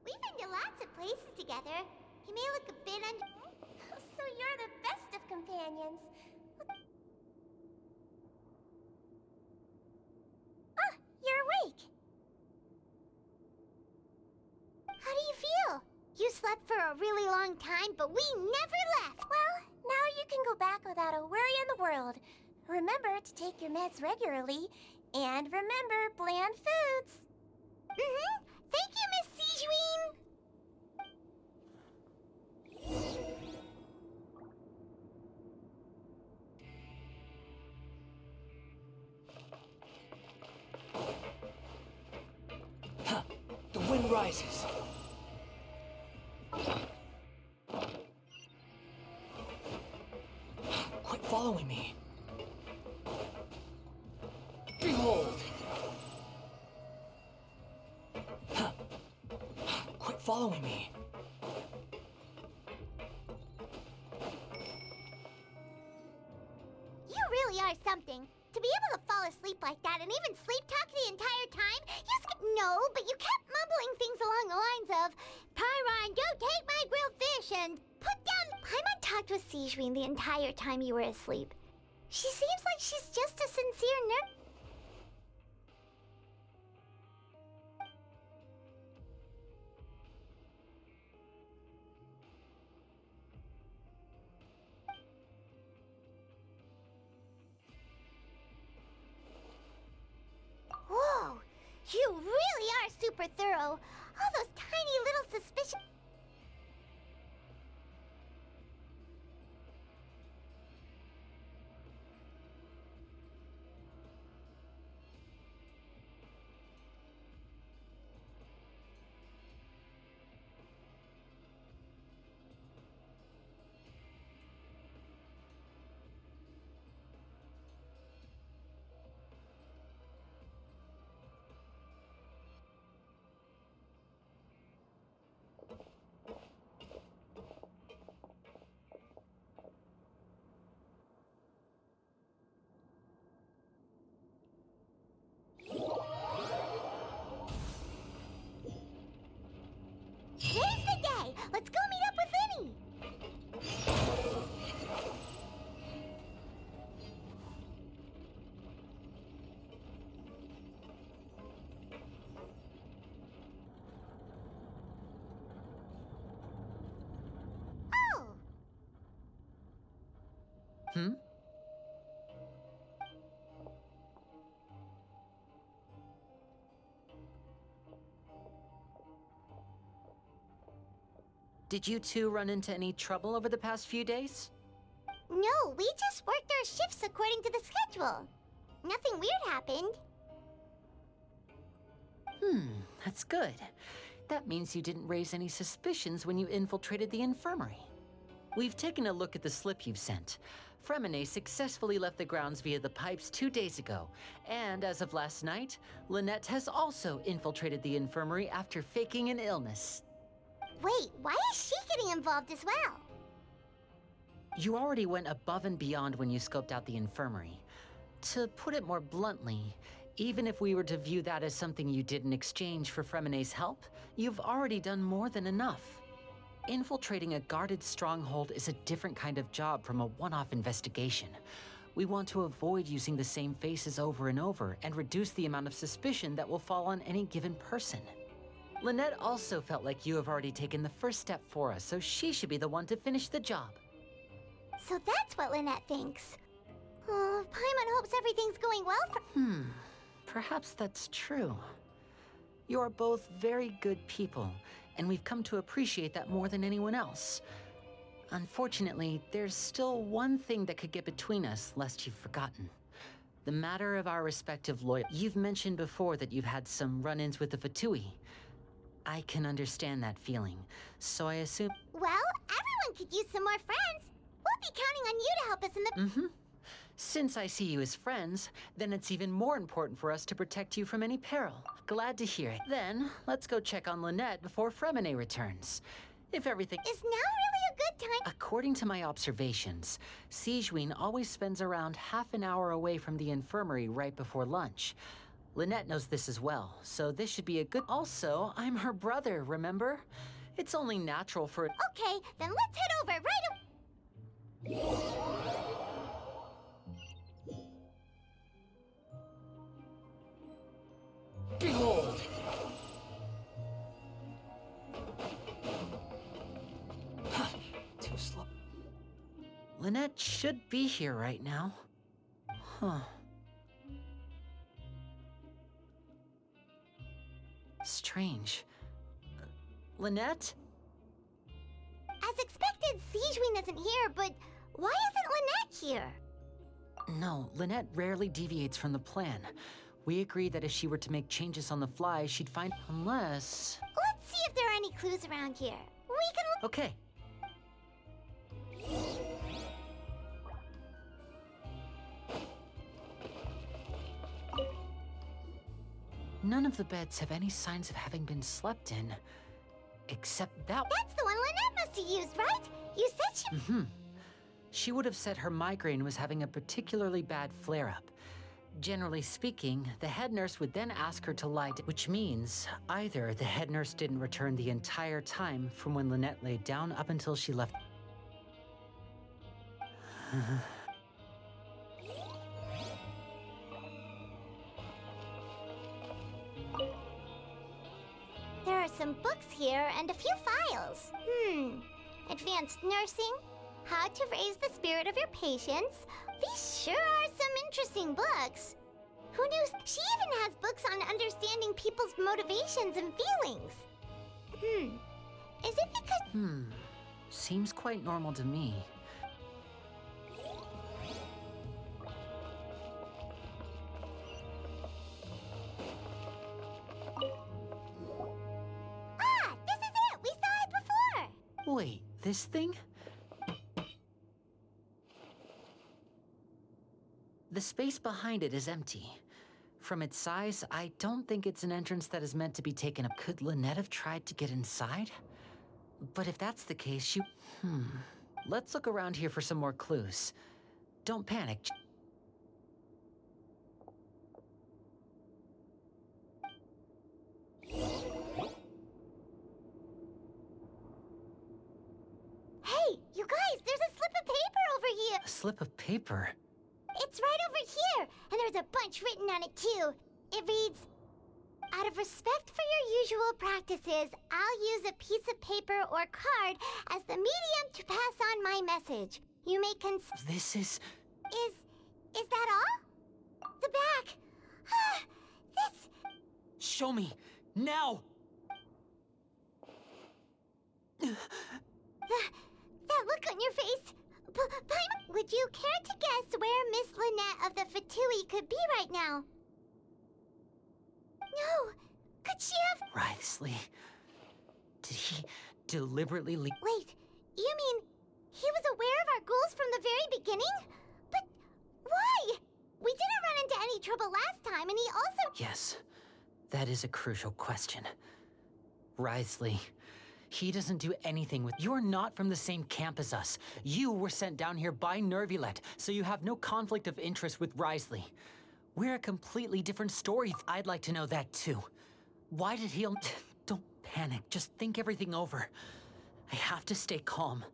We've been to lots of places together. He may look a bit under— So you're the best of companions. You're awake. How do you feel? You slept for a really long time, but we never left. Well, now you can go back without a worry in the world. Remember to take your meds regularly, and remember bland foods. Mm-hmm. Thank you, Miss Sijuin. Huh. The wind rises. Quit following me. Behold! Huh. Quit following me. You really are something. To be able to fall asleep like that and even sleep talk the entire time, no, but you kept mumbling things along the lines of, Pyron, don't take my grilled fish, and put down... Paimon talked with Sijuin the entire time you were asleep. She seems like she's just a sincere nerd. Whoa! You really are super thorough. All those tiny little suspicions... Today's the day! Let's go meet up with Vinny! Oh! Hmm? Did you two run into any trouble over the past few days? No, we just worked our shifts according to the schedule. Nothing weird happened. That's good. That means you didn't raise any suspicions when you infiltrated the infirmary. We've taken a look at the slip you've sent. Fremine successfully left the grounds via the pipes 2 days ago, and as of last night, Lynette has also infiltrated the infirmary after faking an illness. Wait, why is she getting involved as well? You already went above and beyond when you scoped out the infirmary. To put it more bluntly, even if we were to view that as something you did in exchange for Fremine's help, you've already done more than enough. Infiltrating a guarded stronghold is a different kind of job from a one-off investigation. We want to avoid using the same faces over and over and reduce the amount of suspicion that will fall on any given person. Lynette also felt like you have already taken the first step for us, so she should be the one to finish the job. So that's what Lynette thinks. Oh, Paimon hopes everything's going well for... Perhaps that's true. You're both very good people, and we've come to appreciate that more than anyone else. Unfortunately, there's still one thing that could get between us, lest you've forgotten. The matter of our respective loyalty. You've mentioned before that you've had some run-ins with the Fatui. I can understand that feeling, so I assume... Well, everyone could use some more friends. We'll be counting on you to help us in the... Since I see you as friends, then it's even more important for us to protect you from any peril. Glad to hear it. Then, let's go check on Lynette before Fremine returns. If everything... Is now really a good time? According to my observations, Sijuin always spends around half an hour away from the infirmary right before lunch. Lynette knows this as well, so this should be a good... Also, I'm her brother, remember? It's only natural for... Okay, then let's head over right away. Behold! Too slow. Lynette should be here right now. Huh. Strange. Lynette? As expected, Sijwin isn't here, but why isn't Lynette here? No, Lynette rarely deviates from the plan. We agreed that if she were to make changes on the fly, she'd find... Unless... Let's see if there are any clues around here. We can... Okay. None of the beds have any signs of having been slept in. Except that... That's the one Lynette must have used, right? You said she... Mm-hmm. She would have said her migraine was having a particularly bad flare-up. Generally speaking, the head nurse would then ask her to lie down, which means either the head nurse didn't return the entire time from when Lynette laid down up until she left. There are some books here and a few files. Advanced nursing, how to raise the spirit of your patients. These sure are some interesting books. Who knew? She even has books on understanding people's motivations and feelings. Is it because... Seems quite normal to me. Ah, this is it! We saw it before! Wait, this thing? The space behind it is empty. From its size, I don't think it's an entrance that is meant to be taken up. Could Lynette have tried to get inside? But if that's the case, she... Let's look around here for some more clues. Don't panic. Hey, you guys, there's a slip of paper over here! A slip of paper? It's right over here, and there's a bunch written on it too. It reads, out of respect for your usual practices, I'll use a piece of paper or card as the medium to pass on my message. You may This is... Is that all? The back. This... Show me! Now! That look on your face. Would you care to guess where Miss Lynette of the Fatui could be right now? No. Could she have... Wriothesley. Did he deliberately leave... Wait, you mean he was aware of our goals from the very beginning? But why? We didn't run into any trouble last time, and he also... Yes, that is a crucial question. Wriothesley, he doesn't do anything with... You're not from the same camp as us. You were sent down here by Nervulet, so you have no conflict of interest with Wriothesley. We're a completely different story. I'd like to know that too. Why did he... Don't panic, just think everything over. I have to stay calm.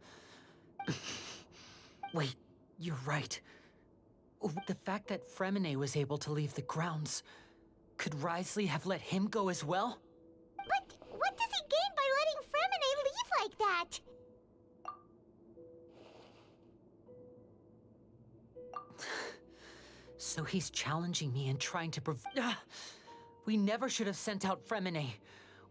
Wait, you're right. The fact that Fremine was able to leave the grounds... Could Wriothesley have let him go as well? But what does he gain by letting Fremine leave like that? So he's challenging me and trying to We never should have sent out Fremine.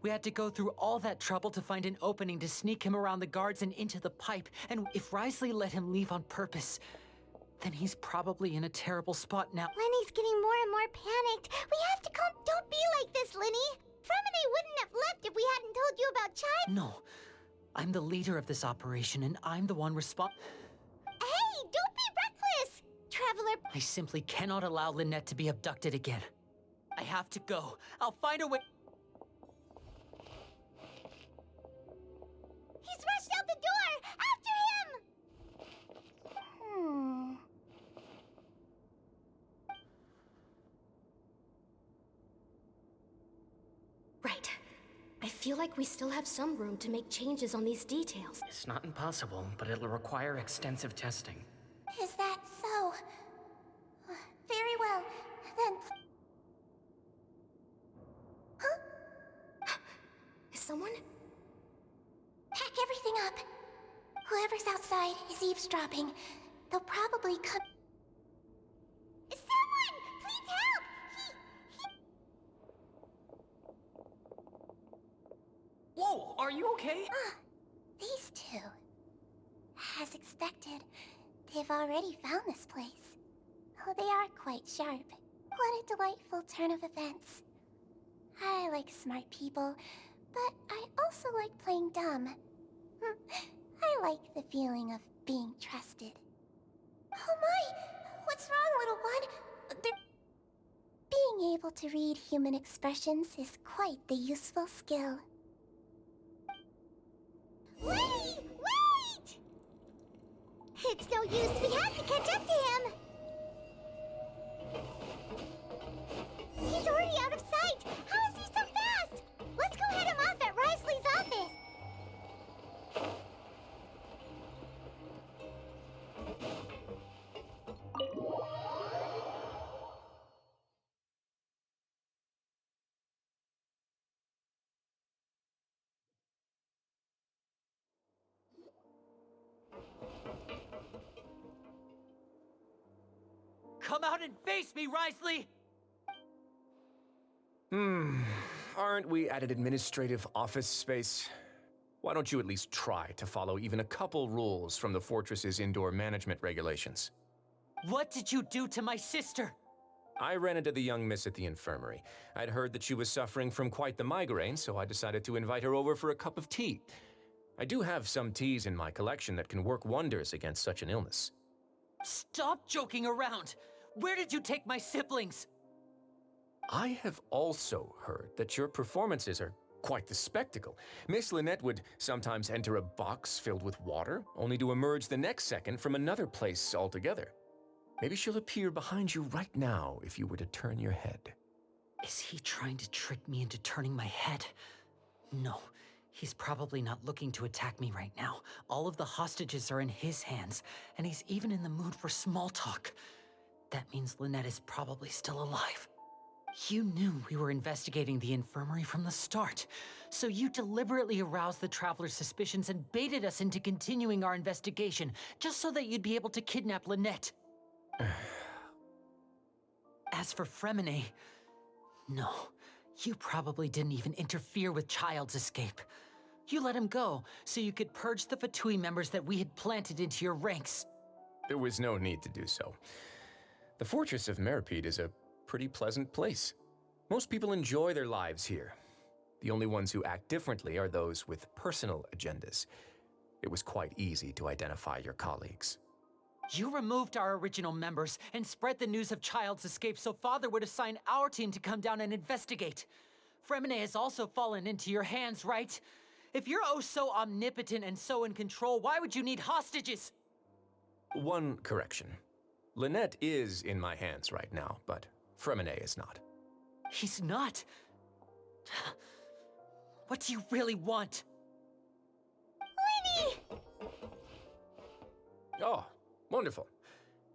We had to go through all that trouble to find an opening to sneak him around the guards and into the pipe. And if Wriothesley let him leave on purpose, then he's probably in a terrible spot now. Lenny's getting more and more panicked. We have to calm... Don't be like this, Lenny. Fremine wouldn't have left if we hadn't told you about Chai. No. I'm the leader of this operation, and I'm the one responsible. Hey, don't be reckless! Traveler... I simply cannot allow Lynette to be abducted again. I have to go. I'll find a way... He's rushed out the door! After him! Right. I feel like we still have some room to make changes on these details. It's not impossible, but it'll require extensive testing. Is that so? Very well, then... Huh? Is someone? Pack everything up. Whoever's outside is eavesdropping. They'll probably come... Is Are you okay? These two. As expected, they've already found this place. Oh, they are quite sharp. What a delightful turn of events. I like smart people, but I also like playing dumb. I like the feeling of being trusted. Oh my! What's wrong, little one? Being able to read human expressions is quite the useful skill. Wait! Wait! It's no use. We have to catch up to him. He's already out of sight. How is he so fast? Let's go head him off at Risley's office. Come out and face me, Risley! Aren't we at an administrative office space? Why don't you at least try to follow even a couple rules from the fortress's indoor management regulations? What did you do to my sister? I ran into the young miss at the infirmary. I'd heard that she was suffering from quite the migraine, so I decided to invite her over for a cup of tea. I do have some teas in my collection that can work wonders against such an illness. Stop joking around! Where did you take my siblings? I have also heard that your performances are quite the spectacle. Miss Lynette would sometimes enter a box filled with water, only to emerge the next second from another place altogether. Maybe she'll appear behind you right now if you were to turn your head. Is he trying to trick me into turning my head? No, he's probably not looking to attack me right now. All of the hostages are in his hands, and he's even in the mood for small talk. That means Lynette is probably still alive. You knew we were investigating the infirmary from the start, so you deliberately aroused the traveler's suspicions and baited us into continuing our investigation, just so that you'd be able to kidnap Lynette. As for Fremine, no, you probably didn't even interfere with Child's escape. You let him go, so you could purge the Fatui members that we had planted into your ranks. There was no need to do so. The Fortress of Meripede is a pretty pleasant place. Most people enjoy their lives here. The only ones who act differently are those with personal agendas. It was quite easy to identify your colleagues. You removed our original members and spread the news of Child's escape so Father would assign our team to come down and investigate. Fremine has also fallen into your hands, right? If you're oh so omnipotent and so in control, why would you need hostages? One correction. Lynette is in my hands right now, but Fremine is not. He's not? What do you really want? Lenny! Oh, wonderful.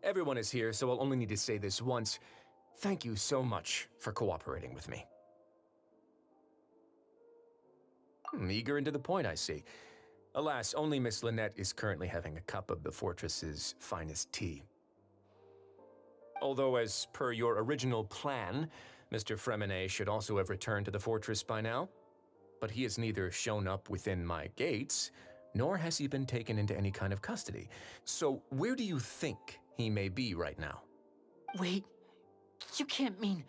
Everyone is here, so I'll only need to say this once. Thank you so much for cooperating with me. Eager and to the point, I see. Alas, only Miss Lynette is currently having a cup of the fortress's finest tea. Although, as per your original plan, Mr. Fremine should also have returned to the fortress by now. But he has neither shown up within my gates, nor has he been taken into any kind of custody. So where do you think he may be right now? Wait, you can't mean...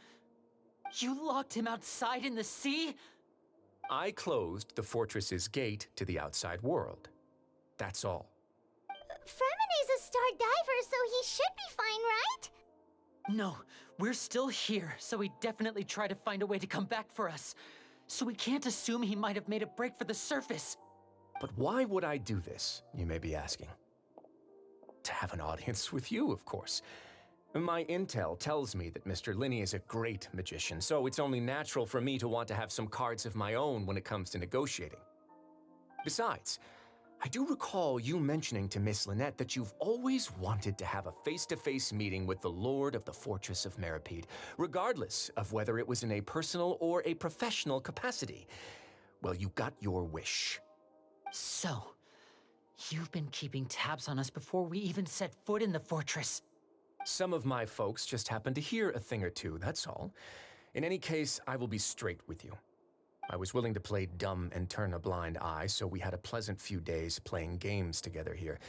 You locked him outside in the sea? I closed the fortress's gate to the outside world. That's all. Fremine's a star diver, so he should be fine, right? No, we're still here, so he definitely tried to find a way to come back for us. So we can't assume he might have made a break for the surface. But why would I do this, you may be asking? To have an audience with you, of course. My intel tells me that Mr. Linney is a great magician, so it's only natural for me to want to have some cards of my own when it comes to negotiating. Besides, I do recall you mentioning to Miss Lynette that you've always wanted to have a face-to-face meeting with the Lord of the Fortress of Meripede, regardless of whether it was in a personal or a professional capacity. Well, you got your wish. So, you've been keeping tabs on us before we even set foot in the fortress. Some of my folks just happened to hear a thing or two, that's all. In any case, I will be straight with you. I was willing to play dumb and turn a blind eye, so we had a pleasant few days playing games together here.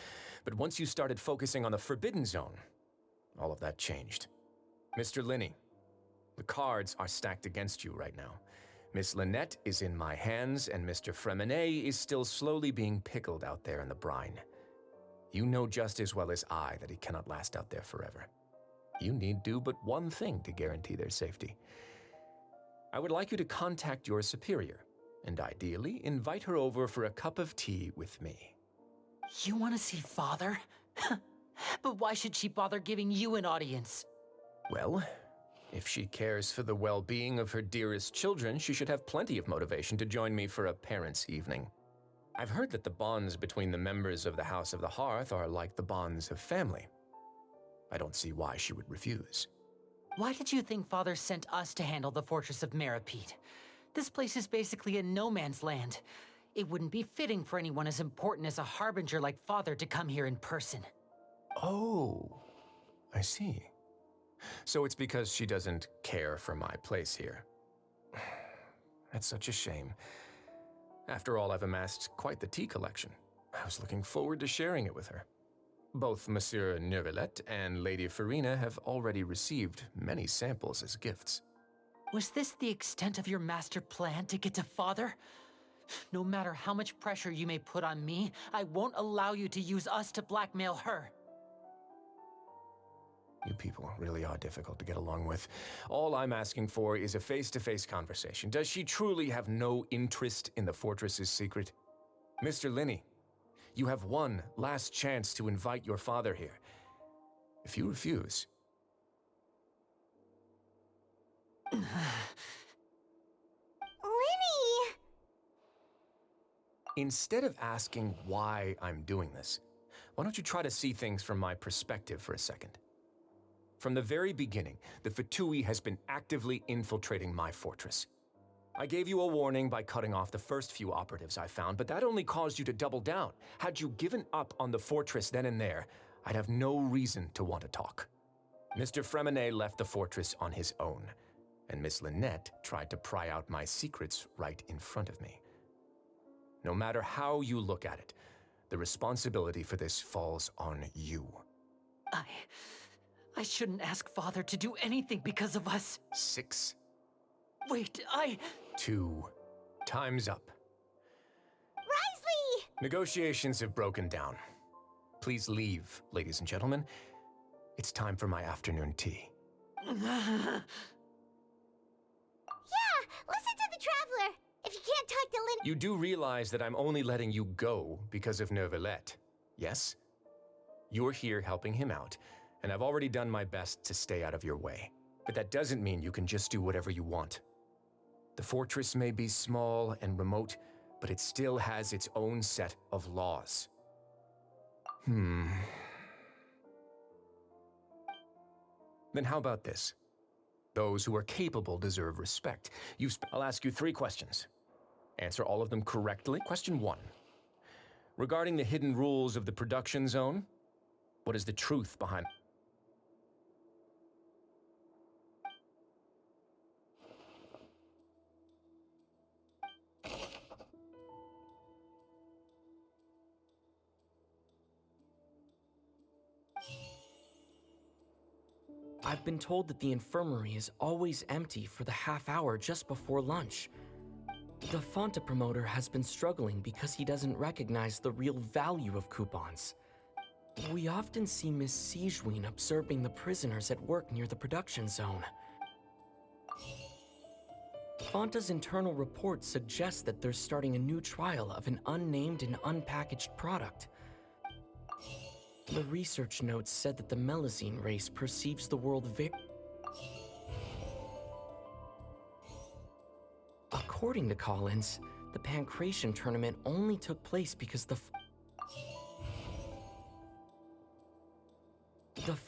But once you started focusing on the Forbidden Zone, all of that changed. Mr. Linney, the cards are stacked against you right now. Miss Lynette is in my hands, and Mr. Fremenet is still slowly being pickled out there in the brine. You know just as well as I that he cannot last out there forever. You need do but one thing to guarantee their safety. I would like you to contact your superior, and ideally invite her over for a cup of tea with me. You want to see Father? But why should she bother giving you an audience? Well, if she cares for the well-being of her dearest children, she should have plenty of motivation to join me for a parents' evening. I've heard that the bonds between the members of the House of the Hearth are like the bonds of family. I don't see why she would refuse. Why did you think Father sent us to handle the Fortress of Meripede? This place is basically a no-man's land. It wouldn't be fitting for anyone as important as a harbinger like Father to come here in person. Oh, I see. So it's because she doesn't care for my place here. That's such a shame. After all, I've amassed quite the tea collection. I was looking forward to sharing it with her. Both Monsieur Neuvillette and Lady Farina have already received many samples as gifts. Was this the extent of your master plan to get to Father? No matter how much pressure you may put on me, I won't allow you to use us to blackmail her. You people really are difficult to get along with. All I'm asking for is a face-to-face conversation. Does she truly have no interest in the fortress's secret? Mr. Linney, you have one last chance to invite your father here. If you refuse... Linny! Instead of asking why I'm doing this, why don't you try to see things from my perspective for a second? From the very beginning, the Fatui has been actively infiltrating my fortress. I gave you a warning by cutting off the first few operatives I found, but that only caused you to double down. Had you given up on the fortress then and there, I'd have no reason to want to talk. Mr. Fremenet left the fortress on his own, and Miss Lynette tried to pry out my secrets right in front of me. No matter how you look at it, the responsibility for this falls on you. I shouldn't ask Father to do anything because of us. 6. Wait, 2. Time's up. Risley! Negotiations have broken down. Please leave, ladies and gentlemen. It's time for my afternoon tea. Yeah, listen to the Traveler. If you can't talk to Linny... You do realize that I'm only letting you go because of Neuvillette, yes? You're here helping him out, and I've already done my best to stay out of your way. But that doesn't mean you can just do whatever you want. The fortress may be small and remote, but it still has its own set of laws. Then how about this? Those who are capable deserve respect. I'll ask you 3 questions. Answer all of them correctly. Question 1. Regarding the hidden rules of the production zone, what is the truth behind... I've been told that the infirmary is always empty for the half hour just before lunch. The Fonta promoter has been struggling because he doesn't recognize the real value of coupons. We often see Miss Sigewin observing the prisoners at work near the production zone. Fonta's internal report suggests that they're starting a new trial of an unnamed and unpackaged product. The research notes said that the Melazine race perceives the world According to Collins, the Pancration tournament only took place because the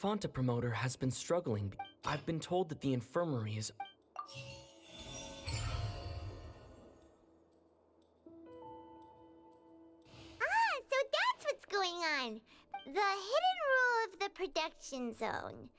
Fonta promoter has been struggling. I've been told that the infirmary is... So that's what's going on. The hidden rule of the production zone.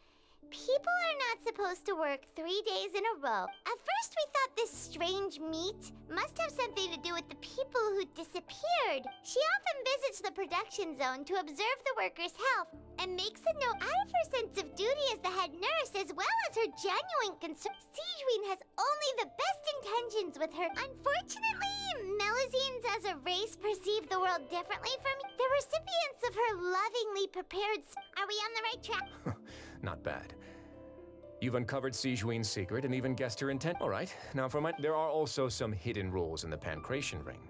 People are not supposed to work 3 days in a row. At first, we thought this strange meat must have something to do with the people who disappeared. She often visits the production zone to observe the workers' health and makes a note out of her sense of duty as the head nurse, as well as her genuine concern. Sijuin has only the best intentions with her. Unfortunately, Melazines as a race perceive the world differently from the recipients of her lovingly prepared. Are we on the right track? Not bad. You've uncovered Sijuin's secret and even guessed her intent. All right, now for there are also some hidden rules in the Pancration Ring,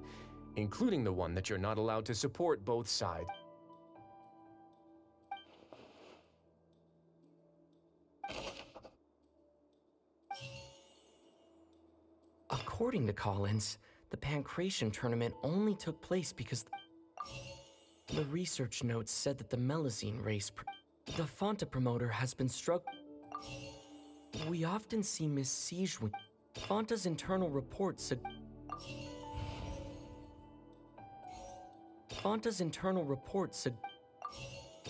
including the one that you're not allowed to support both sides. According to Collins, the Pancration tournament only took place because the research notes said that the Melazine race, the Fonta promoter has been struck. We often see Miss Sijuin. Fonta's internal reports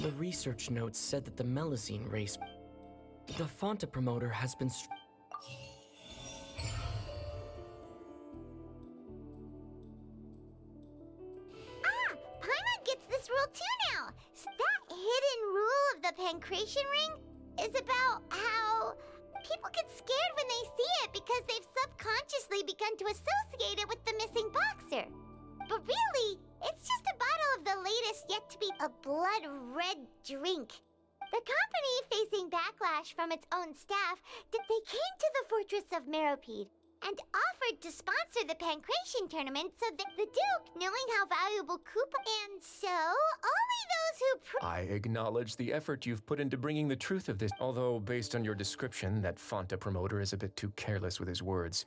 the research notes said that the Melazine race, the Fonta promoter has been Paimon gets this rule too now. That hidden rule of the Pancration Ring is about how people get scared when they see it because they've subconsciously begun to associate it with the missing boxer. But really, it's just a bottle of the latest yet to be a blood-red drink. The company, facing backlash from its own staff, they came to the fortress of Meropide and offered to sponsor the Pancration tournament so that the Duke, knowing how valuable Koopa, and so only those who I acknowledge the effort you've put into bringing the truth of this, although based on your description, that Fonta promoter is a bit too careless with his words.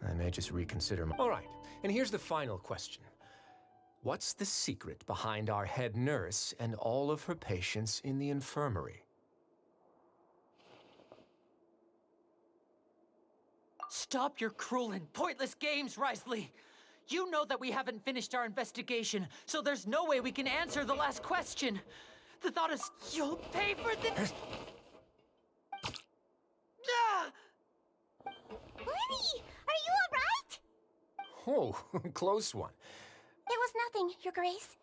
I may just reconsider my— All right, and here's the final question. What's the secret behind our head nurse and all of her patients in the infirmary? Stop your cruel and pointless games, Risley! You know that we haven't finished our investigation, so there's no way we can answer the last question. The thought is, you'll pay for this. Lenny, are you all right? Oh, close one. It was nothing, Your Grace.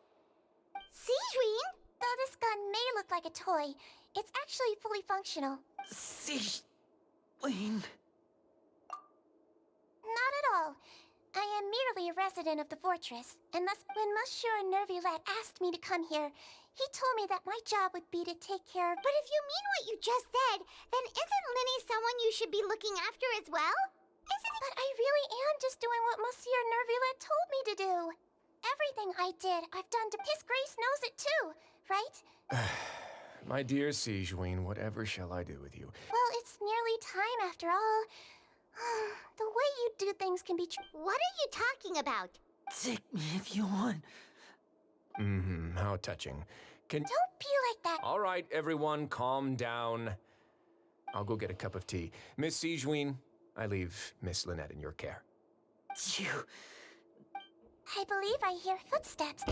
Sijuin? Though this gun may look like a toy, it's actually fully functional. Sijuin. Not at all. I am merely a resident of the fortress, and thus when Monsieur Nervulet asked me to come here, he told me that my job would be to take care of— But if you mean what you just said, then isn't Linny someone you should be looking after as well? But I really am just doing what Monsieur Nervulet told me to do. Everything I did, I've done to— His Grace knows it too, right? My dear Sijuin, whatever shall I do with you? Well, it's nearly time after all. The way you do things can be What are you talking about? Take me if you want. How touching. Don't be like that. All right, everyone, calm down. I'll go get a cup of tea. Miss Sijuin, I leave Miss Lynette in your care. You... I believe I hear footsteps.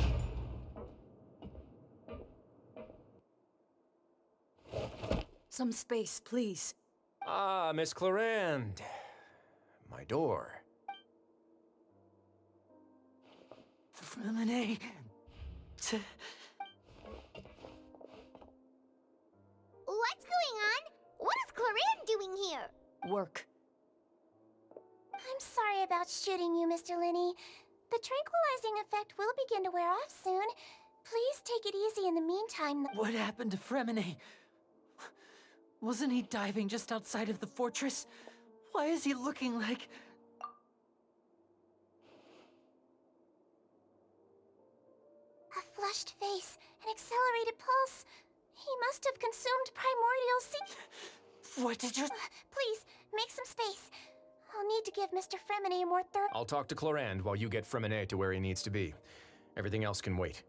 Some space, please. Ah, Miss Clarend. My door. Lemonade. What's going on? What is Clarend doing here? Work. I'm sorry about shooting you, Mr. Linney. The tranquilizing effect will begin to wear off soon. Please take it easy in the meantime. What happened to Fremine? Wasn't he diving just outside of the fortress? Why is he looking like... A flushed face, an accelerated pulse. He must have consumed primordial seed. What did you... Please, make some space. I'll need to give Mr. Fremine a more thorough... I'll talk to Clarend while you get Fremine to where he needs to be. Everything else can wait.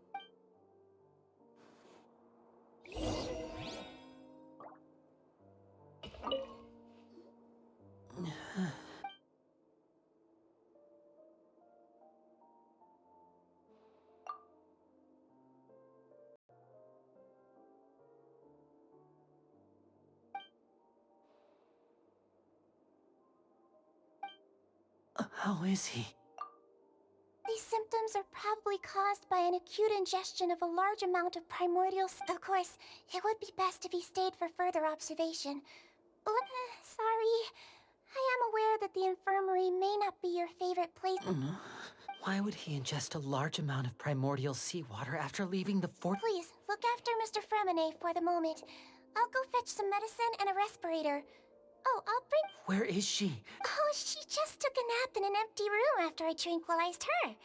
How is he? These symptoms are probably caused by an acute ingestion of a large amount of primordial Of course, it would be best if he stayed for further observation. Sorry. I am aware that the infirmary may not be your favorite place. Why would he ingest a large amount of primordial seawater after leaving the fort? Please, look after Mr. Fremine for the moment. I'll go fetch some medicine and a respirator. Oh, I'll bring... Where is she? Oh, she just took a nap in an empty room after I tranquilized her.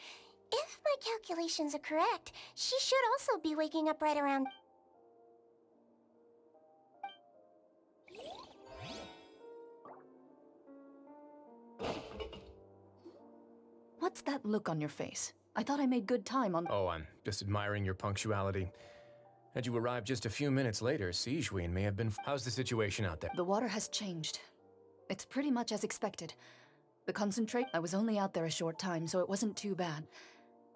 If my calculations are correct, she should also be waking up right around... What's that look on your face? I thought I made good time on... Oh, I'm just admiring your punctuality. Had you arrived just a few minutes later, Sijween may have been... How's the situation out there? The water has changed. It's pretty much as expected. The concentrate... I was only out there a short time, so it wasn't too bad.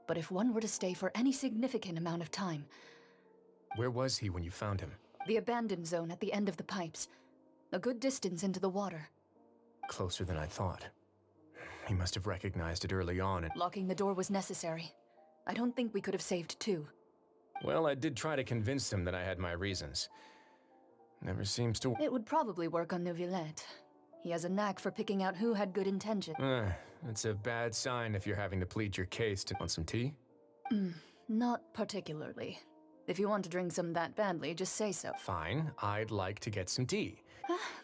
But if one were to stay for any significant amount of time... Where was he when you found him? The abandoned zone at the end of the pipes. A good distance into the water. Closer than I thought. He must have recognized it early on and... Locking the door was necessary. I don't think we could have saved two. Well, I did try to convince him that I had my reasons. Never seems to... It would probably work on Neuvillette. He has a knack for picking out who had good intention. That's a bad sign if you're having to plead your case to... Want some tea? Not particularly. If you want to drink some that badly, just say so. Fine, I'd like to get some tea.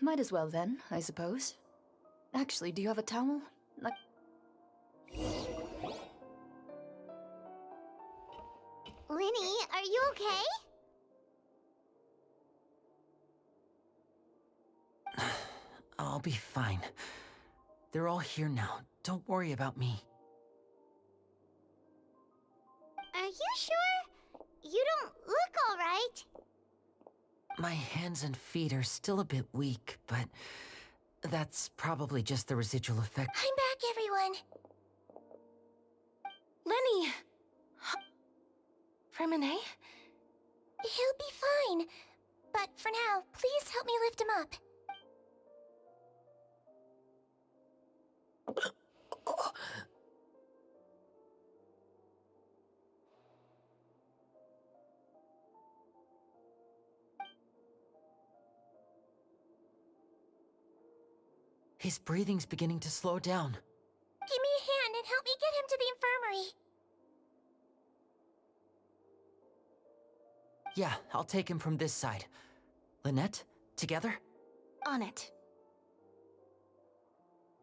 Might as well then, I suppose. Actually, do you have a towel? Like... Linny, are you okay? I'll be fine. They're all here now. Don't worry about me. Are you sure? You don't look all right. My hands and feet are still a bit weak, but that's probably just the residual effect. I'm back, everyone. Lenny! Fremine? He'll be fine. But for now, please help me lift him up. His breathing's beginning to slow down. Give me a hand and help me get him to the infirmary. Yeah, I'll take him from this side. Lynette, together? On it.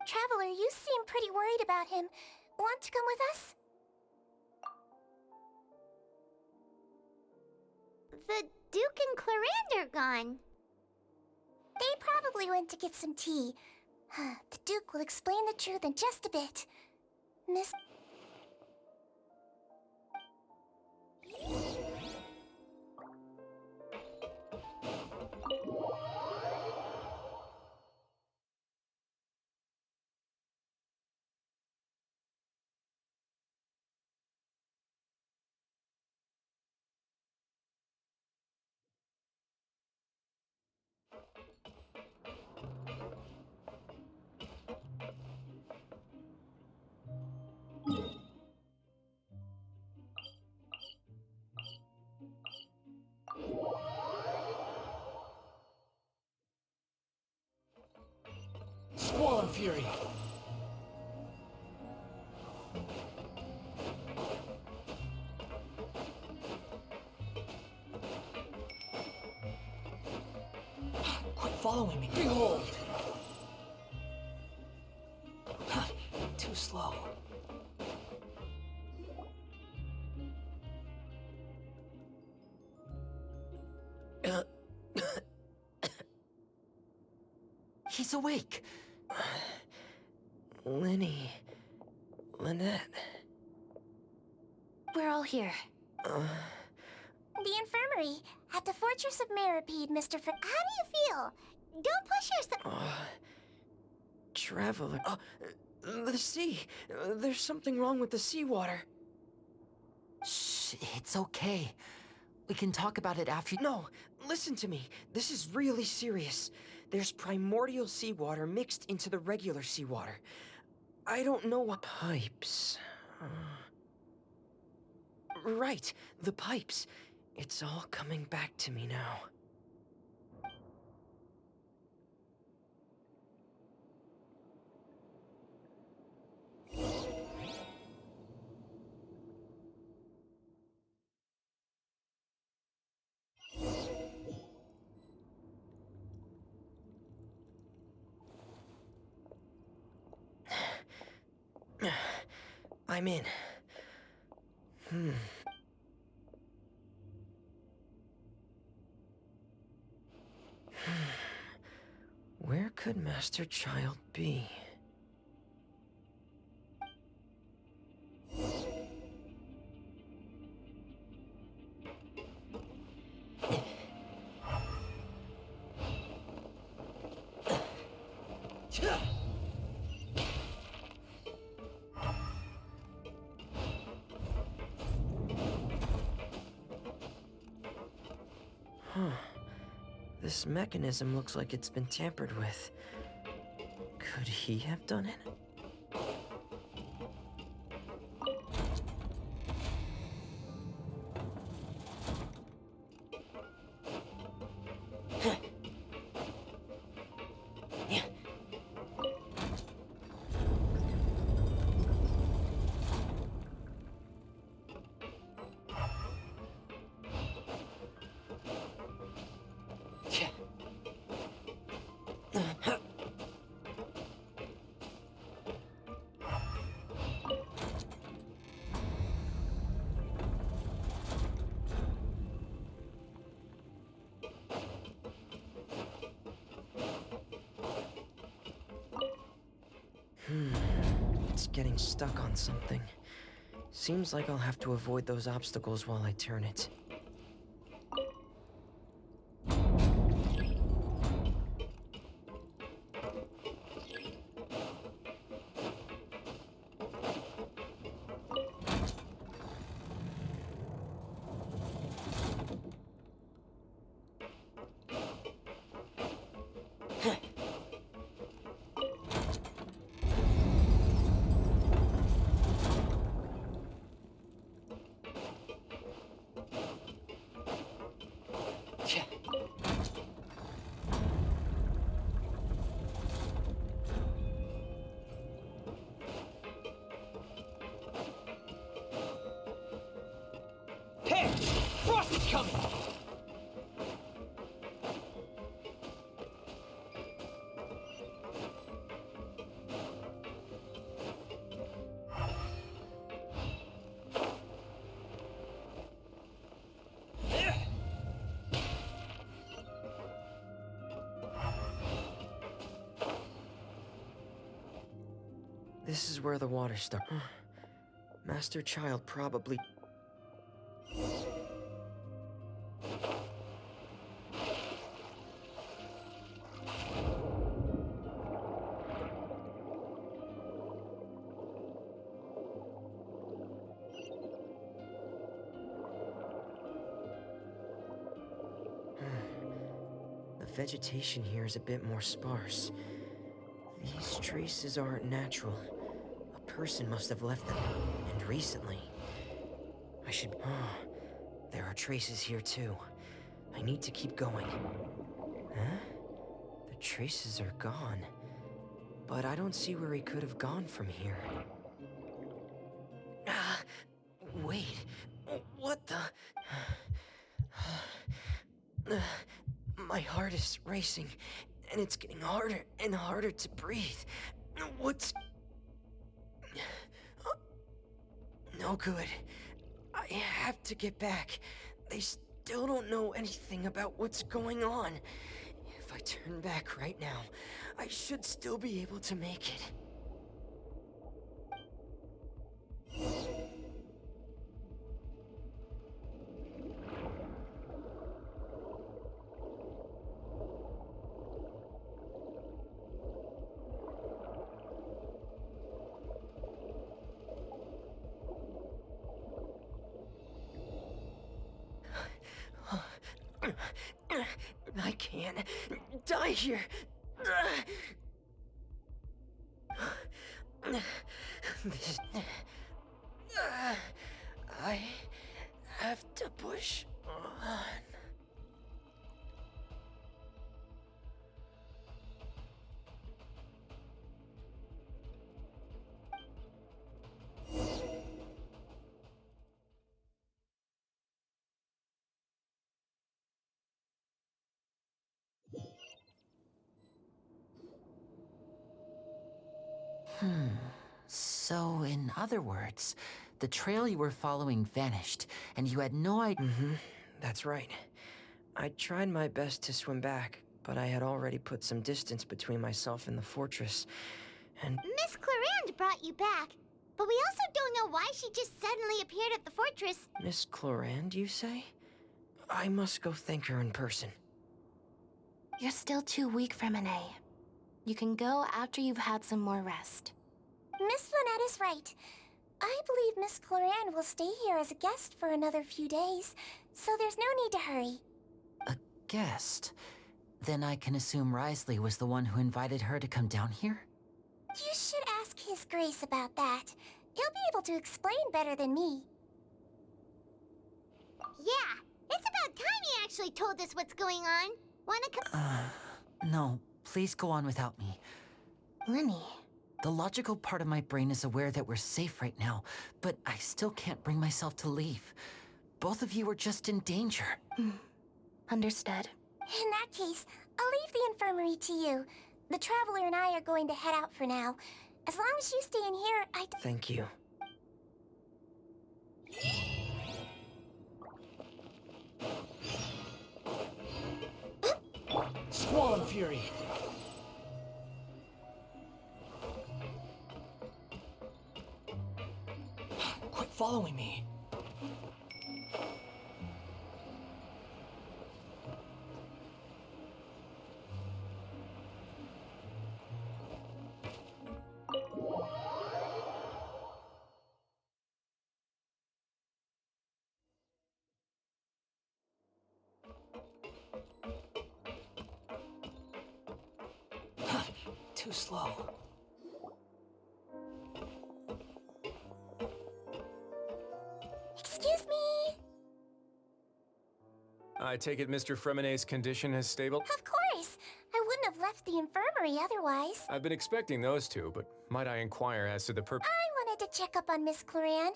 Traveler, you seem pretty worried about him. Want to come with us? The Duke and Clarande are gone. They probably went to get some tea. The Duke will explain the truth in just a bit. Miss... Squall Fury! Quit following me. Behold! Too slow. He's awake. Lenny. Lynette. We're all here. The infirmary, at the Fortress of Meripede, Mr. How do you feel? Don't push yourself. Traveler. The sea. There's something wrong with the seawater. Shh, it's okay. We can talk about it after. No, listen to me. This is really serious. There's primordial seawater mixed into the regular seawater. I don't know what pipes. Right, the pipes. It's all coming back to me now. I'm in. Where could Master Child be? This mechanism looks like it's been tampered with. Could he have done it? It's getting stuck on something. Seems like I'll have to avoid those obstacles while I turn it. Hey! Frost is coming! This is where the water starts. Master Child probably... The vegetation here is a bit more sparse. These traces aren't natural. A person must have left them, and recently. I should... there are traces here too. I need to keep going. Huh? The traces are gone. But I don't see where he could have gone from here. Wait. What the... My heart is racing, and it's getting harder and harder to breathe. What's... No good. I have to get back. They still don't know anything about what's going on. If I turn back right now, I should still be able to make it. I can't die here. I have to push on. So, in other words, the trail you were following vanished, and you had no idea. That's right. I tried my best to swim back, but I had already put some distance between myself and the fortress, and... Miss Clarand brought you back, but we also don't know why she just suddenly appeared at the fortress. Miss Clarand, you say? I must go thank her in person. You're still too weak, Fremine. You can go after you've had some more rest. Miss Lynette is right. I believe Miss Clarand will stay here as a guest for another few days, so there's no need to hurry. A guest? Then I can assume Risley was the one who invited her to come down here? You should ask His Grace about that. He'll be able to explain better than me. Yeah, it's about time he actually told us what's going on. Wanna come? No, please go on without me. Lenny. The logical part of my brain is aware that we're safe right now, but I still can't bring myself to leave. Both of you are just in danger. Understood. In that case, I'll leave the infirmary to you. The Traveler and I are going to head out for now. As long as you stay in here, Thank you. Squall Fury! Quit following me. Too slow. Excuse me? I take it Mr. Fremine's condition is stable? Of course. I wouldn't have left the infirmary otherwise. I've been expecting those two, but might I inquire as to the purpose? I wanted to check up on Miss Clarand.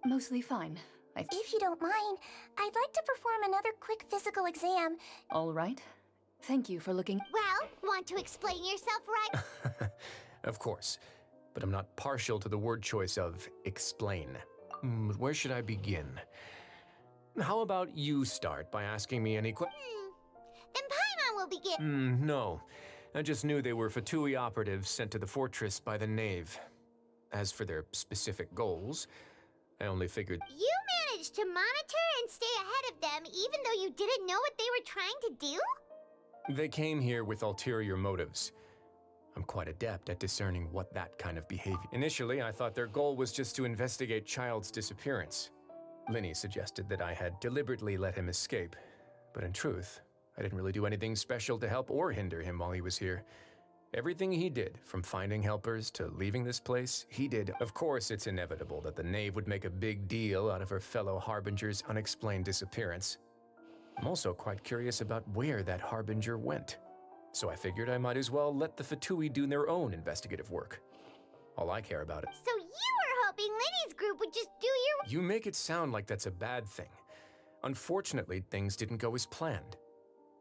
Mostly fine. If you don't mind, I'd like to perform another quick physical exam. All right. Thank you for looking. Well, want to explain yourself, right? Of course, but I'm not partial to the word choice of explain. But where should I begin? How about you start by asking me any questions? Then Paimon will begin. No. I just knew they were Fatui operatives sent to the fortress by the Knave. As for their specific goals, I only figured... You managed to monitor and stay ahead of them even though you didn't know what they were trying to do? They came here with ulterior motives. I'm quite adept at discerning what that kind of behavior... Initially, I thought their goal was just to investigate Child's disappearance. Linny suggested that I had deliberately let him escape, but in truth, I didn't really do anything special to help or hinder him while he was here. Everything he did, from finding helpers to leaving this place, he did. Of course, it's inevitable that the Knave would make a big deal out of her fellow Harbinger's unexplained disappearance. I'm also quite curious about where that Harbinger went. So I figured I might as well let the Fatui do their own investigative work. All I care about it. So you were hoping Linny's group would just do your... You make it sound like that's a bad thing. Unfortunately, things didn't go as planned.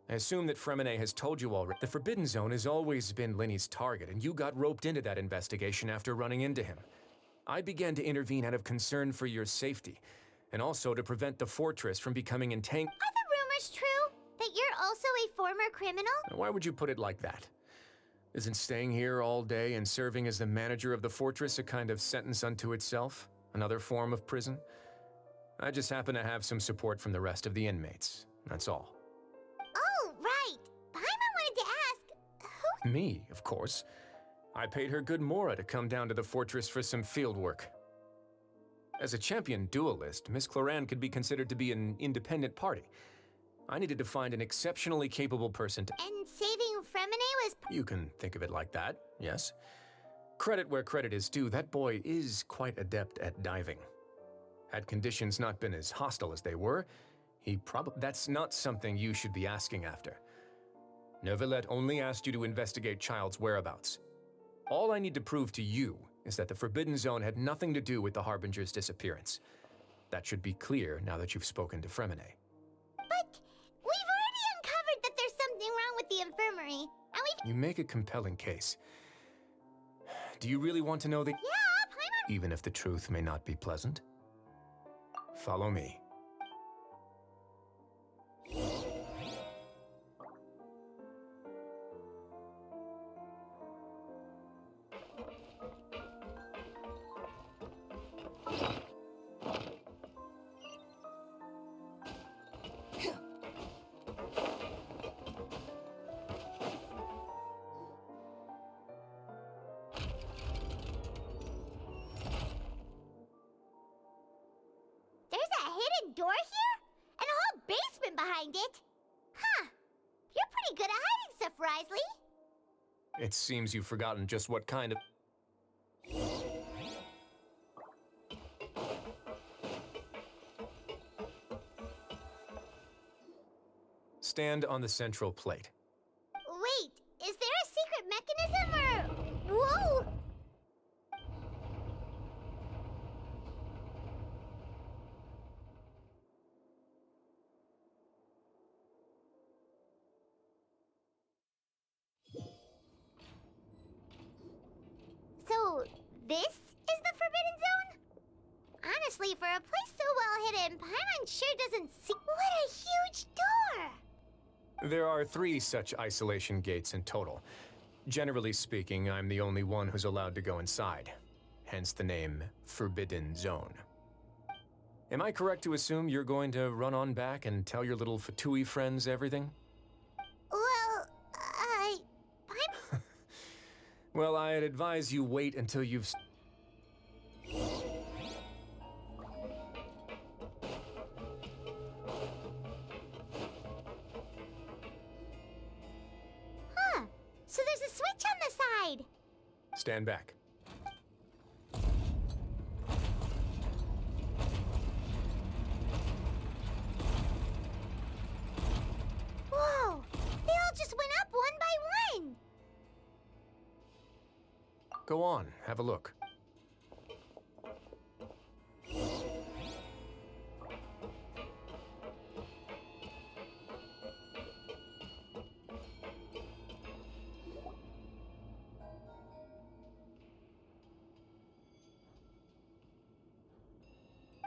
I assume that Fremine has told you already. The Forbidden Zone has always been Linny's target, and you got roped into that investigation after running into him. I began to intervene out of concern for your safety, and also to prevent the fortress from becoming entangled. Are the rumors true? That you're also a former criminal? Why would you put it like that? Isn't staying here all day and serving as the manager of the fortress a kind of sentence unto itself? Another form of prison? I just happen to have some support from the rest of the inmates. That's all. Oh, right. Paimon wanted to ask, who... Me, of course. I paid her good Mora to come down to the fortress for some field work. As a champion duelist, Miss Clarand could be considered to be an independent party. I needed to find an exceptionally capable person to... And saving Fremine was... You can think of it like that, yes. Credit where credit is due, that boy is quite adept at diving. Had conditions not been as hostile as they were, that's not something you should be asking after. Neuvillette only asked you to investigate Child's whereabouts. All I need to prove to you is that the Forbidden Zone had nothing to do with the Harbinger's disappearance. That should be clear now that you've spoken to Fremine. But we've already uncovered that there's something wrong with the infirmary, and we've— You make a compelling case. Do you really want to know the— Yeah, Paimon— Even if the truth may not be pleasant? Follow me. There's a hidden door here? And a whole basement behind it? Huh. You're pretty good at hiding stuff, Risley. It seems you've forgotten just what kind of— Stand on the central plate. Wait, is there a secret mechanism or— Whoa! So, this is the Forbidden Zone? Honestly, for a place so well hidden, Paimon sure doesn't see— What a huge door! There are 3 such isolation gates in total. Generally speaking, I'm the only one who's allowed to go inside. Hence the name Forbidden Zone. Am I correct to assume you're going to run on back and tell your little Fatui friends everything? Well, Well, I'd advise you wait until you've— Huh. So there's a switch on the side. Stand back. Whoa! They all just went up one by one. Go on, have a look.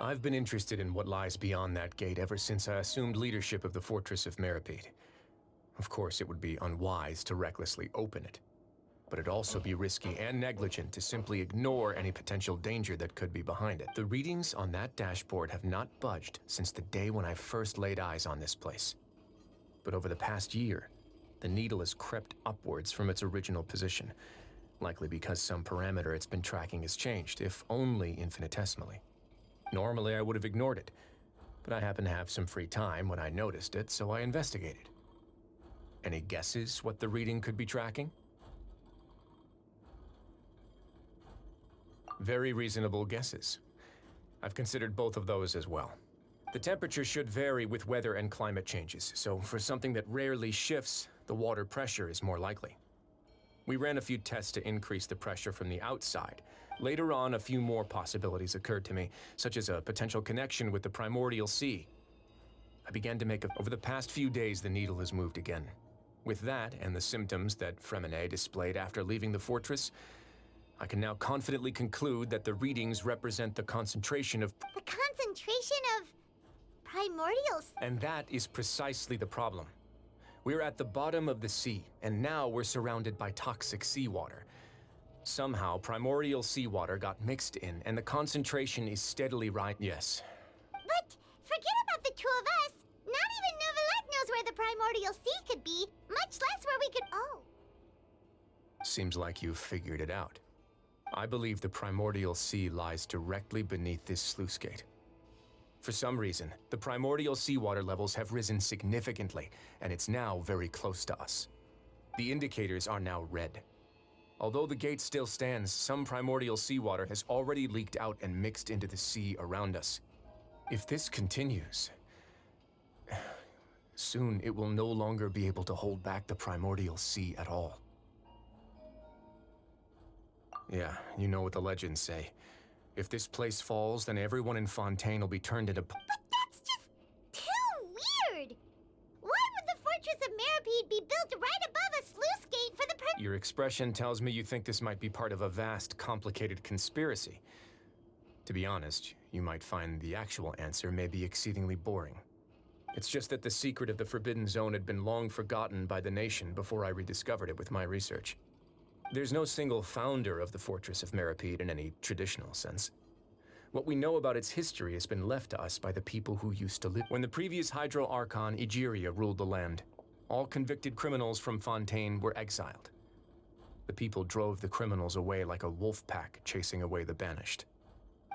I've been interested in what lies beyond that gate ever since I assumed leadership of the Fortress of Meripede. Of course, it would be unwise to recklessly open it, but it'd also be risky and negligent to simply ignore any potential danger that could be behind it. The readings on that dashboard have not budged since the day when I first laid eyes on this place. But over the past year, the needle has crept upwards from its original position, likely because some parameter it's been tracking has changed, if only infinitesimally. Normally, I would have ignored it, but I happened to have some free time when I noticed it, so I investigated. Any guesses what the reading could be tracking? Very reasonable guesses. I've considered both of those as well. The temperature should vary with weather and climate changes, so for something that rarely shifts, the water pressure is more likely. We ran a few tests to increase the pressure from the outside. Later on, a few more possibilities occurred to me, such as a potential connection with the primordial sea. I began to over the past few days, the needle has moved again. With that, and the symptoms that Fremine displayed after leaving the fortress, I can now confidently conclude that the readings represent the concentration of— The concentration of primordials. And that is precisely the problem. We're at the bottom of the sea, and now we're surrounded by toxic seawater. Somehow, primordial seawater got mixed in, and the concentration is steadily rising. Yes. But forget about the two of us. Not even Neuvillette knows where the primordial sea could be, much less where we could— Oh. Seems like you've figured it out. I believe the primordial sea lies directly beneath this sluice gate. For some reason, the primordial seawater levels have risen significantly, and it's now very close to us. The indicators are now red. Although the gate still stands, some primordial seawater has already leaked out and mixed into the sea around us. If this continues, soon it will no longer be able to hold back the primordial sea at all. Yeah, you know what the legends say. If this place falls, then everyone in Fontaine will be turned into... But that's just too weird! Why would the Fortress of Meripede be built right above a sluice gate for the Your expression tells me you think this might be part of a vast, complicated conspiracy. To be honest, you might find the actual answer may be exceedingly boring. It's just that the secret of the Forbidden Zone had been long forgotten by the nation before I rediscovered it with my research. There's no single founder of the Fortress of Meripede in any traditional sense. What we know about its history has been left to us by the people who used to live. When the previous Hydro Archon, Egeria, ruled the land, all convicted criminals from Fontaine were exiled. The people drove the criminals away like a wolf pack chasing away the banished.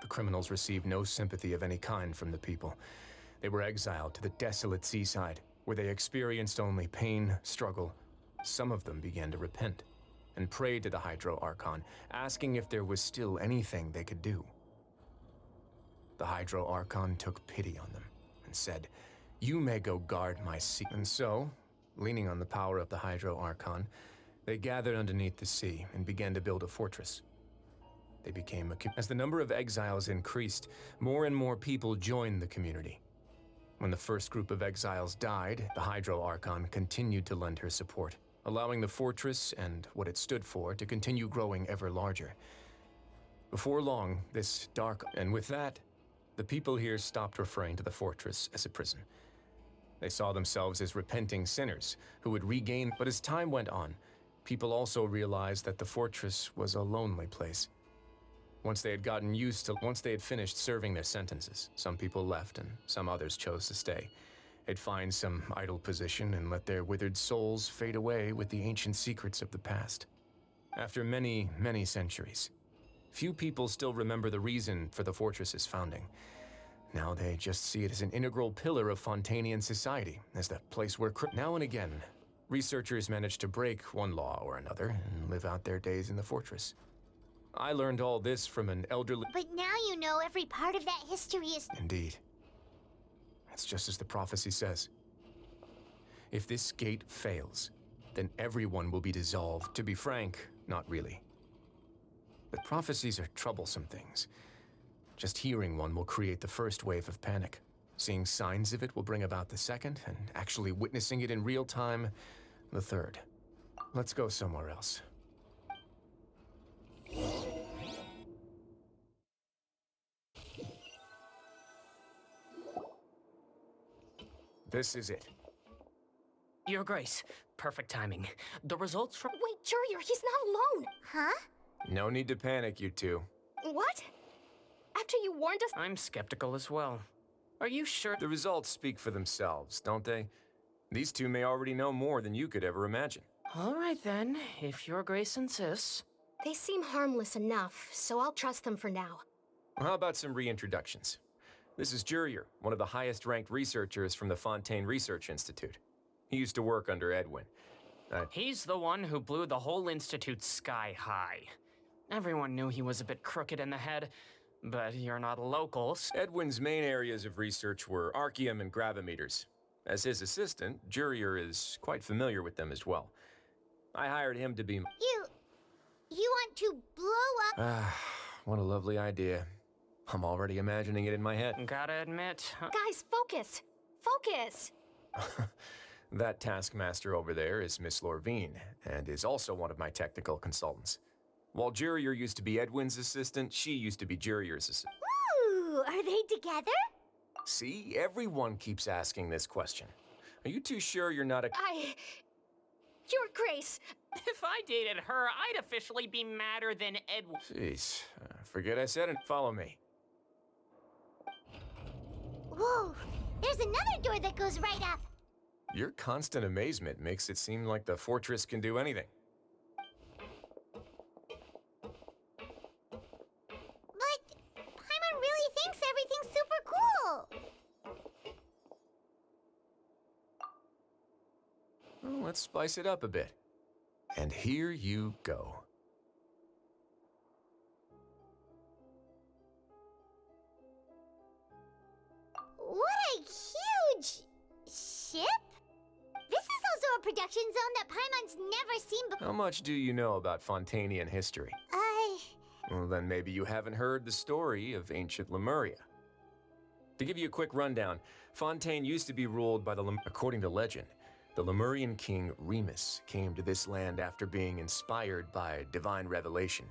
The criminals received no sympathy of any kind from the people. They were exiled to the desolate seaside, where they experienced only pain, struggle. Some of them began to repent and prayed to the Hydro Archon, asking if there was still anything they could do. The Hydro Archon took pity on them and said, "You may go guard my sea." And so, leaning on the power of the Hydro Archon, they gathered underneath the sea and began to build a fortress. They became As the number of exiles increased, more and more people joined the community. When the first group of exiles died, the Hydro Archon continued to lend her support, allowing the fortress and what it stood for to continue growing ever larger. Before long, this dark... And with that, the people here stopped referring to the fortress as a prison. They saw themselves as repenting sinners who would regain... But as time went on, people also realized that the fortress was a lonely place. Once they had finished serving their sentences, some people left and some others chose to stay. They'd find some idle position and let their withered souls fade away with the ancient secrets of the past. After many, many centuries, few people still remember the reason for the fortress's founding. Now they just see it as an integral pillar of Fontainian society, as the place where now and again, researchers manage to break one law or another and live out their days in the fortress. I learned all this from an elderly... But now you know every part of that history is... Indeed. It's just as the prophecy says. If this gate fails, then everyone will be dissolved. To be frank, not really. But prophecies are troublesome things. Just hearing one will create the first wave of panic. Seeing signs of it will bring about the second, and actually witnessing it in real time, the third. Let's go somewhere else. This is it. Your Grace, perfect timing. The results from... Wait, Jurier, he's not alone! Huh? No need to panic, you two. What? After you warned us... I'm skeptical as well. Are you sure? The results speak for themselves, don't they? These two may already know more than you could ever imagine. All right then, if Your Grace insists. They seem harmless enough, so I'll trust them for now. How about some reintroductions? This is Jurier, one of the highest-ranked researchers from the Fontaine Research Institute. He used to work under Edwin. He's the one who blew the whole institute sky high. Everyone knew he was a bit crooked in the head, but you're not locals. Edwin's main areas of research were archaeum and gravimeters. As his assistant, Jurier is quite familiar with them as well. I hired him to be... You want to blow up... What a lovely idea. I'm already imagining it in my head. Gotta admit... Guys, focus! Focus! That taskmaster over there is Miss Lorvine, and is also one of my technical consultants. While Jurier used to be Edwin's assistant, she used to be Jurier's assistant. Ooh, are they together? See, everyone keeps asking this question. Are you too sure you're not a... Your Grace! If I dated her, I'd officially be madder than Edwin. Jeez, forget I said it. Follow me. Whoa, there's another door that goes right up. Your constant amazement makes it seem like the fortress can do anything. But Paimon really thinks everything's super cool. Well, let's spice it up a bit. And here you go. protection zone that Paimon's never seen before. How much do you know about Fontanian history? Well, then maybe you haven't heard the story of ancient Lemuria. To give you a quick rundown, Fontaine used to be ruled by according to legend, the Lemurian king Remus came to this land after being inspired by divine revelation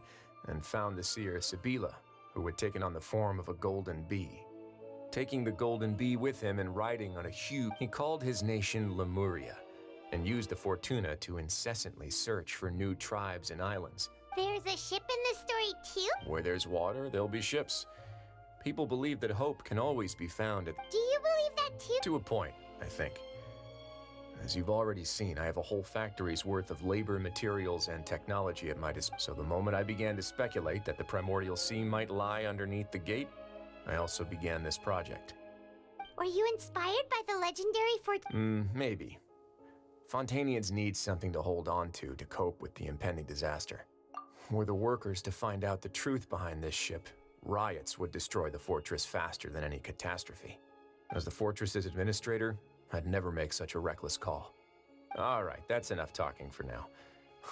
and found the seer Sibila, who had taken on the form of a golden bee. Taking the golden bee with him and riding on a huge, he called his nation Lemuria and used the Fortuna to incessantly search for new tribes and islands. There's a ship in this story too? Where there's water, there'll be ships. People believe that hope can always be found at... Do you believe that too? To a point, I think. As you've already seen, I have a whole factory's worth of labor, materials, and technology at my disposal. So the moment I began to speculate that the primordial sea might lie underneath the gate, I also began this project. Were you inspired by the legendary Maybe. Fontanians need something to hold on to cope with the impending disaster. Were the workers to find out the truth behind this ship, riots would destroy the fortress faster than any catastrophe. As the fortress's administrator, I'd never make such a reckless call. All right, that's enough talking for now.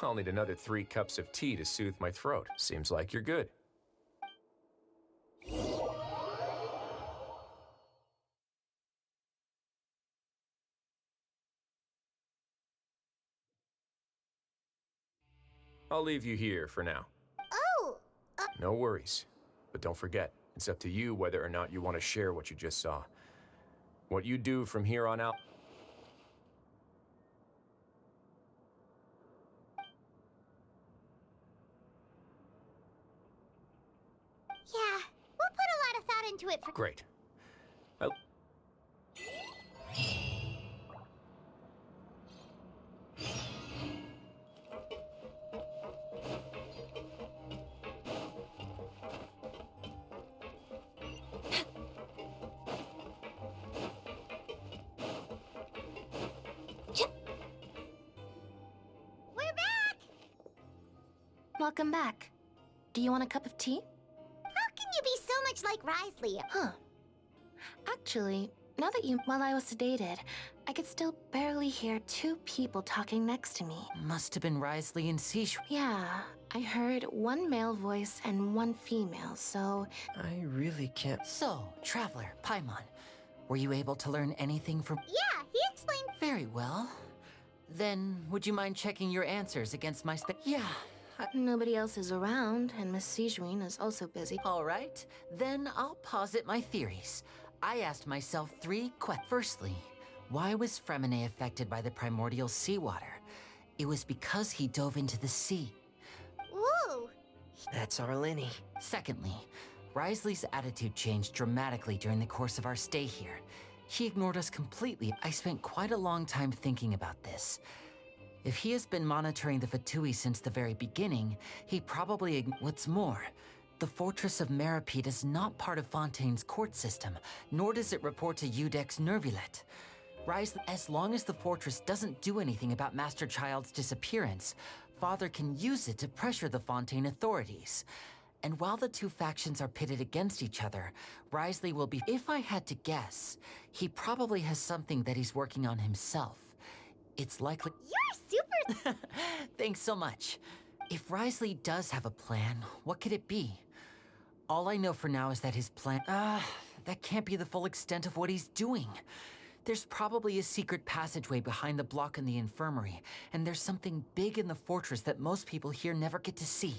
I'll need another 3 cups of tea to soothe my throat. Seems like you're good. I'll leave you here for now. Oh! No worries. But don't forget, it's up to you whether or not you want to share what you just saw. What you do from here on out... Yeah, we'll put a lot of thought into it for... Great. Welcome back. Do you want a cup of tea? How can you be so much like Risley? Huh. Actually, now that while I was sedated, I could still barely hear 2 people talking next to me. Must have been Risley and Siege. Yeah, I heard 1 male voice and 1 female, so... I really can't... So, Traveler, Paimon, were you able to learn anything from... Yeah, he explained... Very well. Then, would you mind checking your answers against my Yeah. Nobody else is around, and Miss Sijuin is also busy. All right, then I'll posit my theories. I asked myself 3 questions. Firstly, why was Fremine affected by the primordial seawater? It was because he dove into the sea. Woo! That's our Lenny. Secondly, Risley's attitude changed dramatically during the course of our stay here. He ignored us completely. I spent quite a long time thinking about this. If he has been monitoring the Fatui since the very beginning, he probably... What's more, the Fortress of Meripede is not part of Fontaine's court system, nor does it report to Udex Nervulet. As long as the fortress doesn't do anything about Master Child's disappearance, Father can use it to pressure the Fontaine authorities. And while the 2 factions are pitted against each other, Risley will be... If I had to guess, he probably has something that he's working on himself. It's likely... You're super... Thanks so much. If Risley does have a plan, what could it be? All I know for now is that his plan... that can't be the full extent of what he's doing. There's probably a secret passageway behind the block in the infirmary, and there's something big in the fortress that most people here never get to see.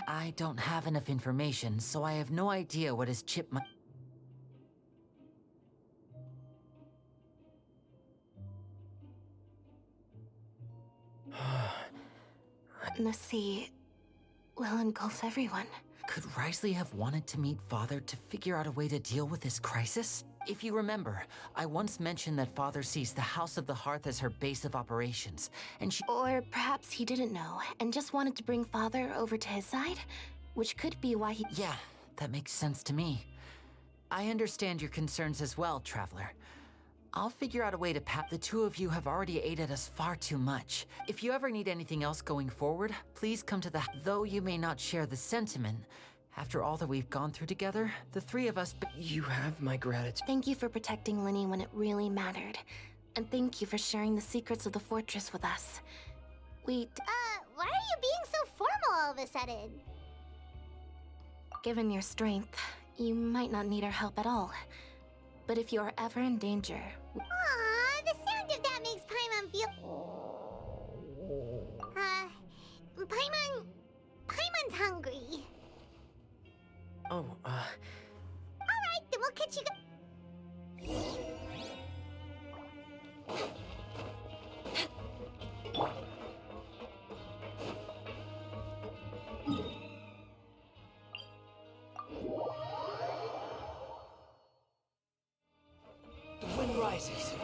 I don't have enough information, so I have no idea what his chip might... The sea will engulf everyone. Could Risley have wanted to meet Father to figure out a way to deal with this crisis? If you remember, I once mentioned that Father sees the House of the Hearth as her base of operations, and she... Or perhaps he didn't know, and just wanted to bring Father over to his side? Which could be why he... Yeah, that makes sense to me. I understand your concerns as well, Traveler. I'll figure out a way to the 2 of you have already aided us far too much. If you ever need anything else going forward, please come to the... Though you may not share the sentiment, after all that we've gone through together, the 3 of us... You have my gratitude. Thank you for protecting Lenny when it really mattered. And thank you for sharing the secrets of the fortress with us. Why are you being so formal all of a sudden? Given your strength, you might not need our help at all. But if you are ever in danger... Aw, the sound of that makes Paimon feel... Paimon's hungry. Oh, Alright, then we'll catch you... The wind rises.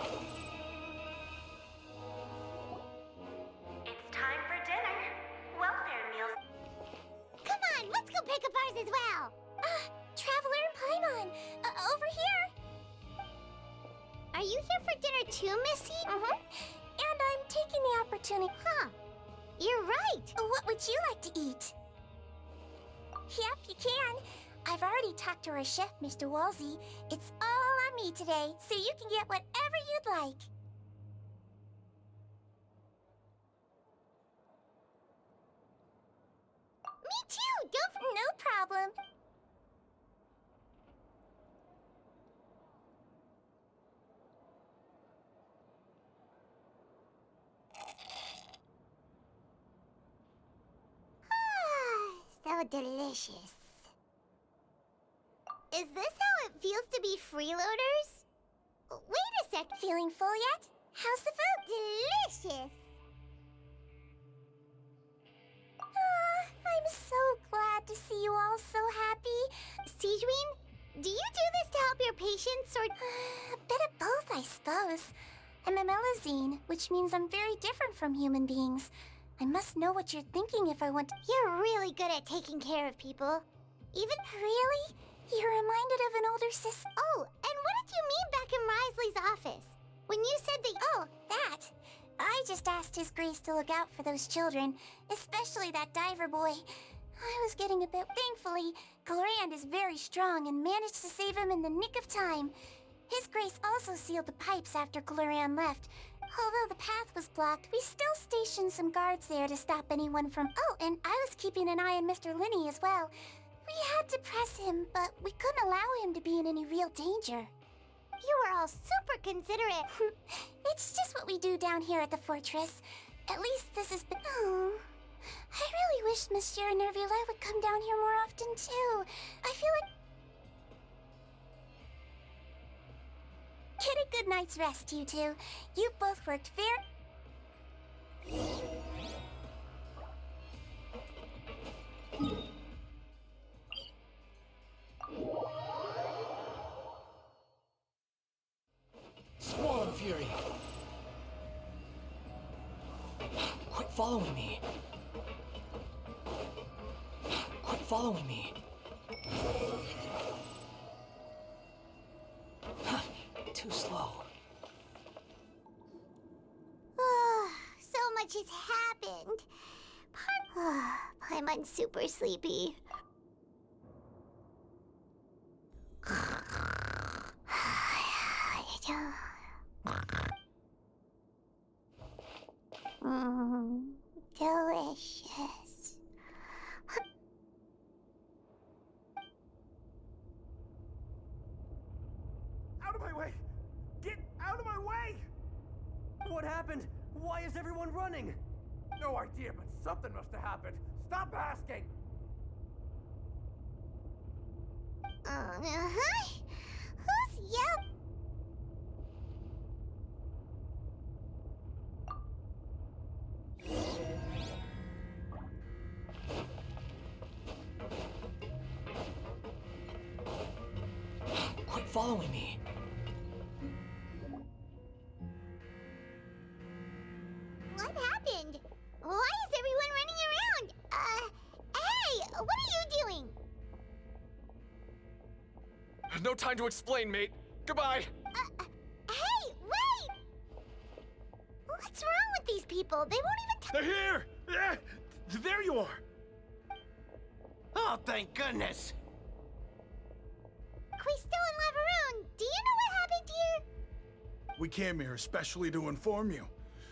It's time for dinner. Welfare meals. Come on, let's go pick up ours as well. Traveler and Paimon, over here. Are you here for dinner too, Missy? Mm-hmm. And I'm taking the opportunity. Huh. You're right. What would you like to eat? Yep, you can. I've already talked to our chef, Mr. Wolsey. It's all on me today, so you can get whatever you'd like. Me too. No problem. So delicious. Is this how it feels to be freeloaders? Wait a sec. Feeling full yet? How's the food? Delicious. I'm so glad to see you all so happy. Sigewinne, do you do this to help your patients or... A bit of both, I suppose. I'm a Melazine, which means I'm very different from human beings. I must know what you're thinking if I want to... You're really good at taking care of people. Even... Really? You're reminded of an older sis... Oh, and what did you mean back in Risley's office? When you said that... Oh, that. I just asked His Grace to look out for those children, especially that diver boy. I was getting a bit... Thankfully, Glorand is very strong and managed to save him in the nick of time. His Grace also sealed the pipes after Glorand left. Although the path was blocked, we still stationed some guards there to stop anyone from... Oh, and I was keeping an eye on Mr. Linney as well. We had to press him, but we couldn't allow him to be in any real danger. You were all super considerate. It's just what we do down here at the fortress. At least this has been... Oh, I really wish Monsieur Nervula would come down here more often, too. I feel like... Get a good night's rest, you two. You both worked very... Squall Fury. Quit following me. Quit following me. Too slow. So much has happened. Paimon's super sleepy. Delicious. Out of my way! Get out of my way! What happened? Why is everyone running? No idea, but something must have happened. Stop asking! Who's yelp? Quit following me. What happened? Why is everyone running around? Hey, what are you doing? No time to explain, mate. Goodbye. Hey, wait! What's wrong with these people? They won't even They're here! There you are! Oh, thank goodness! Quisto and Lavaroon, do you know what happened here? We came here especially to inform you.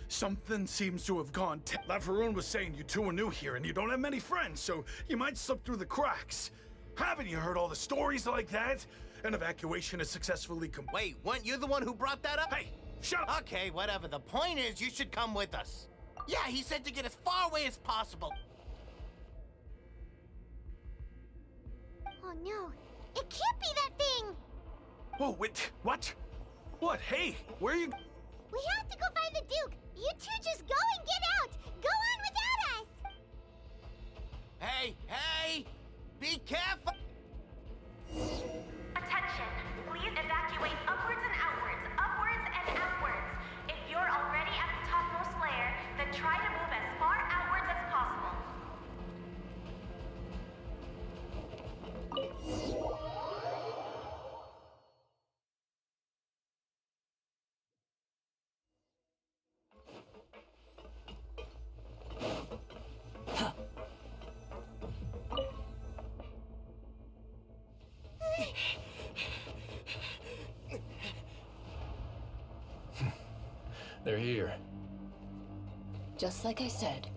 Something seems to have gone Laveroon was saying you two are new here and you don't have many friends, so you might slip through the cracks. Haven't you heard all the stories like that? An evacuation is successfully Wait, weren't you the one who brought that up? Hey, shut up! Okay, whatever. The point is, you should come with us. Yeah, he said to get as far away as possible. Oh no, it can't be that thing! Oh, wait, what? What? Hey, where are you? We have to go find the Duke! You two just go and get out! Go on without us! Hey, hey! Be careful! Attention! Please evacuate upwards and outwards, upwards and outwards. If you're already at the topmost layer, then try to move as far outwards as possible. They're here. Just like I said.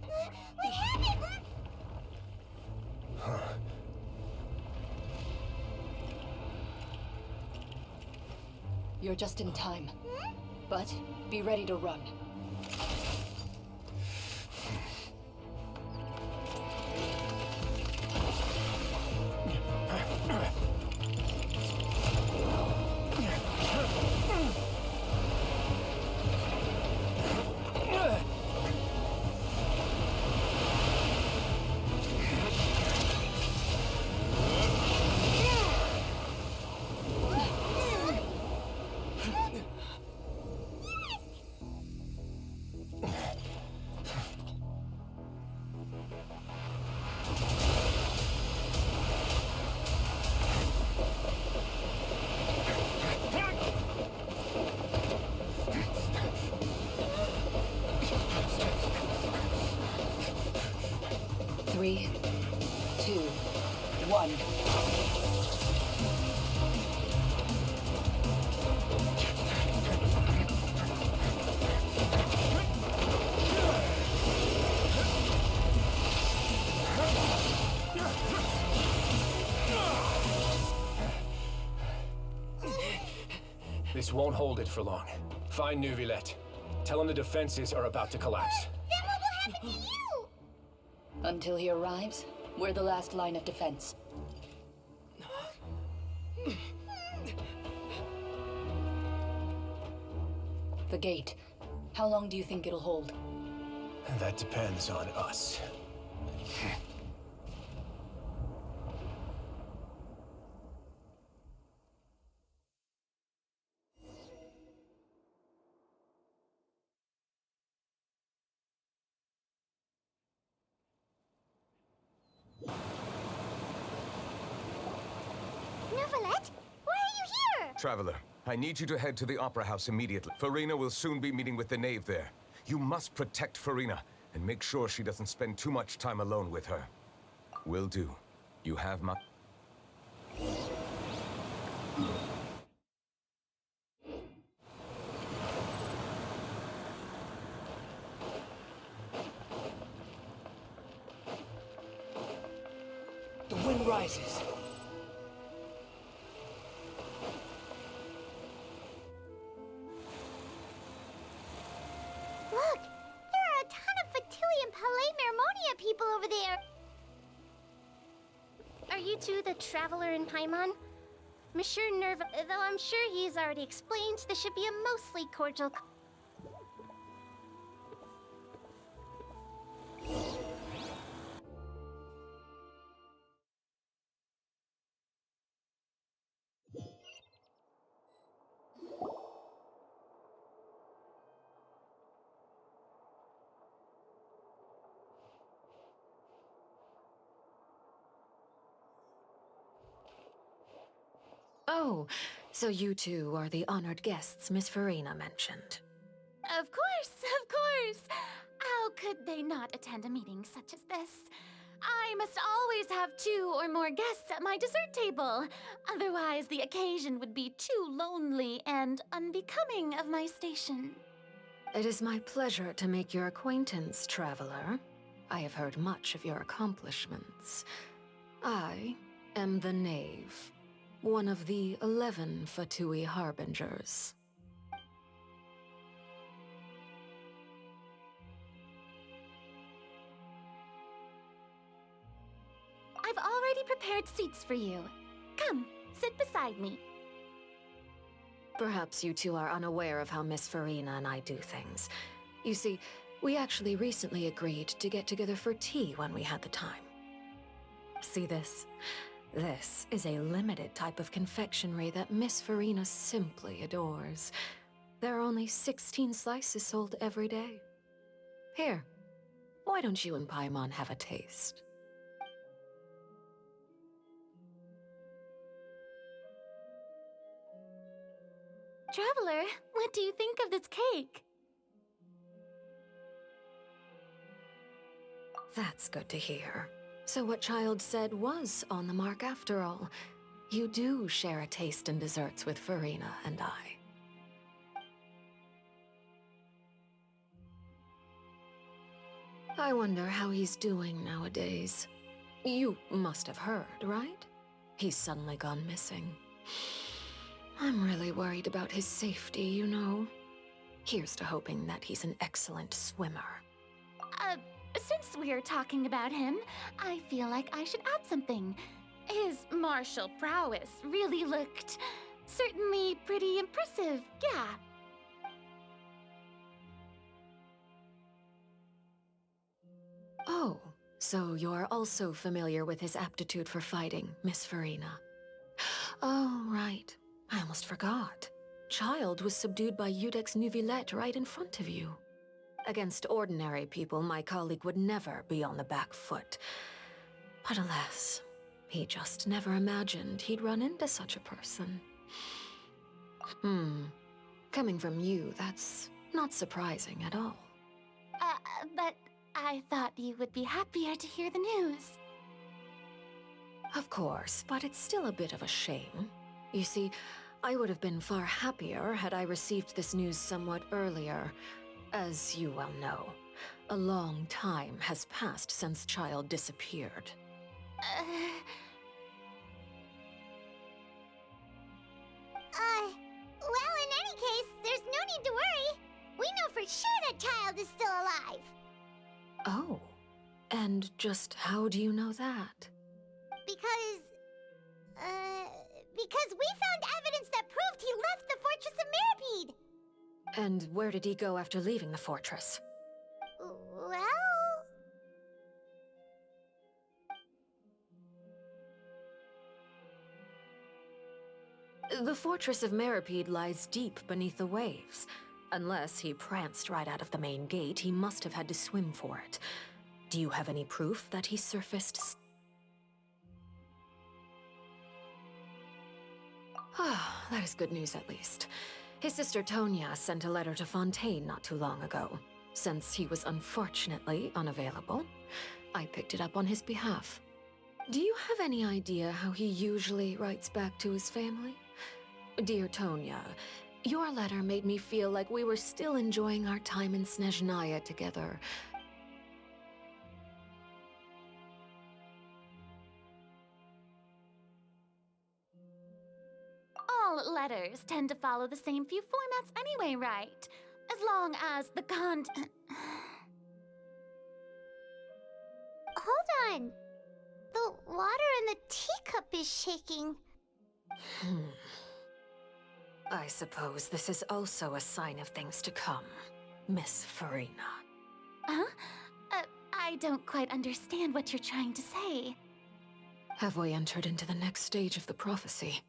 We have it! Huh. You're just in time. But be ready to run. Three, 2, 1. This won't hold it for long. Find Neuvillette. Tell him the defenses are about to collapse. Then what will happen to you? Until he arrives, we're the last line of defense. The gate. How long do you think it'll hold? That depends on us. Neuvillette? Why are you here? Traveler, I need you to head to the Opera House immediately. Farina will soon be meeting with the Knave there. You must protect Farina, and make sure she doesn't spend too much time alone with her. Will do. You have my... The wind rises. Look! There are a ton of Fatilian Palais Mermonia people over there! Are you two the traveler in Paimon? Monsieur Nerva, though I'm sure he's already explained, this should be a mostly cordial. Oh, so you two are the honored guests Miss Farina mentioned. Of course, of course! How could they not attend a meeting such as this? I must always have 2 or more guests at my dessert table. Otherwise, the occasion would be too lonely and unbecoming of my station. It is my pleasure to make your acquaintance, traveler. I have heard much of your accomplishments. I am the Knave, one of the 11 Fatui Harbingers. I've already prepared seats for you. Come, sit beside me. Perhaps you two are unaware of how Miss Farina and I do things. You see, we actually recently agreed to get together for tea when we had the time. See this? This is a limited type of confectionery that Miss Farina simply adores. There are only 16 slices sold every day. Here, why don't you and Paimon have a taste? Traveler, what do you think of this cake? That's good to hear. So what Child said was on the mark after all. You do share a taste in desserts with Farina and I. I wonder how he's doing nowadays. You must have heard, right? He's suddenly gone missing. I'm really worried about his safety, you know. Here's to hoping that he's an excellent swimmer. Since we're talking about him, I feel like I should add something. His martial prowess really looked certainly pretty impressive, yeah. Oh, so you're also familiar with his aptitude for fighting, Miss Farina. Oh, right. I almost forgot. Child was subdued by Udex Nuvillette right in front of you. Against ordinary people, my colleague would never be on the back foot. But alas, he just never imagined he'd run into such a person. Coming from you, that's not surprising at all. But I thought you would be happier to hear the news. Of course, but it's still a bit of a shame. You see, I would have been far happier had I received this news somewhat earlier. As you well know, a long time has passed since Child disappeared. Well, in any case, there's no need to worry. We know for sure that Child is still alive. Oh, and just how do you know that? Because we found evidence that proved he left the Fortress of Mirapede. And where did he go after leaving the fortress? Well... The Fortress of Mirapede lies deep beneath the waves. Unless he pranced right out of the main gate, he must have had to swim for it. Do you have any proof that he surfaced? Ah, that is good news at least. His sister Tonya sent a letter to Fontaine not too long ago. Since he was unfortunately unavailable, I picked it up on his behalf. Do you have any idea how he usually writes back to his family? Dear Tonya, your letter made me feel like we were still enjoying our time in Snezhnaya together. All letters tend to follow the same few formats anyway, right? As long as the content... Hold on. The water in the teacup is shaking. I suppose this is also a sign of things to come, Miss Farina. Huh? I don't quite understand what you're trying to say. Have we entered into the next stage of the prophecy?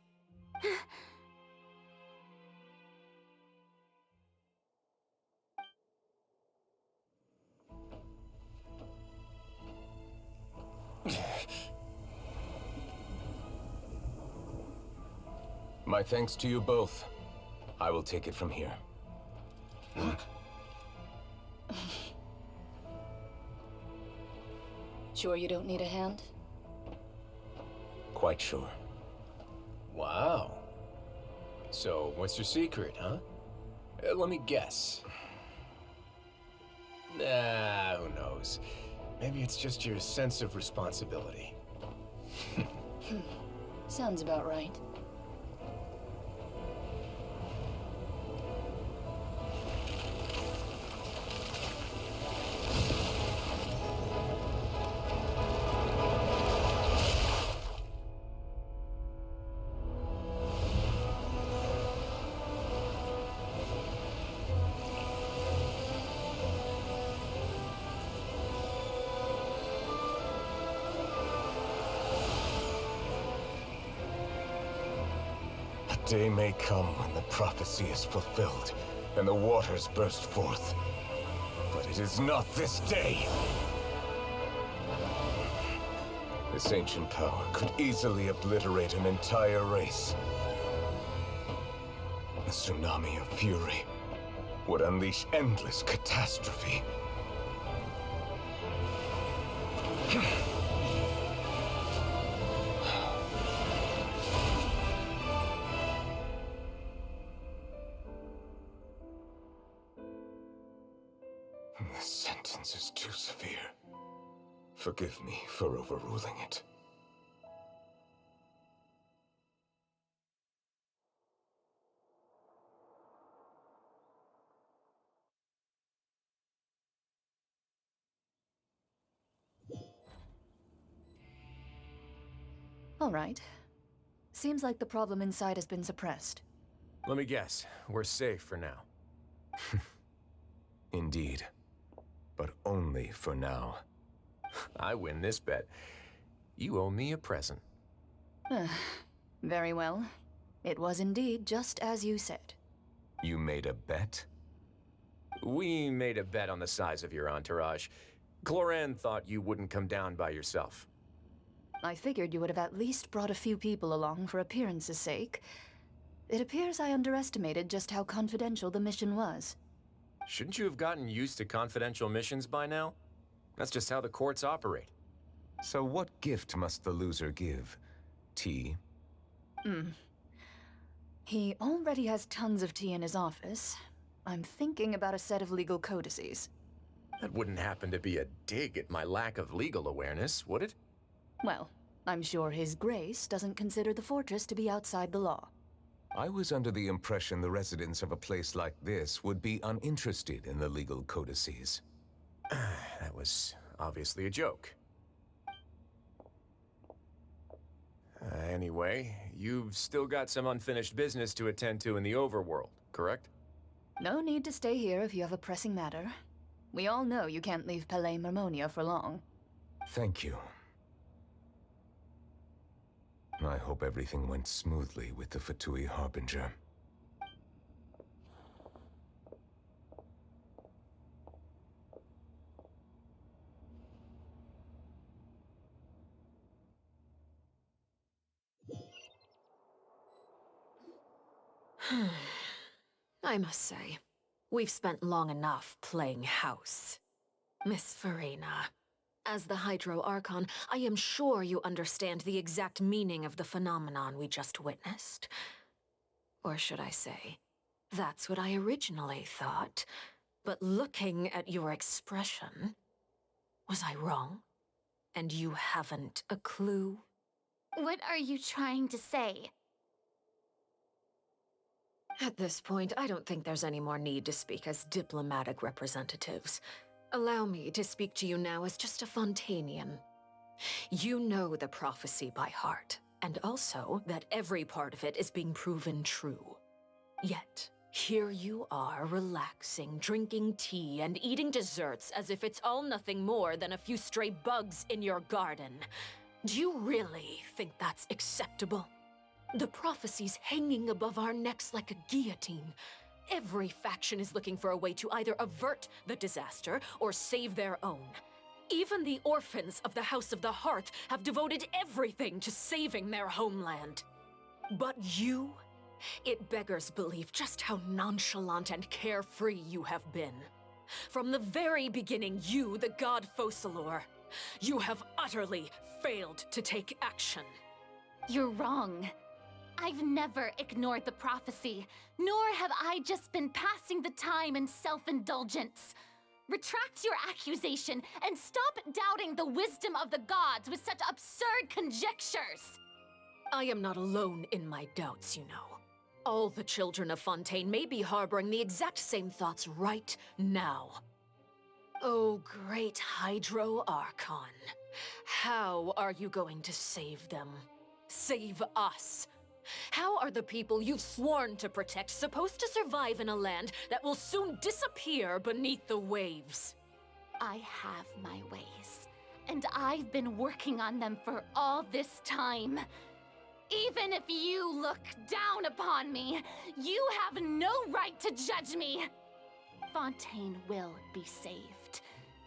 My thanks to you both. I will take it from here. Sure you don't need a hand? Quite sure. Wow. So, what's your secret, huh? Let me guess. Nah, who knows? Maybe it's just your sense of responsibility. Sounds about right. A day may come when the prophecy is fulfilled, and the waters burst forth. But it is not this day! This ancient power could easily obliterate an entire race. A tsunami of fury would unleash endless catastrophe. The sentence is too severe. Forgive me for overruling it. All right. Seems like the problem inside has been suppressed. Let me guess. We're safe for now. Indeed. But only for now. I win this bet. You owe me a present. Very well. It was indeed just as you said. You made a bet? We made a bet on the size of your entourage. Cloran thought you wouldn't come down by yourself. I figured you would have at least brought a few people along for appearance's sake. It appears I underestimated just how confidential the mission was. Shouldn't you have gotten used to confidential missions by now? That's just how the courts operate. So what gift must the loser give? Tea? He already has tons of tea in his office. I'm thinking about a set of legal codices. That wouldn't happen to be a dig at my lack of legal awareness, would it? Well, I'm sure His Grace doesn't consider the fortress to be outside the law. I was under the impression the residents of a place like this would be uninterested in the legal codices. That was obviously a joke. Anyway, you've still got some unfinished business to attend to in the overworld, correct? No need to stay here if you have a pressing matter. We all know you can't leave Palais Marmonia for long. Thank you. I hope everything went smoothly with the Fatui Harbinger. I must say, we've spent long enough playing house. Miss Farina, as the Hydro Archon, I am sure you understand the exact meaning of the phenomenon we just witnessed. Or should I say, that's what I originally thought. But looking at your expression, was I wrong? And you haven't a clue? What are you trying to say? At this point, I don't think there's any more need to speak as diplomatic representatives. Allow me to speak to you now as just a Fontanian. You know the prophecy by heart, and also that every part of it is being proven true. Yet, here you are relaxing, drinking tea, and eating desserts as if it's all nothing more than a few stray bugs in your garden. Do you really think that's acceptable? The prophecy's hanging above our necks like a guillotine. Every faction is looking for a way to either avert the disaster or save their own. Even the orphans of the House of the Hearth have devoted everything to saving their homeland. But you? It beggars belief just how nonchalant and carefree you have been. From the very beginning, you, the god Focalor, you have utterly failed to take action. You're wrong. I've never ignored the prophecy, nor have I just been passing the time in self-indulgence. Retract your accusation and stop doubting the wisdom of the gods with such absurd conjectures. I am not alone in my doubts, you know. All the children of Fontaine may be harboring the exact same thoughts right now. Oh, great Hydro Archon. How are you going to save them? Save us? How are the people you've sworn to protect supposed to survive in a land that will soon disappear beneath the waves? I have my ways, and I've been working on them for all this time. Even if you look down upon me, you have no right to judge me. Fontaine will be saved.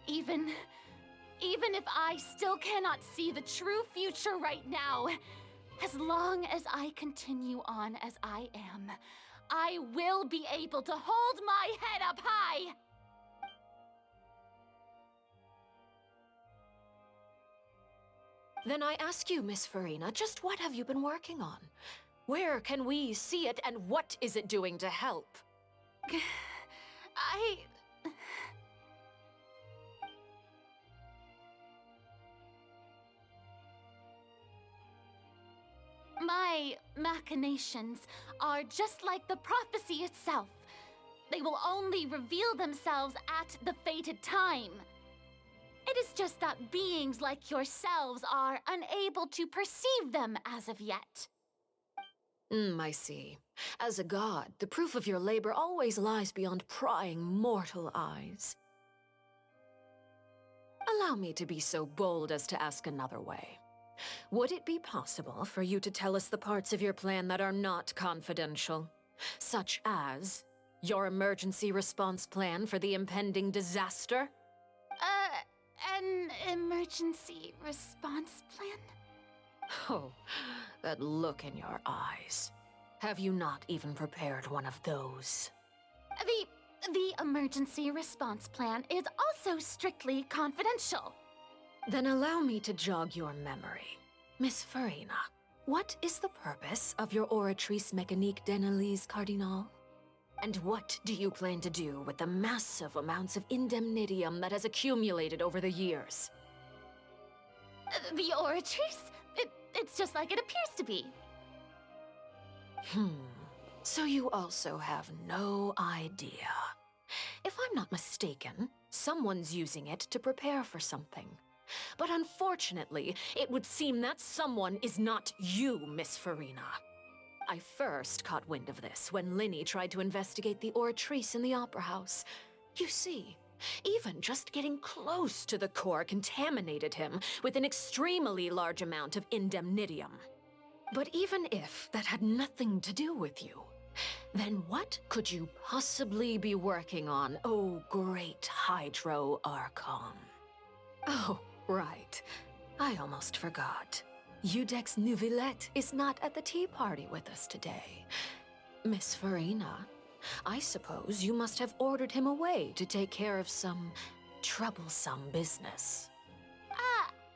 Even if I still cannot see the true future right now, as long as I continue on as I am, I will be able to hold my head up high. Then I ask you, Miss Farina, just what have you been working on? Where can we see it, and what is it doing to help? My machinations are just like the prophecy itself. They will only reveal themselves at the fated time. It is just that beings like yourselves are unable to perceive them as of yet. I see. As a god, the proof of your labor always lies beyond prying mortal eyes. Allow me to be so bold as to ask another way. Would it be possible for you to tell us the parts of your plan that are not confidential? Such as your emergency response plan for the impending disaster? An emergency response plan? Oh, that look in your eyes. Have you not even prepared one of those? The emergency response plan is also strictly confidential. Then allow me to jog your memory. Miss Farina, what is the purpose of your Oratrice Mécanique d'Analyse Cardinal? And what do you plan to do with the massive amounts of indemnitium that has accumulated over the years? The Oratrice? It's just like it appears to be. So you also have no idea. If I'm not mistaken, someone's using it to prepare for something. But unfortunately, it would seem that someone is not you, Miss Farina. I first caught wind of this when Linny tried to investigate the Oratrice in the Opera House. You see, even just getting close to the core contaminated him with an extremely large amount of indemnitium. But even if that had nothing to do with you, then what could you possibly be working on, oh great Hydro Archon? Oh, right. I almost forgot. Udex Nouvillette is not at the tea party with us today. Miss Farina, I suppose you must have ordered him away to take care of some troublesome business.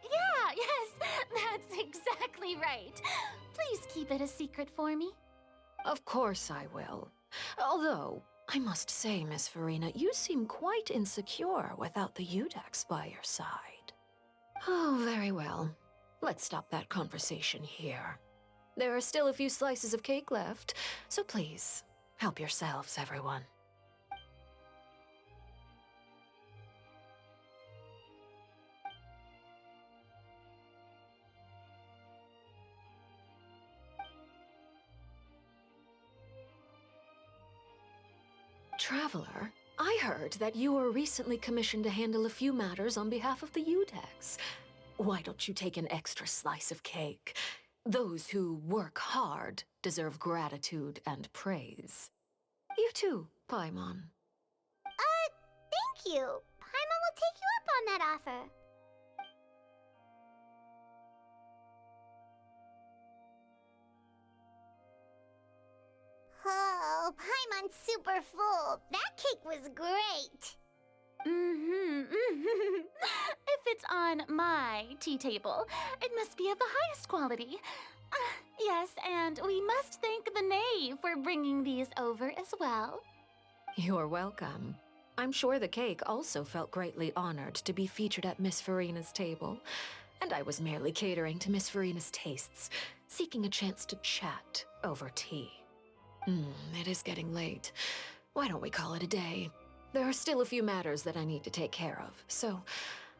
Yeah, yes, that's exactly right. Please keep it a secret for me. Of course I will. Although, I must say, Miss Farina, you seem quite insecure without the Udex by your side. Oh, very well. Let's stop that conversation here. There are still a few slices of cake left, so please, help yourselves, everyone. Traveler, I heard that you were recently commissioned to handle a few matters on behalf of the Udex. Why don't you take an extra slice of cake? Those who work hard deserve gratitude and praise. You too, Paimon. Thank you. Paimon will take you up on that offer. Oh, Paimon's super full. That cake was great. If it's on my tea table, it must be of the highest quality. Yes, and we must thank the knave for bringing these over as well. You're welcome. I'm sure the cake also felt greatly honored to be featured at Miss Farina's table, and I was merely catering to Miss Farina's tastes, seeking a chance to chat over tea. It is getting late. Why don't we call it a day? There are still a few matters that I need to take care of, so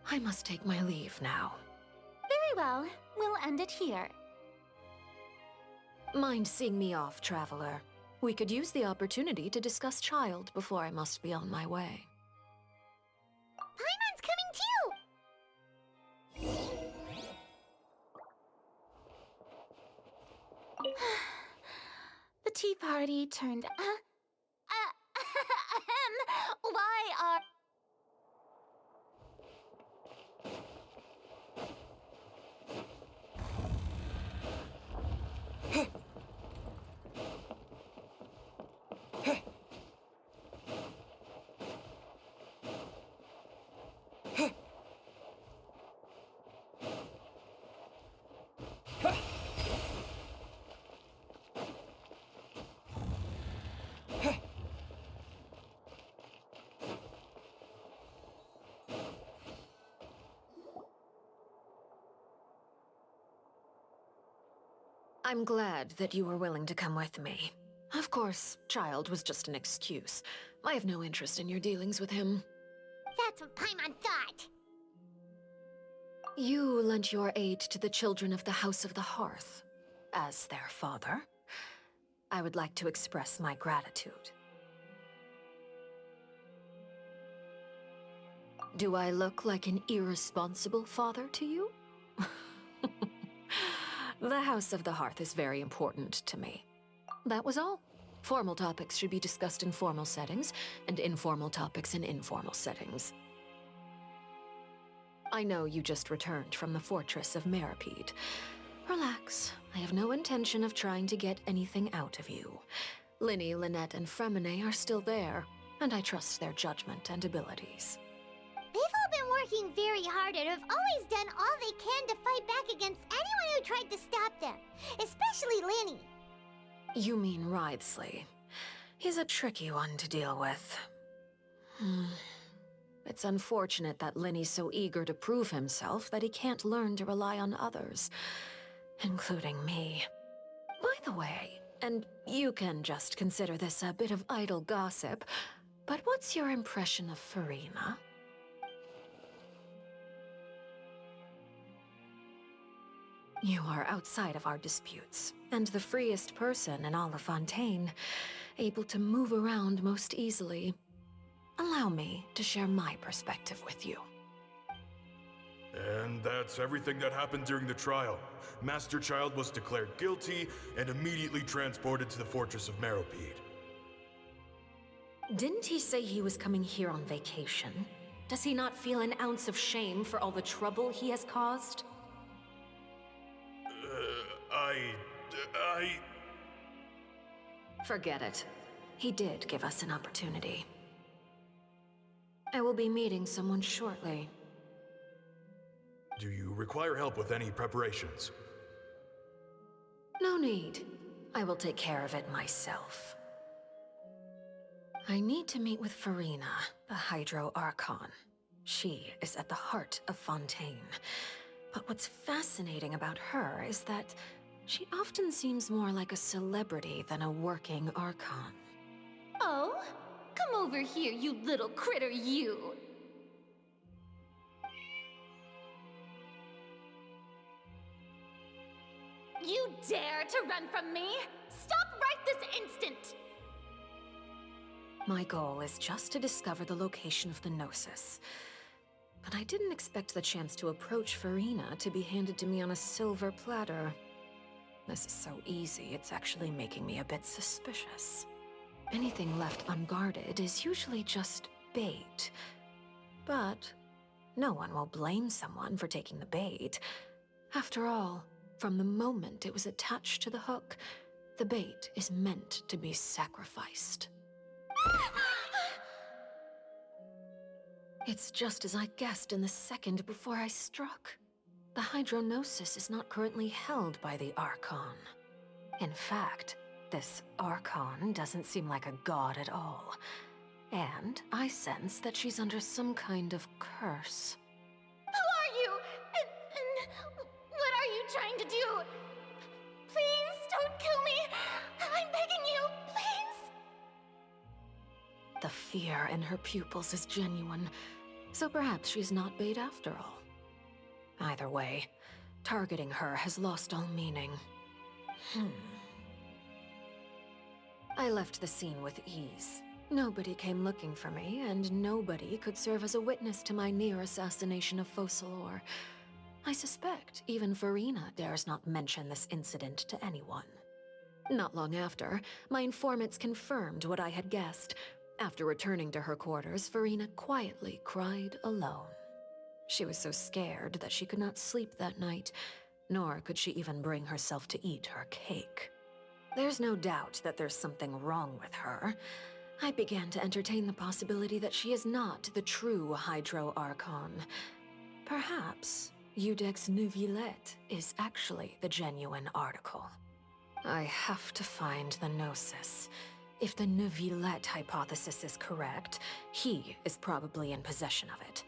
I must take my leave now. Very well. We'll end it here. Mind seeing me off, traveler? We could use the opportunity to discuss Child before I must be on my way. Paimon's coming too! The tea party turned... why are... I'm glad that you were willing to come with me. Of course, Child was just an excuse. I have no interest in your dealings with him. That's what Paimon thought! You lent your aid to the children of the House of the Hearth. As their father, I would like to express my gratitude. Do I look like an irresponsible father to you? The House of the Hearth is very important to me. That was all. Formal topics should be discussed in formal settings, and informal topics in informal settings. I know you just returned from the fortress of Meripede. Relax. I have no intention of trying to get anything out of you. Linny, Lynette, and Fremine are still there, and I trust their judgment and abilities. They've all been working very hard and have always done all they can to fight back against anyone who tried to stop them, especially Linny. You mean Wriothesley. He's a tricky one to deal with. It's unfortunate that Linny's so eager to prove himself that he can't learn to rely on others, including me. By the way, and you can just consider this a bit of idle gossip, but what's your impression of Farina? You are outside of our disputes, and the freest person in all of Fontaine, able to move around most easily. Allow me to share my perspective with you. And that's everything that happened during the trial. Master Child was declared guilty and immediately transported to the Fortress of Meripede. Didn't he say he was coming here on vacation? Does he not feel an ounce of shame for all the trouble he has caused? Forget it. He did give us an opportunity. I will be meeting someone shortly. Do you require help with any preparations? No need. I will take care of it myself. I need to meet with Farina, the Hydro Archon. She is at the heart of Fontaine. But what's fascinating about her is that she often seems more like a celebrity than a working Archon. Oh? Come over here, you little critter, you! You dare to run from me? Stop right this instant! My goal is just to discover the location of the Gnosis. But I didn't expect the chance to approach Farina to be handed to me on a silver platter. This is so easy, it's actually making me a bit suspicious. Anything left unguarded is usually just bait. But no one will blame someone for taking the bait. After all, from the moment it was attached to the hook, the bait is meant to be sacrificed. It's just as I guessed in the second before I struck. The Hydronosis is not currently held by the Archon. In fact, this Archon doesn't seem like a god at all. And I sense that she's under some kind of curse. Who are you? And what are you trying to do? Please don't kill me. I'm begging you, please. The fear in her pupils is genuine, so perhaps she's not bait after all. Either way, targeting her has lost all meaning. I left the scene with ease. Nobody came looking for me, and nobody could serve as a witness to my near assassination of Focalor. I suspect even Farina dares not mention this incident to anyone. Not long after, my informants confirmed what I had guessed. After returning to her quarters, Farina quietly cried alone. She was so scared that she could not sleep that night, nor could she even bring herself to eat her cake. There's no doubt that there's something wrong with her. I began to entertain the possibility that she is not the true Hydro Archon. Perhaps Iudex Neuvillette is actually the genuine article. I have to find the Gnosis. If the Neuvillette hypothesis is correct, he is probably in possession of it.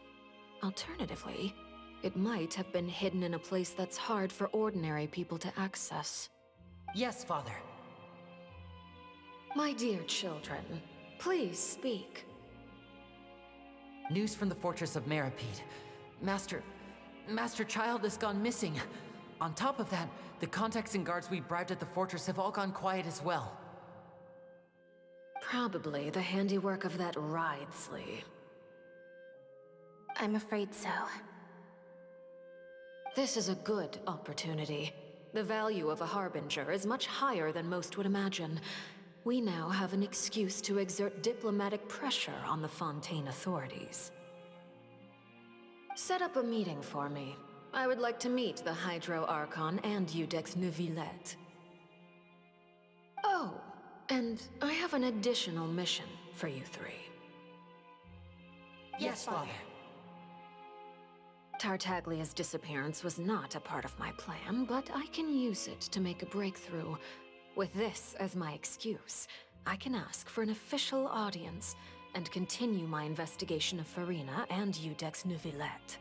Alternatively, it might have been hidden in a place that's hard for ordinary people to access. Yes, Father. My dear children, please speak. News from the fortress of Meripede. Master Child has gone missing. On top of that, the contacts and guards we bribed at the fortress have all gone quiet as well. Probably the handiwork of that Ridesley. I'm afraid so. This is a good opportunity. The value of a Harbinger is much higher than most would imagine. We now have an excuse to exert diplomatic pressure on the Fontaine authorities. Set up a meeting for me. I would like to meet the Hydro Archon and Iudex Neuvillette. Oh, and I have an additional mission for you three. Yes, Father. Tartaglia's disappearance was not a part of my plan, but I can use it to make a breakthrough. With this as my excuse, I can ask for an official audience and continue my investigation of Farina and Iudex Neuvillette.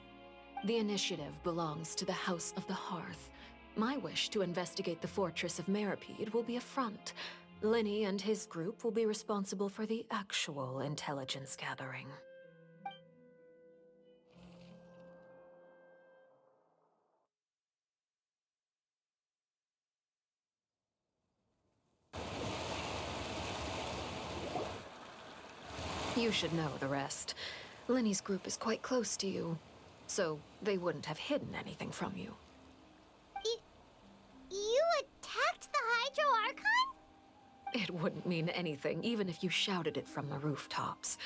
The initiative belongs to the House of the Hearth. My wish to investigate the fortress of Meripede will be a front. Linny and his group will be responsible for the actual intelligence gathering. You should know the rest. Linny's group is quite close to you, so they wouldn't have hidden anything from you. You attacked the Hydro Archon? It wouldn't mean anything, even if you shouted it from the rooftops.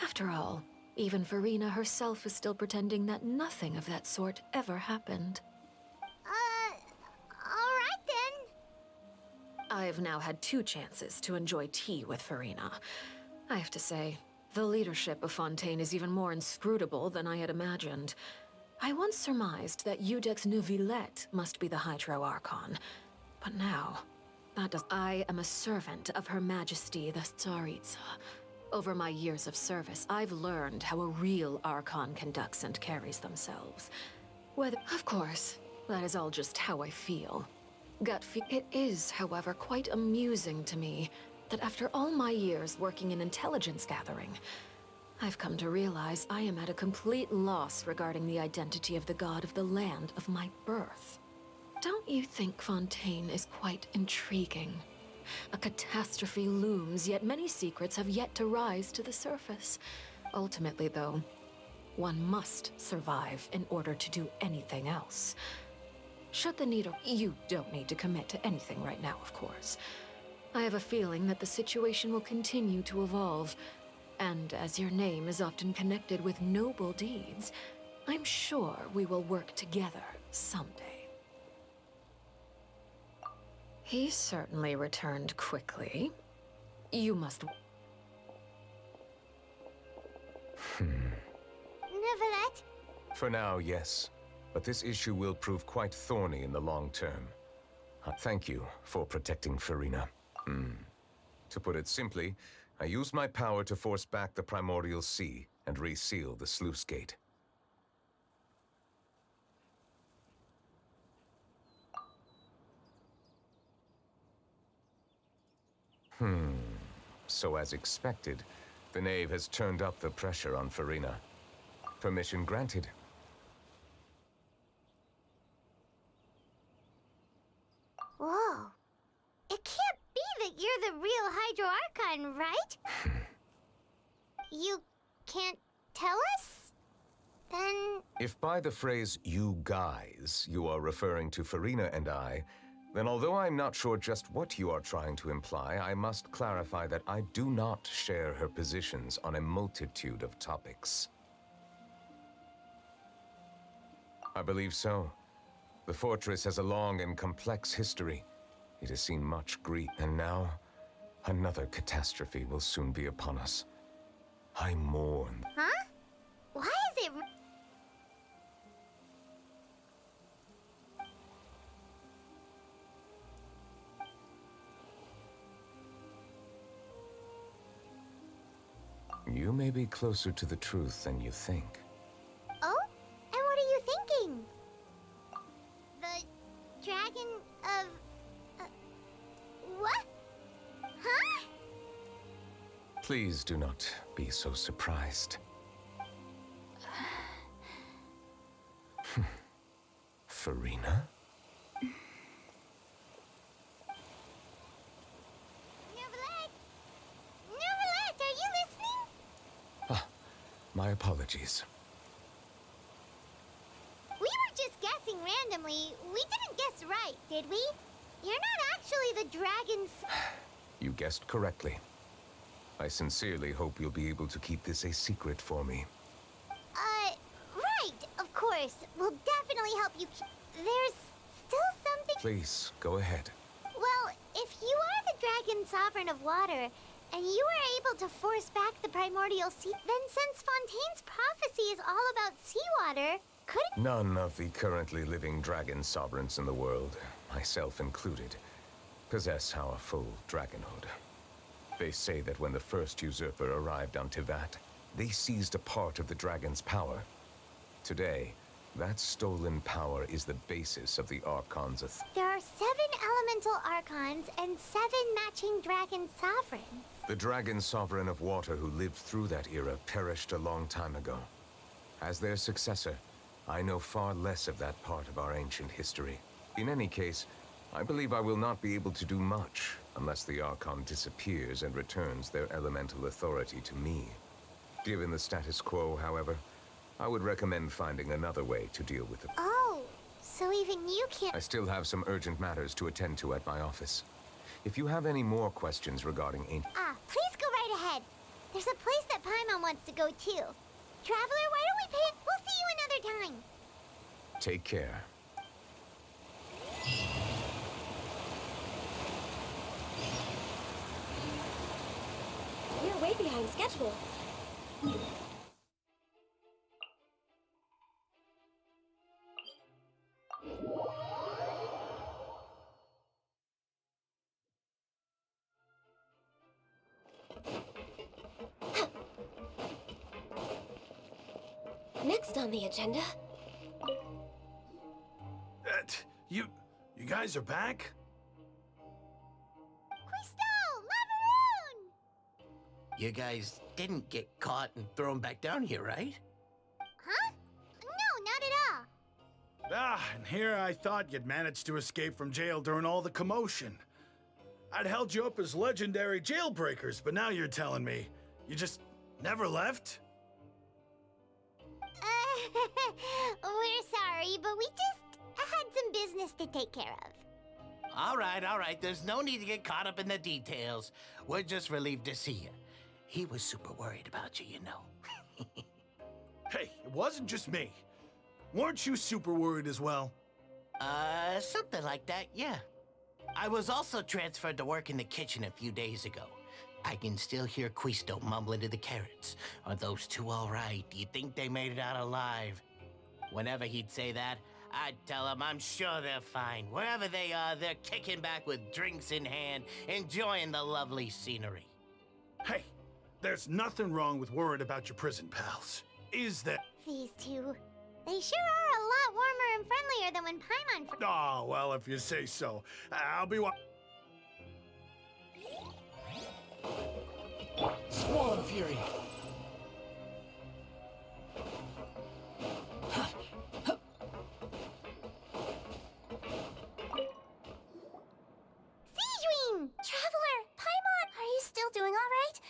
After all, even Farina herself is still pretending that nothing of that sort ever happened. Alright then. I've now had 2 chances to enjoy tea with Farina. I have to say, the leadership of Fontaine is even more inscrutable than I had imagined. I once surmised that Iudex Neuvillette must be the Hydro Archon, but now, I am a servant of Her Majesty the Tsaritsa. Over my years of service, I've learned how a real Archon conducts and carries themselves. Of course, that is all just how I feel. It is, however, quite amusing to me that after all my years working in intelligence gathering, I've come to realize I am at a complete loss regarding the identity of the god of the land of my birth. Don't you think Fontaine is quite intriguing? A catastrophe looms, yet many secrets have yet to rise to the surface. Ultimately, though, one must survive in order to do anything else. You don't need to commit to anything right now, of course. I have a feeling that the situation will continue to evolve, and as your name is often connected with noble deeds, I'm sure we will work together someday. He certainly returned quickly. You must... Neuvillette? For now, yes. but this issue will prove quite thorny in the long term. Thank you for protecting Farina. To put it simply, I used my power to force back the primordial sea and reseal the sluice gate. So as expected, the Knave has turned up the pressure on Farina. Permission granted. Whoa. It can't be that you're the real Hydro Archon, right? You can't tell us? Then... If by the phrase, you guys, you are referring to Farina and I, then although I'm not sure just what you are trying to imply, I must clarify that I do not share her positions on a multitude of topics. I believe so. The fortress has a long and complex history. It has seen much grief, and now, another catastrophe will soon be upon us. I mourn. Huh? Why is it... You may be closer to the truth than you think. Oh? And what are you thinking? The dragon of... what? Huh? Please do not be so surprised. Farina? Neverlet, are you listening? My apologies. We were just guessing randomly. We didn't guess right, did we? You're not actually the dragon's... You guessed correctly. I sincerely hope you'll be able to keep this a secret for me. Right, of course. We'll definitely help you keep... There's still something... Please, go ahead. Well, if you are the dragon sovereign of water, and you were able to force back the primordial sea, then since Fontaine's prophecy is all about seawater, couldn't... None of the currently living dragon sovereigns in the world, myself included, possess our full dragonhood. They say that when the first usurper arrived on Tivat, they seized a part of the dragon's power. Today, that stolen power is the basis of the Archon's There are 7 elemental Archons and 7 matching dragon sovereigns. The dragon sovereign of water who lived through that era perished a long time ago. As their successor, I know far less of that part of our ancient history. In any case, I believe I will not be able to do much unless the Archon disappears and returns their elemental authority to me. Given the status quo, however, I would recommend finding another way to deal with it. Oh, so even you can't... I still have some urgent matters to attend to at my office. If you have any more questions regarding ancient... Please go right ahead. There's a place that Paimon wants to go too. Traveler, why don't we pay... We'll see you another time. Take care. You're way behind schedule. Next on the agenda... You guys are back? You guys didn't get caught and thrown back down here, right? Huh? No, not at all. And here I thought you'd managed to escape from jail during all the commotion. I'd held you up as legendary jailbreakers, but now you're telling me you just never left? We're sorry, but we just had some business to take care of. All right. There's no need to get caught up in the details. We're just relieved to see you. He was super worried about you, you know. Hey, it wasn't just me. Weren't you super worried as well? Something like that, yeah. I was also transferred to work in the kitchen a few days ago. I can still hear Quisto mumbling to the carrots. Are those two all right? Do you think they made it out alive? Whenever he'd say that, I'd tell him I'm sure they're fine. Wherever they are, they're kicking back with drinks in hand, enjoying the lovely scenery. Hey, there's nothing wrong with worried about your prison pals. Is there? These two. They sure are a lot warmer and friendlier than when Paimon... Oh, well, if you say so. I'll be Squall and Fury. Seedream! Traveler, Paimon, are you still doing all right?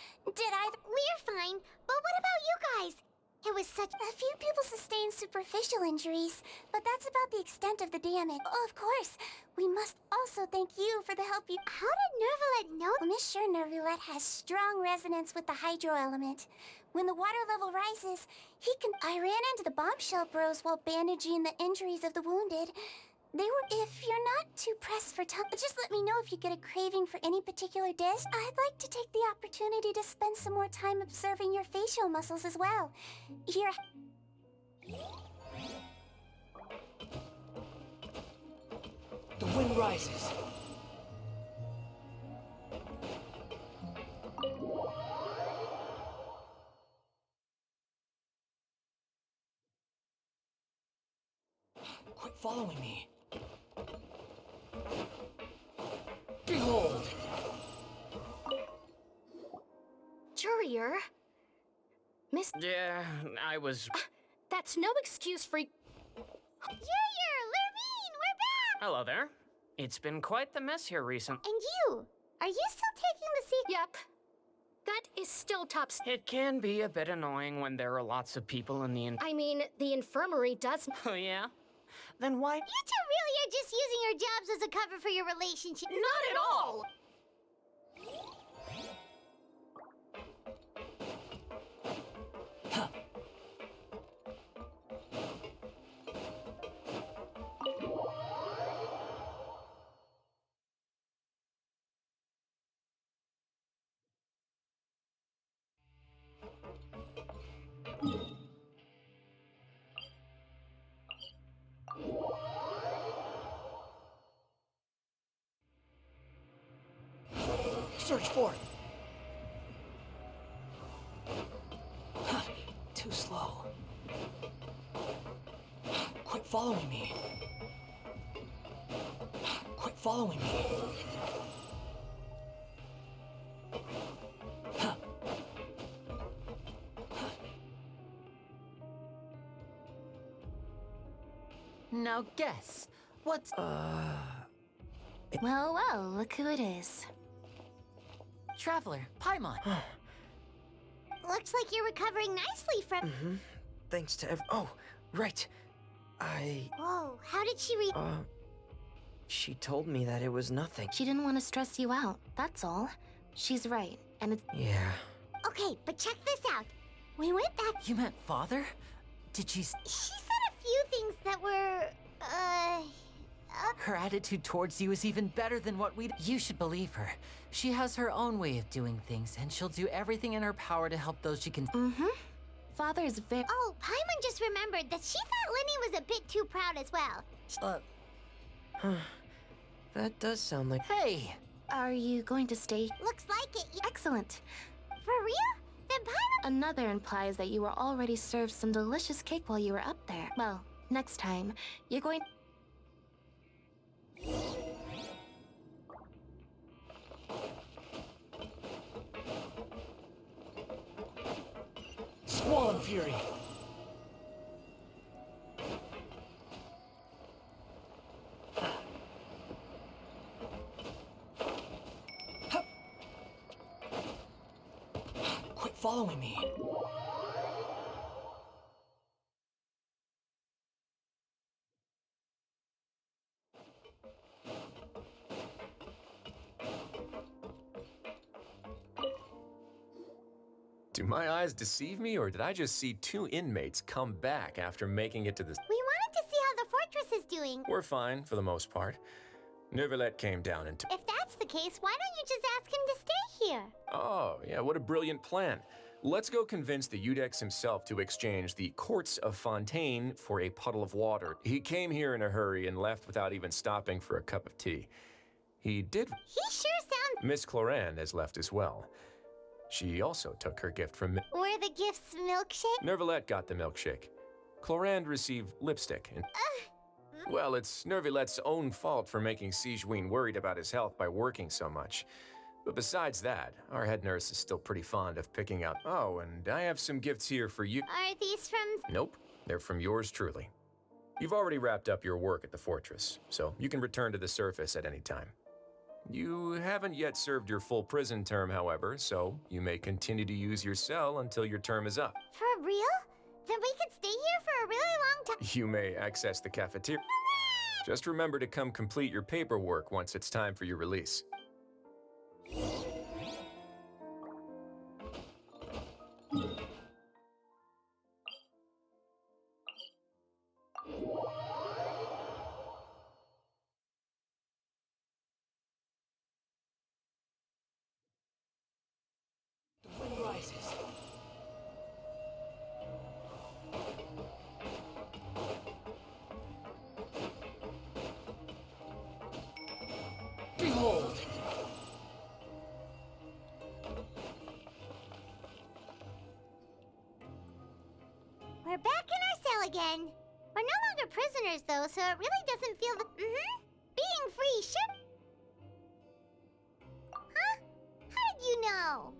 We're fine, but what about you guys? It was such... A few people sustained superficial injuries, but that's about the extent of the damage. Oh, of course, we must also thank you for the help you... How did Nervalet know? Well, Miss sure Nervalet has strong resonance with the hydro element. When the water level rises, he can... I ran into the bombshell bros while bandaging the injuries of the wounded. They were... If you're not too pressed for time, just let me know if you get a craving for any particular dish. I'd like to take the opportunity to spend some more time observing your facial muscles as well. Here... The wind rises. Quit following me. Behold! Jurier? Miss... Yeah, I was... That's no excuse for... Jurier! Lurvine! We're back! Hello there. It's been quite the mess here recently. And you? Are you still taking the secret? Yep. That is still top... It can be a bit annoying when there are lots of people in the... I mean, the infirmary does... Oh, yeah? Then why... You two really are just using your jobs as a cover for your relationship. Not at all! Search for it. Too slow. Quit following me. Quit following me. Now guess. What's... Well, well, look who it is. Traveler, Paimon. Looks like you're recovering nicely from... Thanks to Oh, right. Whoa, how did she She told me that it was nothing. She didn't want to stress you out, that's all. She's right, and it's... Yeah. Okay, but check this out. We went back... You meant father? Did she... She said a few things that were... Her attitude towards you is even better than what we'd... You should believe her. She has her own way of doing things, and she'll do everything in her power to help those she can... Father's very... Oh, Paimon just remembered that she thought Linny was a bit too proud as well. That does sound like... Hey! Are you going to stay? Looks like it. Excellent. For real? Then Paimon... Another implies that you were already served some delicious cake while you were up there. Well, next time, you're going... Squall and Fury. Quit following me. Do my eyes deceive me, or did I just see two inmates come back after making it to this? We wanted to see how the fortress is doing. We're fine, for the most part. Nervalet came down and If that's the case, why don't you just ask him to stay here? Oh, yeah, what a brilliant plan. Let's go convince the Eudex himself to exchange the Courts of Fontaine for a puddle of water. He came here in a hurry and left without even stopping for a cup of tea. He did. He sure sounds. Miss Cloran has left as well. She also took her gift from. Were the gifts milkshake? Nervalette got the milkshake. Clorand received lipstick. And well, it's Nervalette's own fault for making Sigewinne worried about his health by working so much. But besides that, our head nurse is still pretty fond of picking out. Oh, and I have some gifts here for you. Are these from? Nope, they're from yours truly. You've already wrapped up your work at the fortress, so you can return to the surface at any time. You haven't yet served your full prison term, however, so you may continue to use your cell until your term is up. For real? Then we could stay here for a really long time. You may access the cafeteria. Just remember to come complete your paperwork once it's time for your release. The wind rises. Behold! We're back in our cell again. We're no longer prisoners, though, so it really doesn't feel the. Being free should. Huh? How did you know?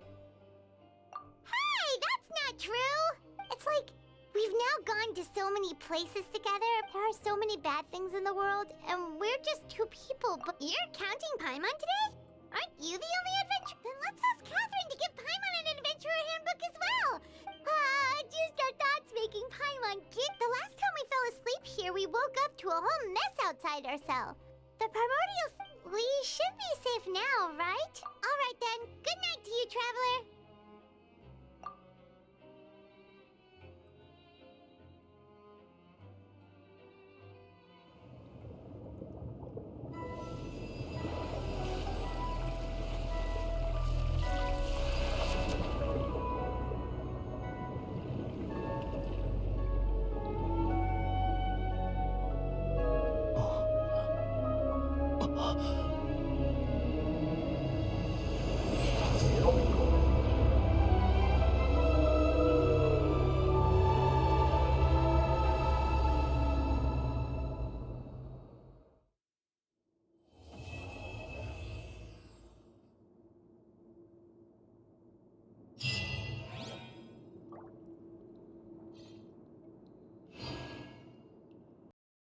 Hey, that's not true! It's like we've now gone to so many places together. There are so many bad things in the world, and we're just two people. But you're counting Paimon today? Aren't you the only adventurer? Then let's ask Catherine to give Paimon an adventurer handbook as well. Just our thoughts making Paimon git. The last time we fell asleep here, we woke up to a whole mess outside our cell. The primordials. We should be safe now, right? All right then. Good night to you, traveler.